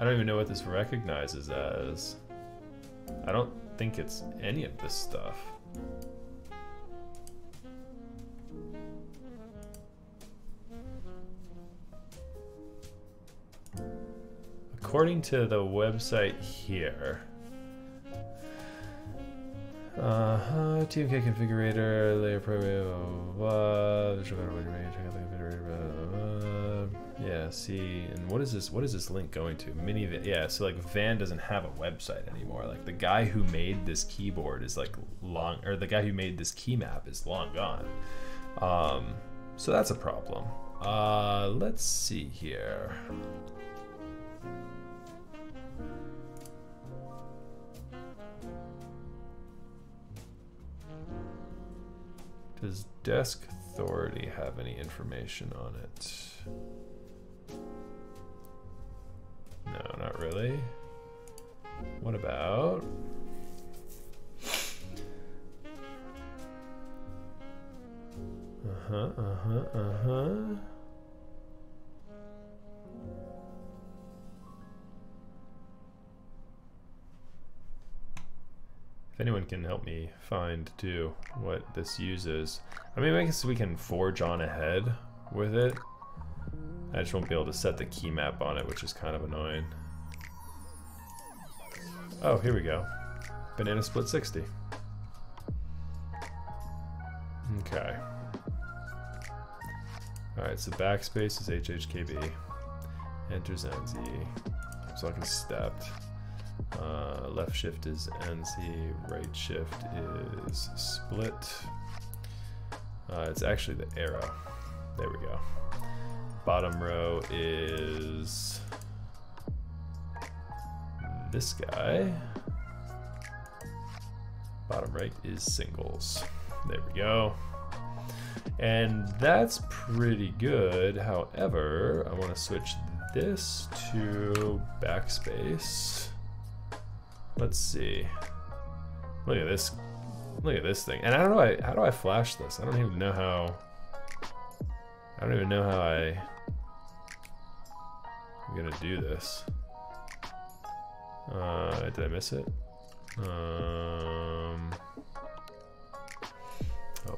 don't even know what this recognizes as. I don't think it's any of this stuff. According to the website here, TMK configurator, layer program, yeah, see, and what is this? What is this link going to? Yeah, so like Van doesn't have a website anymore. Like the guy who made this keyboard is like or the guy who made this key map is long gone. So that's a problem. Let's see here. Does Desk Authority have any information on it? No, not really. What about If anyone can help me find too what this uses. I mean, I guess we can forge on ahead with it. I just won't be able to set the key map on it, which is kind of annoying. Oh, here we go. Banana split 60. Okay. Alright, so backspace is HHKB. Enter is NZ. So I can stepped. Left shift is NZ. Right shift is split. It's actually the arrow. There we go. Bottom row is this guy. Bottom right is singles. There we go. And that's pretty good. However, I want to switch this to backspace. Let's see. Look at this. Look at this thing. And I don't know how do I flash this? I don't even know how. I'm gonna do this. Did I miss it? Oh,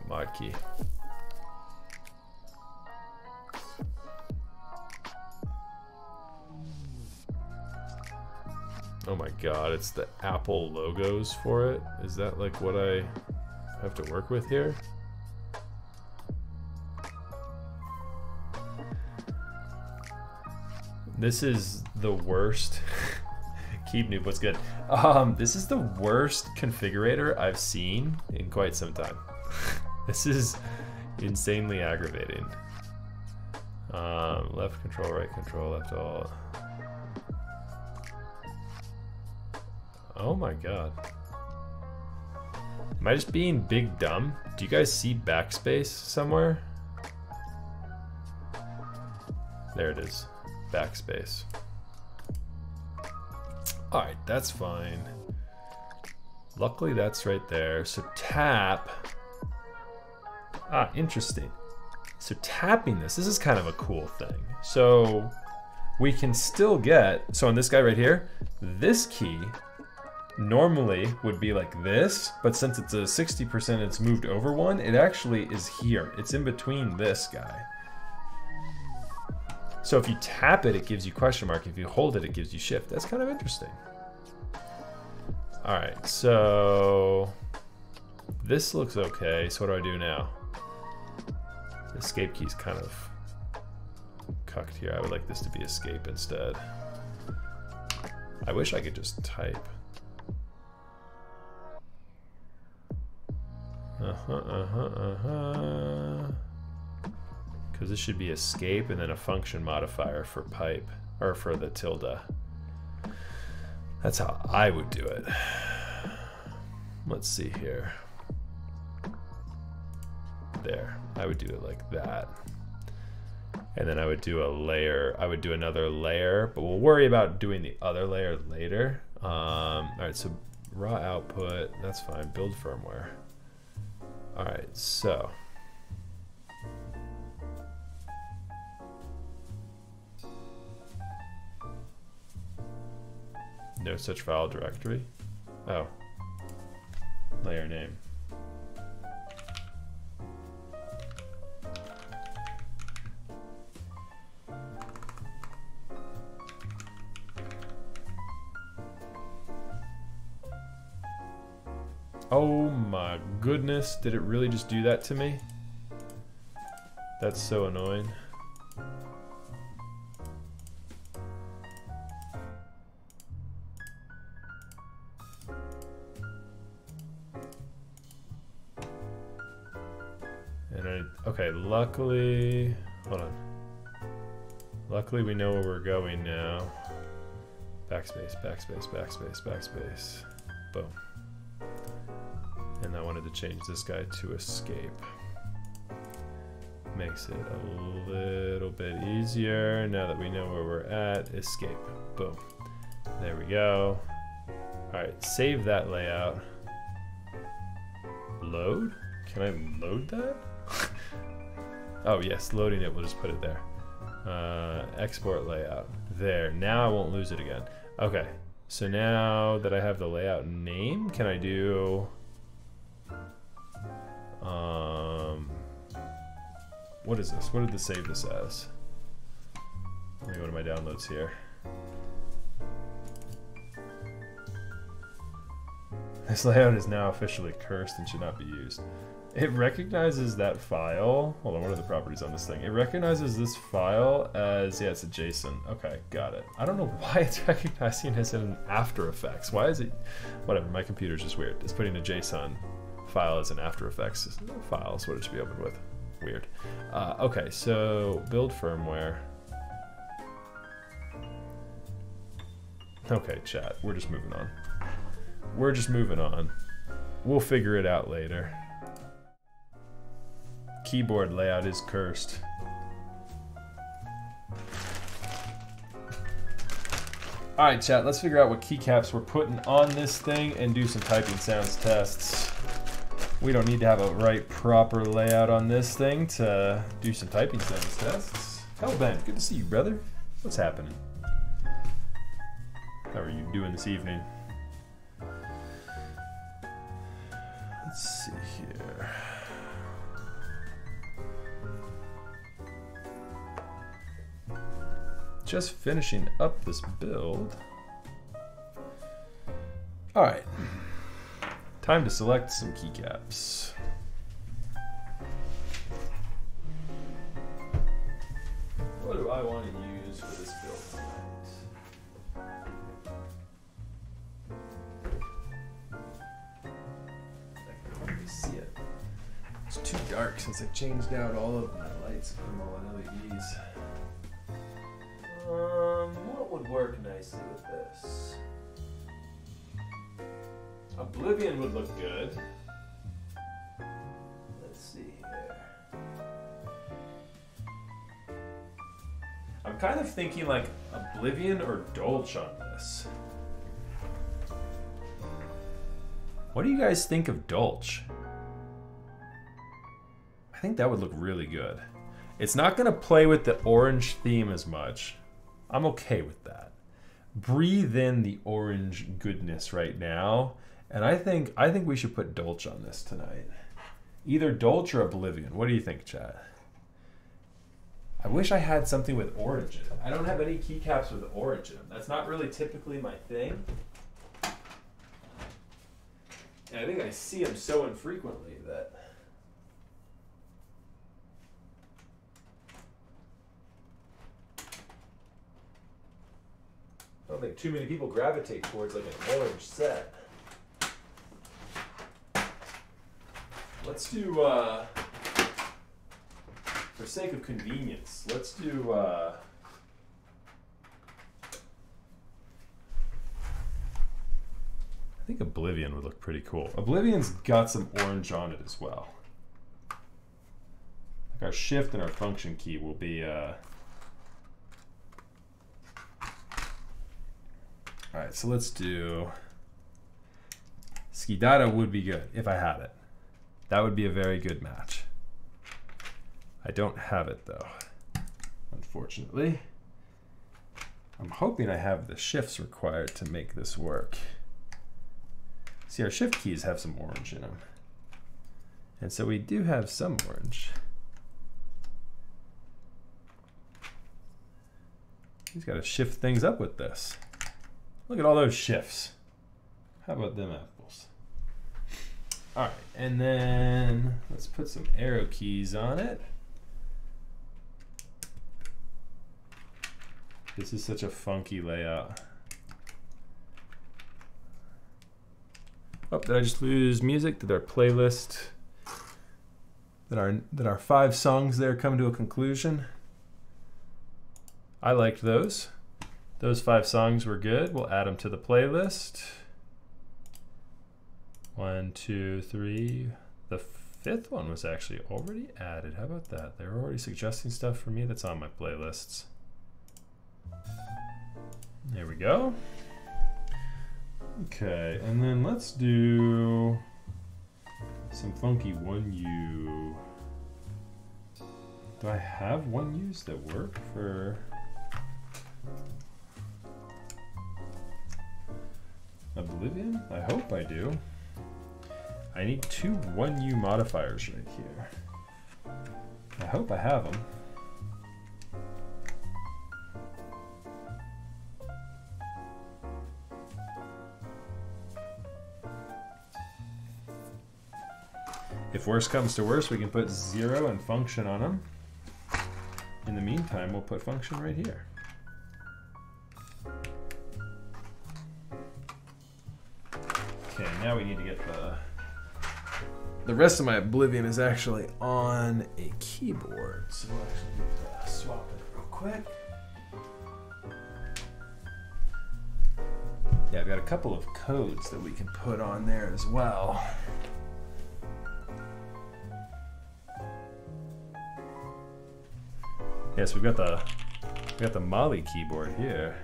mod key. Oh my god, it's the Apple logos for it. Is that like what I have to work with here? This is the worst. Keep noob, what's good? This is the worst configurator I've seen in quite some time. This is insanely aggravating. Left control, right control, left alt. Oh my god. Am I just being big dumb? Do you guys see backspace somewhere? There it is. Backspace. Alright, that's fine. Luckily that's right there. So tap. Ah, interesting. So tapping this is kind of a cool thing. So we can still get, so on this guy right here, this key normally would be like this, but since it's a 60%, it's moved over one, it actually is here. It's in between this guy. So if you tap it, it gives you question mark. If you hold it, it gives you shift. That's kind of interesting. All right, so this looks okay. So what do I do now? The escape key's kind of cucked here. I would like this to be escape instead. I wish I could just type. Because this should be escape and then a function modifier for pipe, or for the tilde. That's how I would do it. Let's see here. There, I would do it like that. And then I would do a layer, I would do another layer, but we'll worry about doing the other layer later. All right, so raw output, that's fine, build firmware. All right, so. No such file directory. Oh. Layer name. Oh my goodness, did it really just do that to me? That's so annoying. Okay, luckily, hold on. Luckily we know where we're going now. Backspace, backspace, backspace, backspace. Boom. And I wanted to change this guy to escape. Makes it a little bit easier now that we know where we're at. Escape, boom. There we go. All right, save that layout. Load? Can I load that? Oh yes, loading it, we'll just put it there. Export layout. There, now I won't lose it again. Okay, so now that I have the layout name, can I do... what is this? What did this save this as? Let me go to my downloads here. This layout is now officially cursed and should not be used. It recognizes that file. Hold on, what are the properties on this thing? It recognizes this file as, yeah, it's a JSON. Okay, got it. I don't know why it's recognizing this in After Effects. Why is it? Whatever, my computer's just weird. It's putting a JSON file as an After Effects file, is what it should be opened with. Weird. Okay, so build firmware. Okay, chat, we're just moving on. We're just moving on. We'll figure it out later. Keyboard layout is cursed. All right, chat, let's figure out what keycaps we're putting on this thing and do some typing sounds tests. We don't need to have a right proper layout on this thing to do some typing sounds tests. Hello, Ben. Good to see you, brother. What's happening? How are you doing this evening? Let's see here. Just finishing up this build. All right, time to select some keycaps. What do I want to use for this build tonight? I can hardly see it. It's too dark since I changed out all of my lights and put them all on LEDs. What would work nicely with this? Oblivion would look good. Let's see here. I'm kind of thinking like Oblivion or Dolch on this. What do you guys think of Dolch? I think that would look really good. It's not going to play with the orange theme as much. I'm okay with that. Breathe in the orange goodness right now, and I think we should put Dolch on this tonight. Either Dolch or Oblivion. What do you think, chat? I wish I had something with orange in it. I don't have any keycaps with orange in them. That's not really typically my thing. And I think I see them so infrequently that... I don't think too many people gravitate towards like an orange set. Let's do, for sake of convenience, let's do, I think Oblivion would look pretty cool. Oblivion's got some orange on it as well. Like our shift and our function key will be, all right, so let's do Skidata would be good if I had it. That would be a very good match. I don't have it though, unfortunately. I'm hoping I have the shifts required to make this work. See, our shift keys have some orange in them. And so we do have some orange. He's got to shift things up with this. Look at all those shifts. How about them apples? All right, and then let's put some arrow keys on it. This is such a funky layout. Oh, did I just lose music? Did our playlist, did our 5 songs there come to a conclusion? I liked those. Those 5 songs were good. We'll add them to the playlist. 1, 2, 3. The 5th one was actually already added. How about that? They're already suggesting stuff for me that's on my playlists. There we go. Okay, and then let's do some funky 1U. Do I have 1Us that work for... Oblivion? I hope I do. I need 2 1U modifiers right here. I hope I have them. If worse comes to worse, we can put 0 and function on them. In the meantime, we'll put function right here. Okay, now we need to get the rest of my Oblivion is actually on a keyboard, so we'll actually need to swap it real quick. Yeah, I've got a couple of codes that we can put on there as well. Yes, we've got the Mali keyboard here.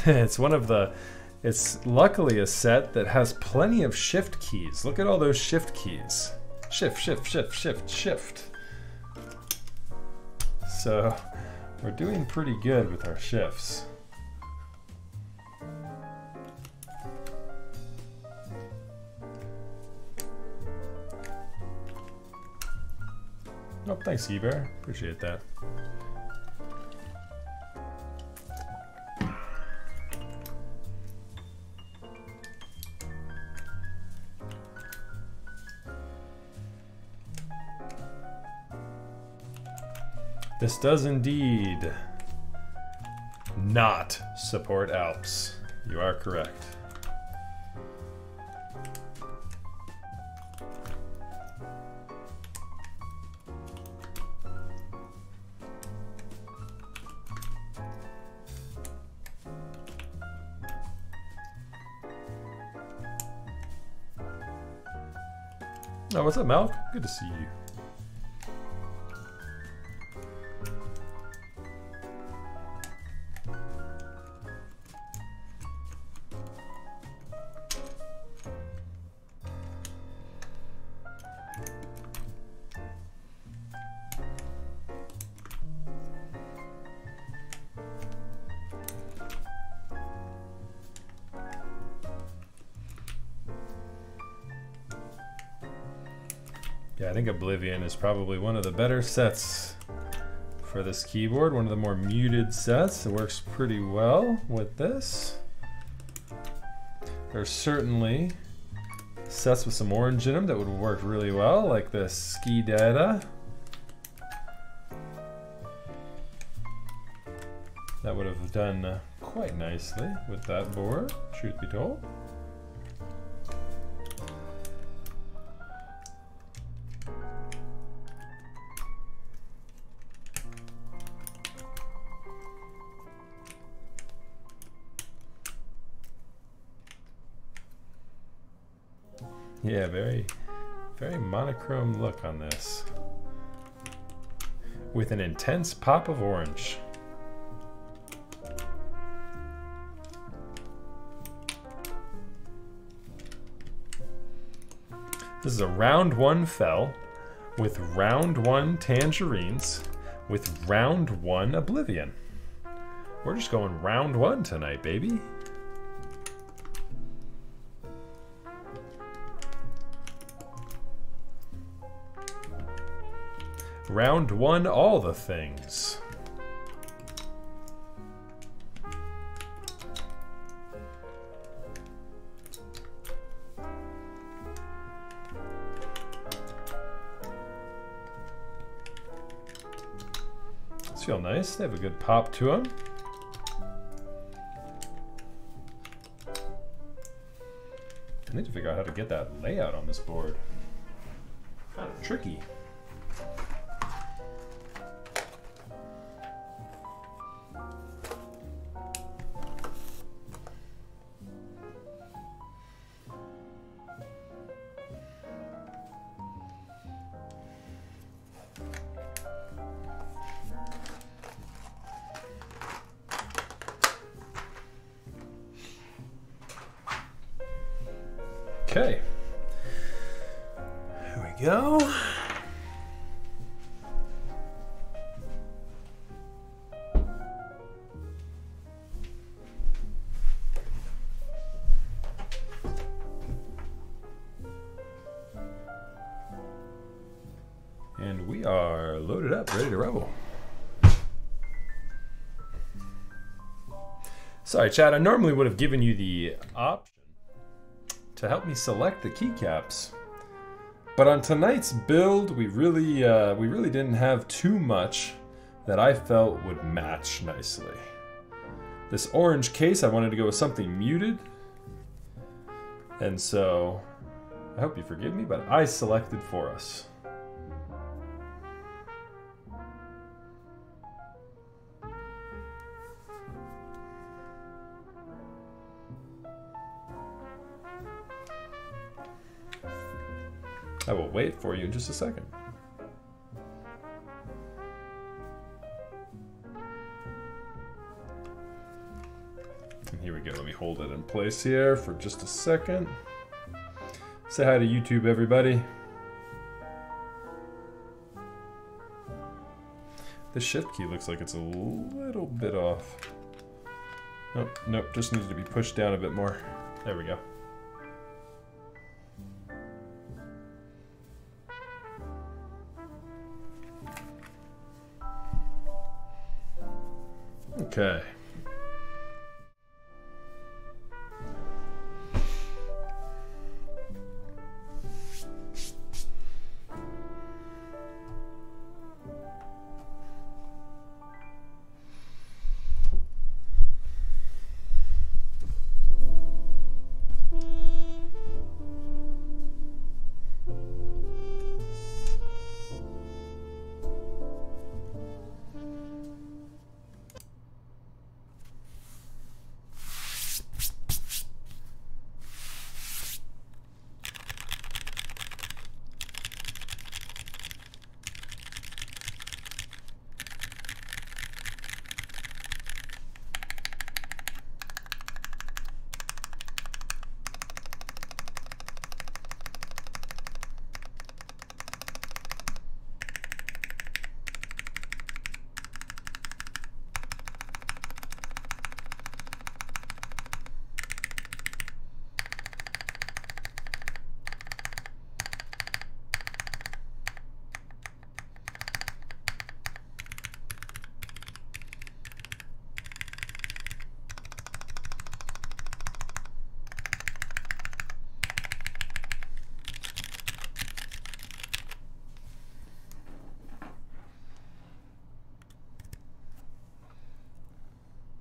It's one of the, it's luckily a set that has plenty of shift keys. Look at all those shift keys. Shift, shift, shift, shift, shift. So we're doing pretty good with our shifts. Oh, thanks, Ebear. Appreciate that. This does indeed not support Alps. You are correct. Oh, what's up, Malk? Good to see you. Yeah, I think Oblivion is probably one of the better sets for this keyboard. One of the more muted sets. It works pretty well with this. There's certainly sets with some orange in them that would work really well, like the Ski Data. That would have done quite nicely with that board, truth be told. Yeah, very monochrome look on this, with an intense pop of orange. This is a round 1 Fjell with round 1 Tangerines with round 1 Oblivion. We're just going round 1 tonight, baby. Round 1, all the things. These feel nice. They have a good pop to them. I need to figure out how to get that layout on this board. Kind of tricky. Okay, here we go. And we are loaded up, ready to roll. Sorry, Chad, I normally would have given you the option to help me select the keycaps, but on tonight's build we really didn't have too much that I felt would match nicely. This orange case, I wanted to go with something muted, and so I hope you forgive me, but I selected for us. I will wait for you in just a second. And here we go. Let me hold it in place here for just a second. Say hi to YouTube, everybody. The shift key looks like it's a little bit off. Nope, nope, just needs to be pushed down a bit more. There we go. Okay.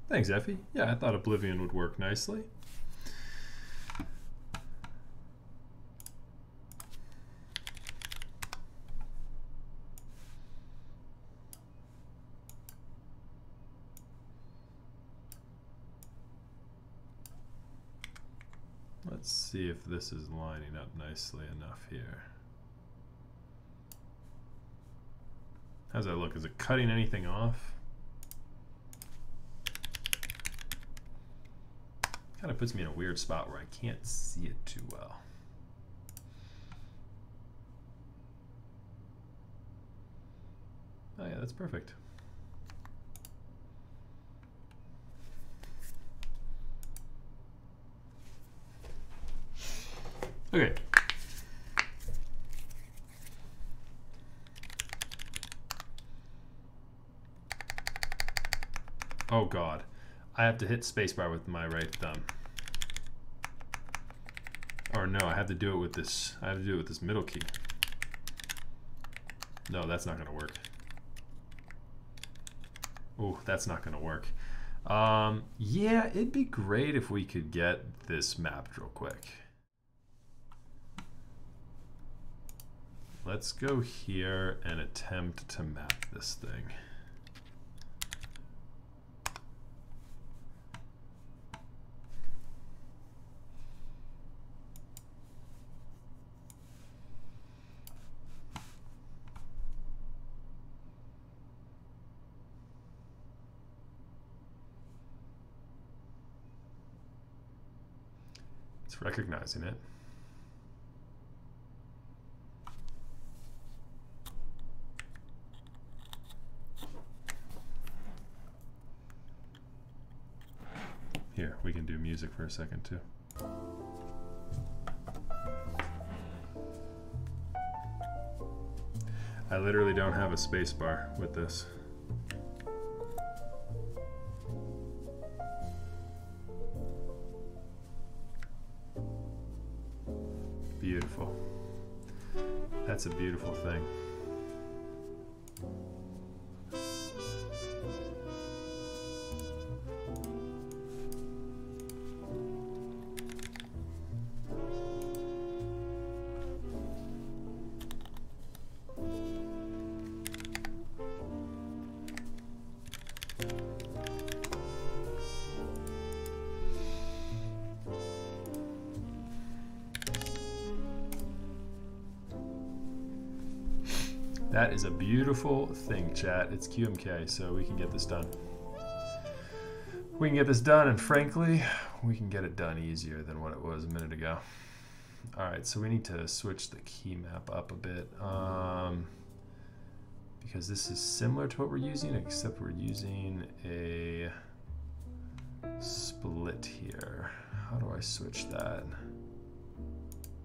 Thanks, Effie. Yeah, I thought Oblivion would work nicely. Let's see if this is lining up nicely enough here. How's that look? Is it cutting anything off? Kind of puts me in a weird spot where I can't see it too well. Oh yeah, that's perfect. Okay. Oh God. I have to hit spacebar with my right thumb. Or no, I have to do it with this. I have to do it with this middle key. No, that's not gonna work. Oh, that's not gonna work. Yeah, it'd be great if we could get this mapped real quick. Let's go here and attempt to map this thing. It's recognizing it. Here, we can do music for a second too. I literally don't have a space bar with this. Beautiful. That's a beautiful thing. That is a beautiful thing, chat. It's QMK, so we can get this done. We can get this done, and frankly, we can get it done easier than what it was a minute ago. All right, so we need to switch the key map up a bit because this is similar to what we're using, except we're using a split here. How do I switch that?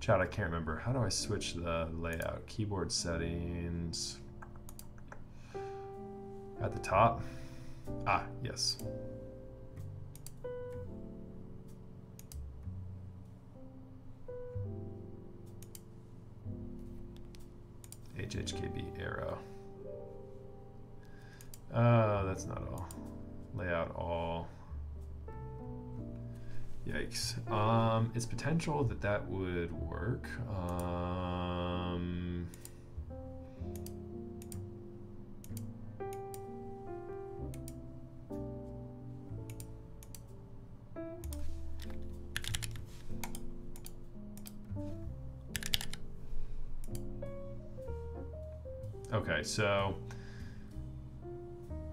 Chat, I can't remember. How do I switch the layout? Keyboard settings. At the top. Ah, yes. HHKB arrow. That's not all. Layout all. Yikes. It's potential that that would work. Okay, so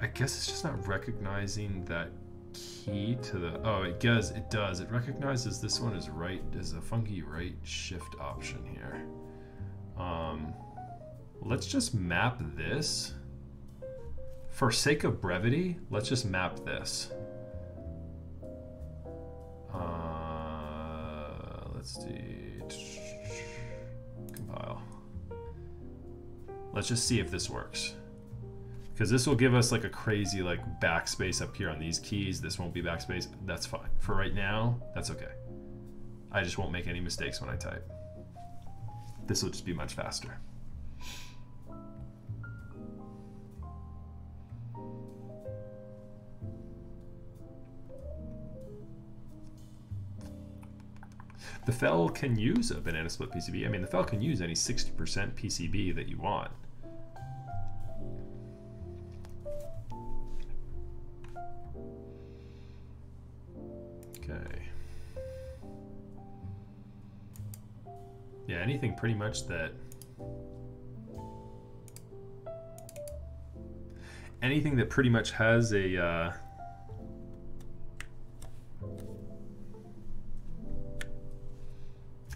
I guess it's just not recognizing that key to the, oh, it does. It recognizes this one as right, as a funky right shift option here. Let's just map this. For sake of brevity, let's just map this. Let's see. Compile. Let's just see if this works. Because this will give us like a crazy like backspace up here on these keys. This won't be backspace. That's fine. For right now, that's okay. I just won't make any mistakes when I type. This will just be much faster. The Fjell can use a banana split PCB. I mean, the Fjell can use any 60% PCB that you want. Okay. Yeah, anything pretty much that... anything that pretty much has a...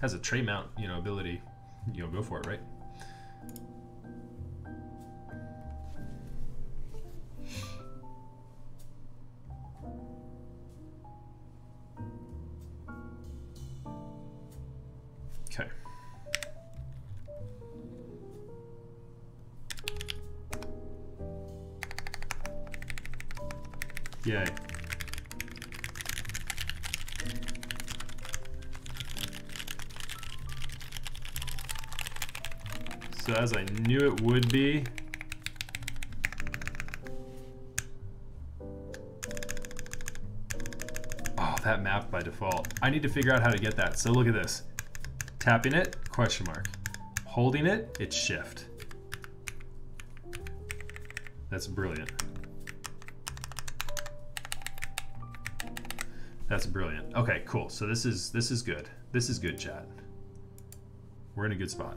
has a tray mount, you know, ability, you know, go for it, right? Okay. Yay. So as I knew it would be, oh, that mapped by default. I need to figure out how to get that. So look at this. Tapping it, question mark. Holding it, it's shift. That's brilliant. That's brilliant. Okay, cool. So this is good. This is good, chat. We're in a good spot.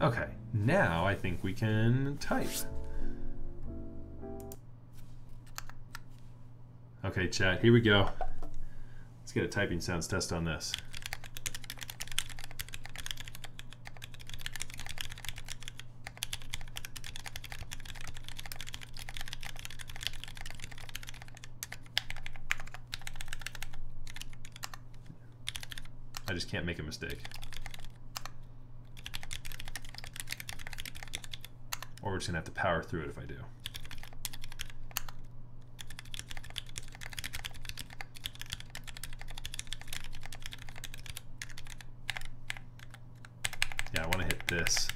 Okay, now I think we can type. Okay, chat, here we go. Let's get a typing sounds test on this. I just can't make a mistake. Or we're just gonna have to power through it if I do. Yeah, I wanna hit this.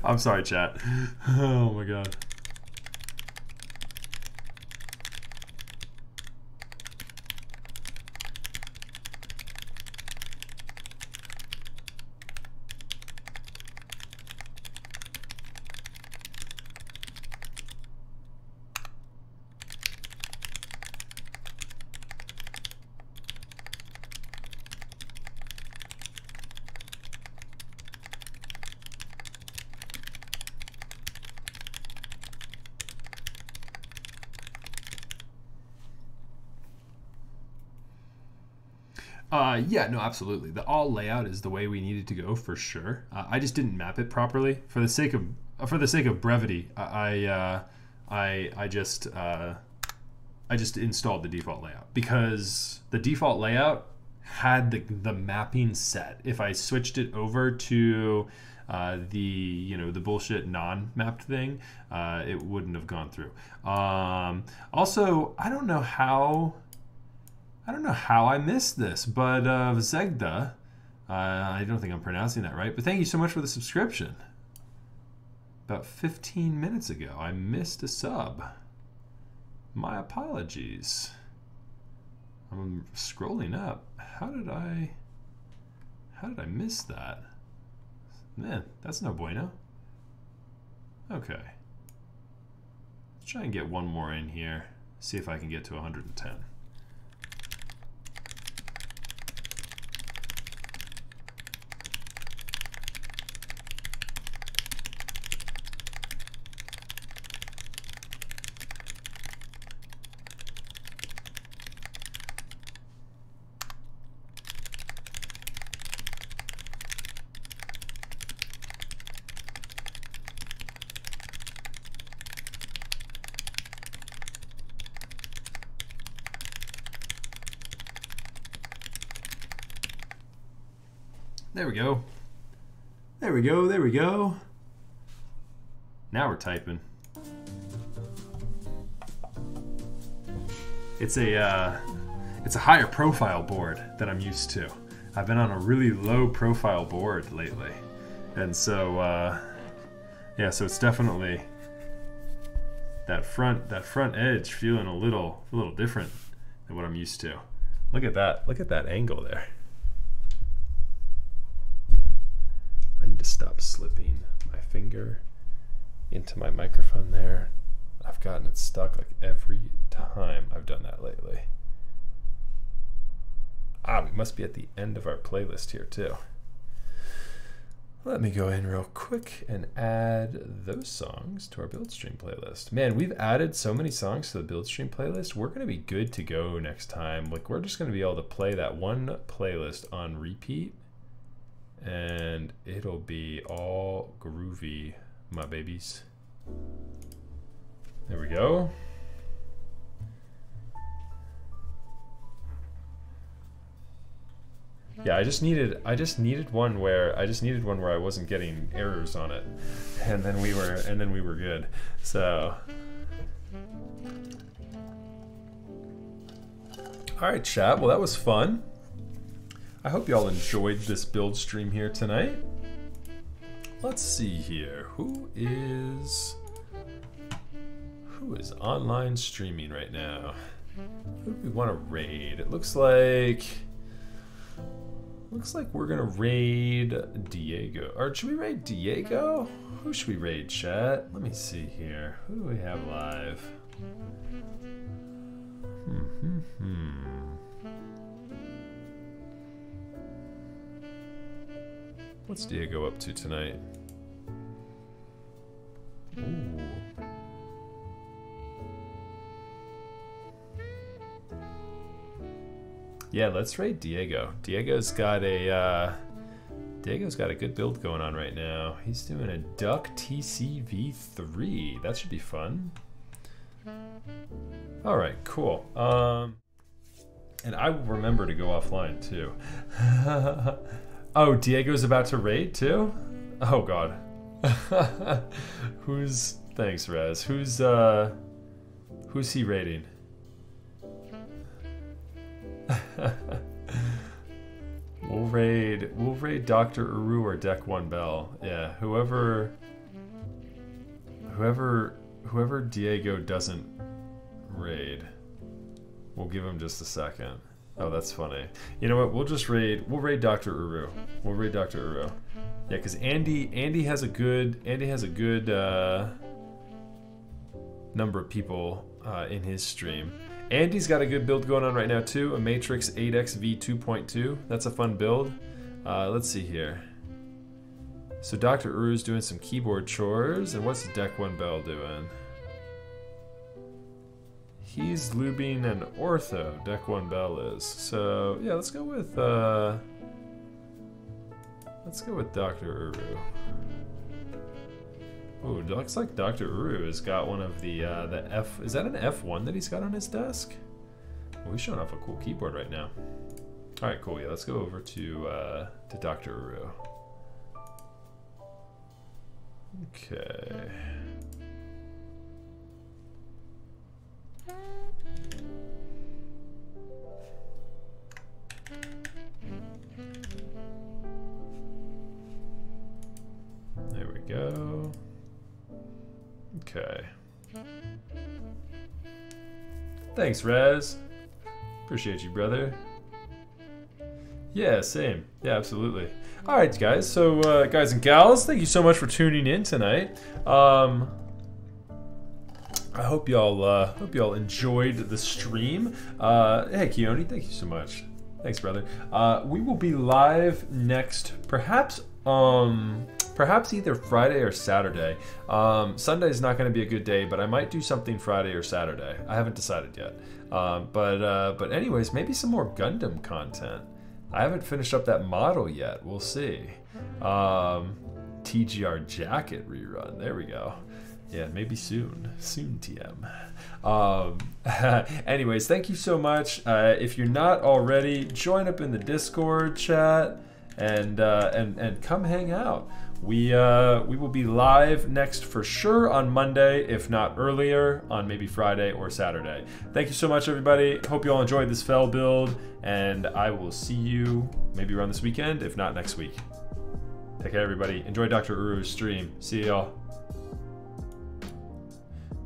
I'm sorry, chat. Oh my god. Yeah, no, absolutely. The all layout is the way we needed to go for sure. I just didn't map it properly for the sake of brevity. I just installed the default layout because the default layout had the mapping set. If I switched it over to the bullshit non-mapped thing, it wouldn't have gone through. Also, I don't know how I missed this, but Zegda, I don't think I'm pronouncing that right, but thank you so much for the subscription. About 15 minutes ago, I missed a sub. My apologies. I'm scrolling up. How did I miss that? Man, that's no bueno. Okay. Let's try and get one more in here. See if I can get to 110. There we go. There we go. There we go. Now we're typing. It's a higher profile board than I'm used to. I've been on a really low profile board lately, and so yeah, so it's definitely that front edge feeling a little different than what I'm used to. Look at that. Look at that angle there. I need to stop slipping my finger into my microphone there. I've gotten it stuck like every time I've done that lately. We must be at the end of our playlist here too. Let me go in real quick and add those songs to our build stream playlist. Man, we've added so many songs to the build stream playlist. We're going to be good to go next time. Like, we're just going to be able to play that one playlist on repeat, and it'll be all groovy, my babies. There we go. Yeah, I just needed one where I wasn't getting errors on it, and then we were good. So, all right, chat. Well, that was fun. I hope y'all enjoyed this build stream here tonight. Let's see here. Who is online streaming right now? Who do we want to raid? It looks like we're gonna raid Diego. Or should we raid Diego? Who should we raid, chat? Let me see here. Who do we have live? What's Diego up to tonight? Ooh. Yeah, let's raid Diego. Diego's got a good build going on right now. He's doing a Duck TCV3. That should be fun. All right, cool. And I will remember to go offline too. Oh, Diego's about to raid too? Oh God. Thanks, Rez. Who's he raiding? We'll raid Dr. Uru or Deck 1 Bell. Yeah, whoever Diego doesn't raid, we'll give him just a second. Oh, that's funny. You know what? We'll raid Dr. Uru. We'll raid Dr. Uru. Yeah, because Andy has a good number of people in his stream. Andy's got a good build going on right now too, a Matrix 8XV 2.2. That's a fun build. Let's see here. So Dr. Uru's doing some keyboard chores, and what's Deck 1 Bell doing? He's lubing and ortho. Deck 1 Bell is. So yeah, let's go with Dr. Uru. Oh, looks like Dr. Uru has got one of the F. Is that an F1 that he's got on his desk? Well, he's showing off a cool keyboard right now. All right, cool. Yeah, let's go over to Dr. Uru. Okay. There we go. Okay. Thanks, Rez. Appreciate you, brother. Yeah, same. Yeah, absolutely. All right, guys. So, guys and gals, thank you so much for tuning in tonight. I hope y'all enjoyed the stream. Hey, Keone, thank you so much. Thanks, brother. We will be live next, perhaps either Friday or Saturday. Sunday is not going to be a good day, but I might do something Friday or Saturday. I haven't decided yet. But anyways, maybe some more Gundam content. I haven't finished up that model yet. We'll see. TGR jacket rerun. There we go. Yeah, maybe soon. Soon, TM. Anyways, thank you so much. If you're not already, join up in the Discord chat and come hang out. We will be live next for sure on Monday, if not earlier, on maybe Friday or Saturday. Thank you so much, everybody. Hope you all enjoyed this Fjell build, and I will see you maybe around this weekend, if not next week. Take care, everybody. Enjoy Dr. Uru's stream. See y'all.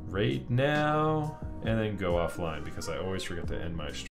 Raid now, and then go offline, because I always forget to end my stream.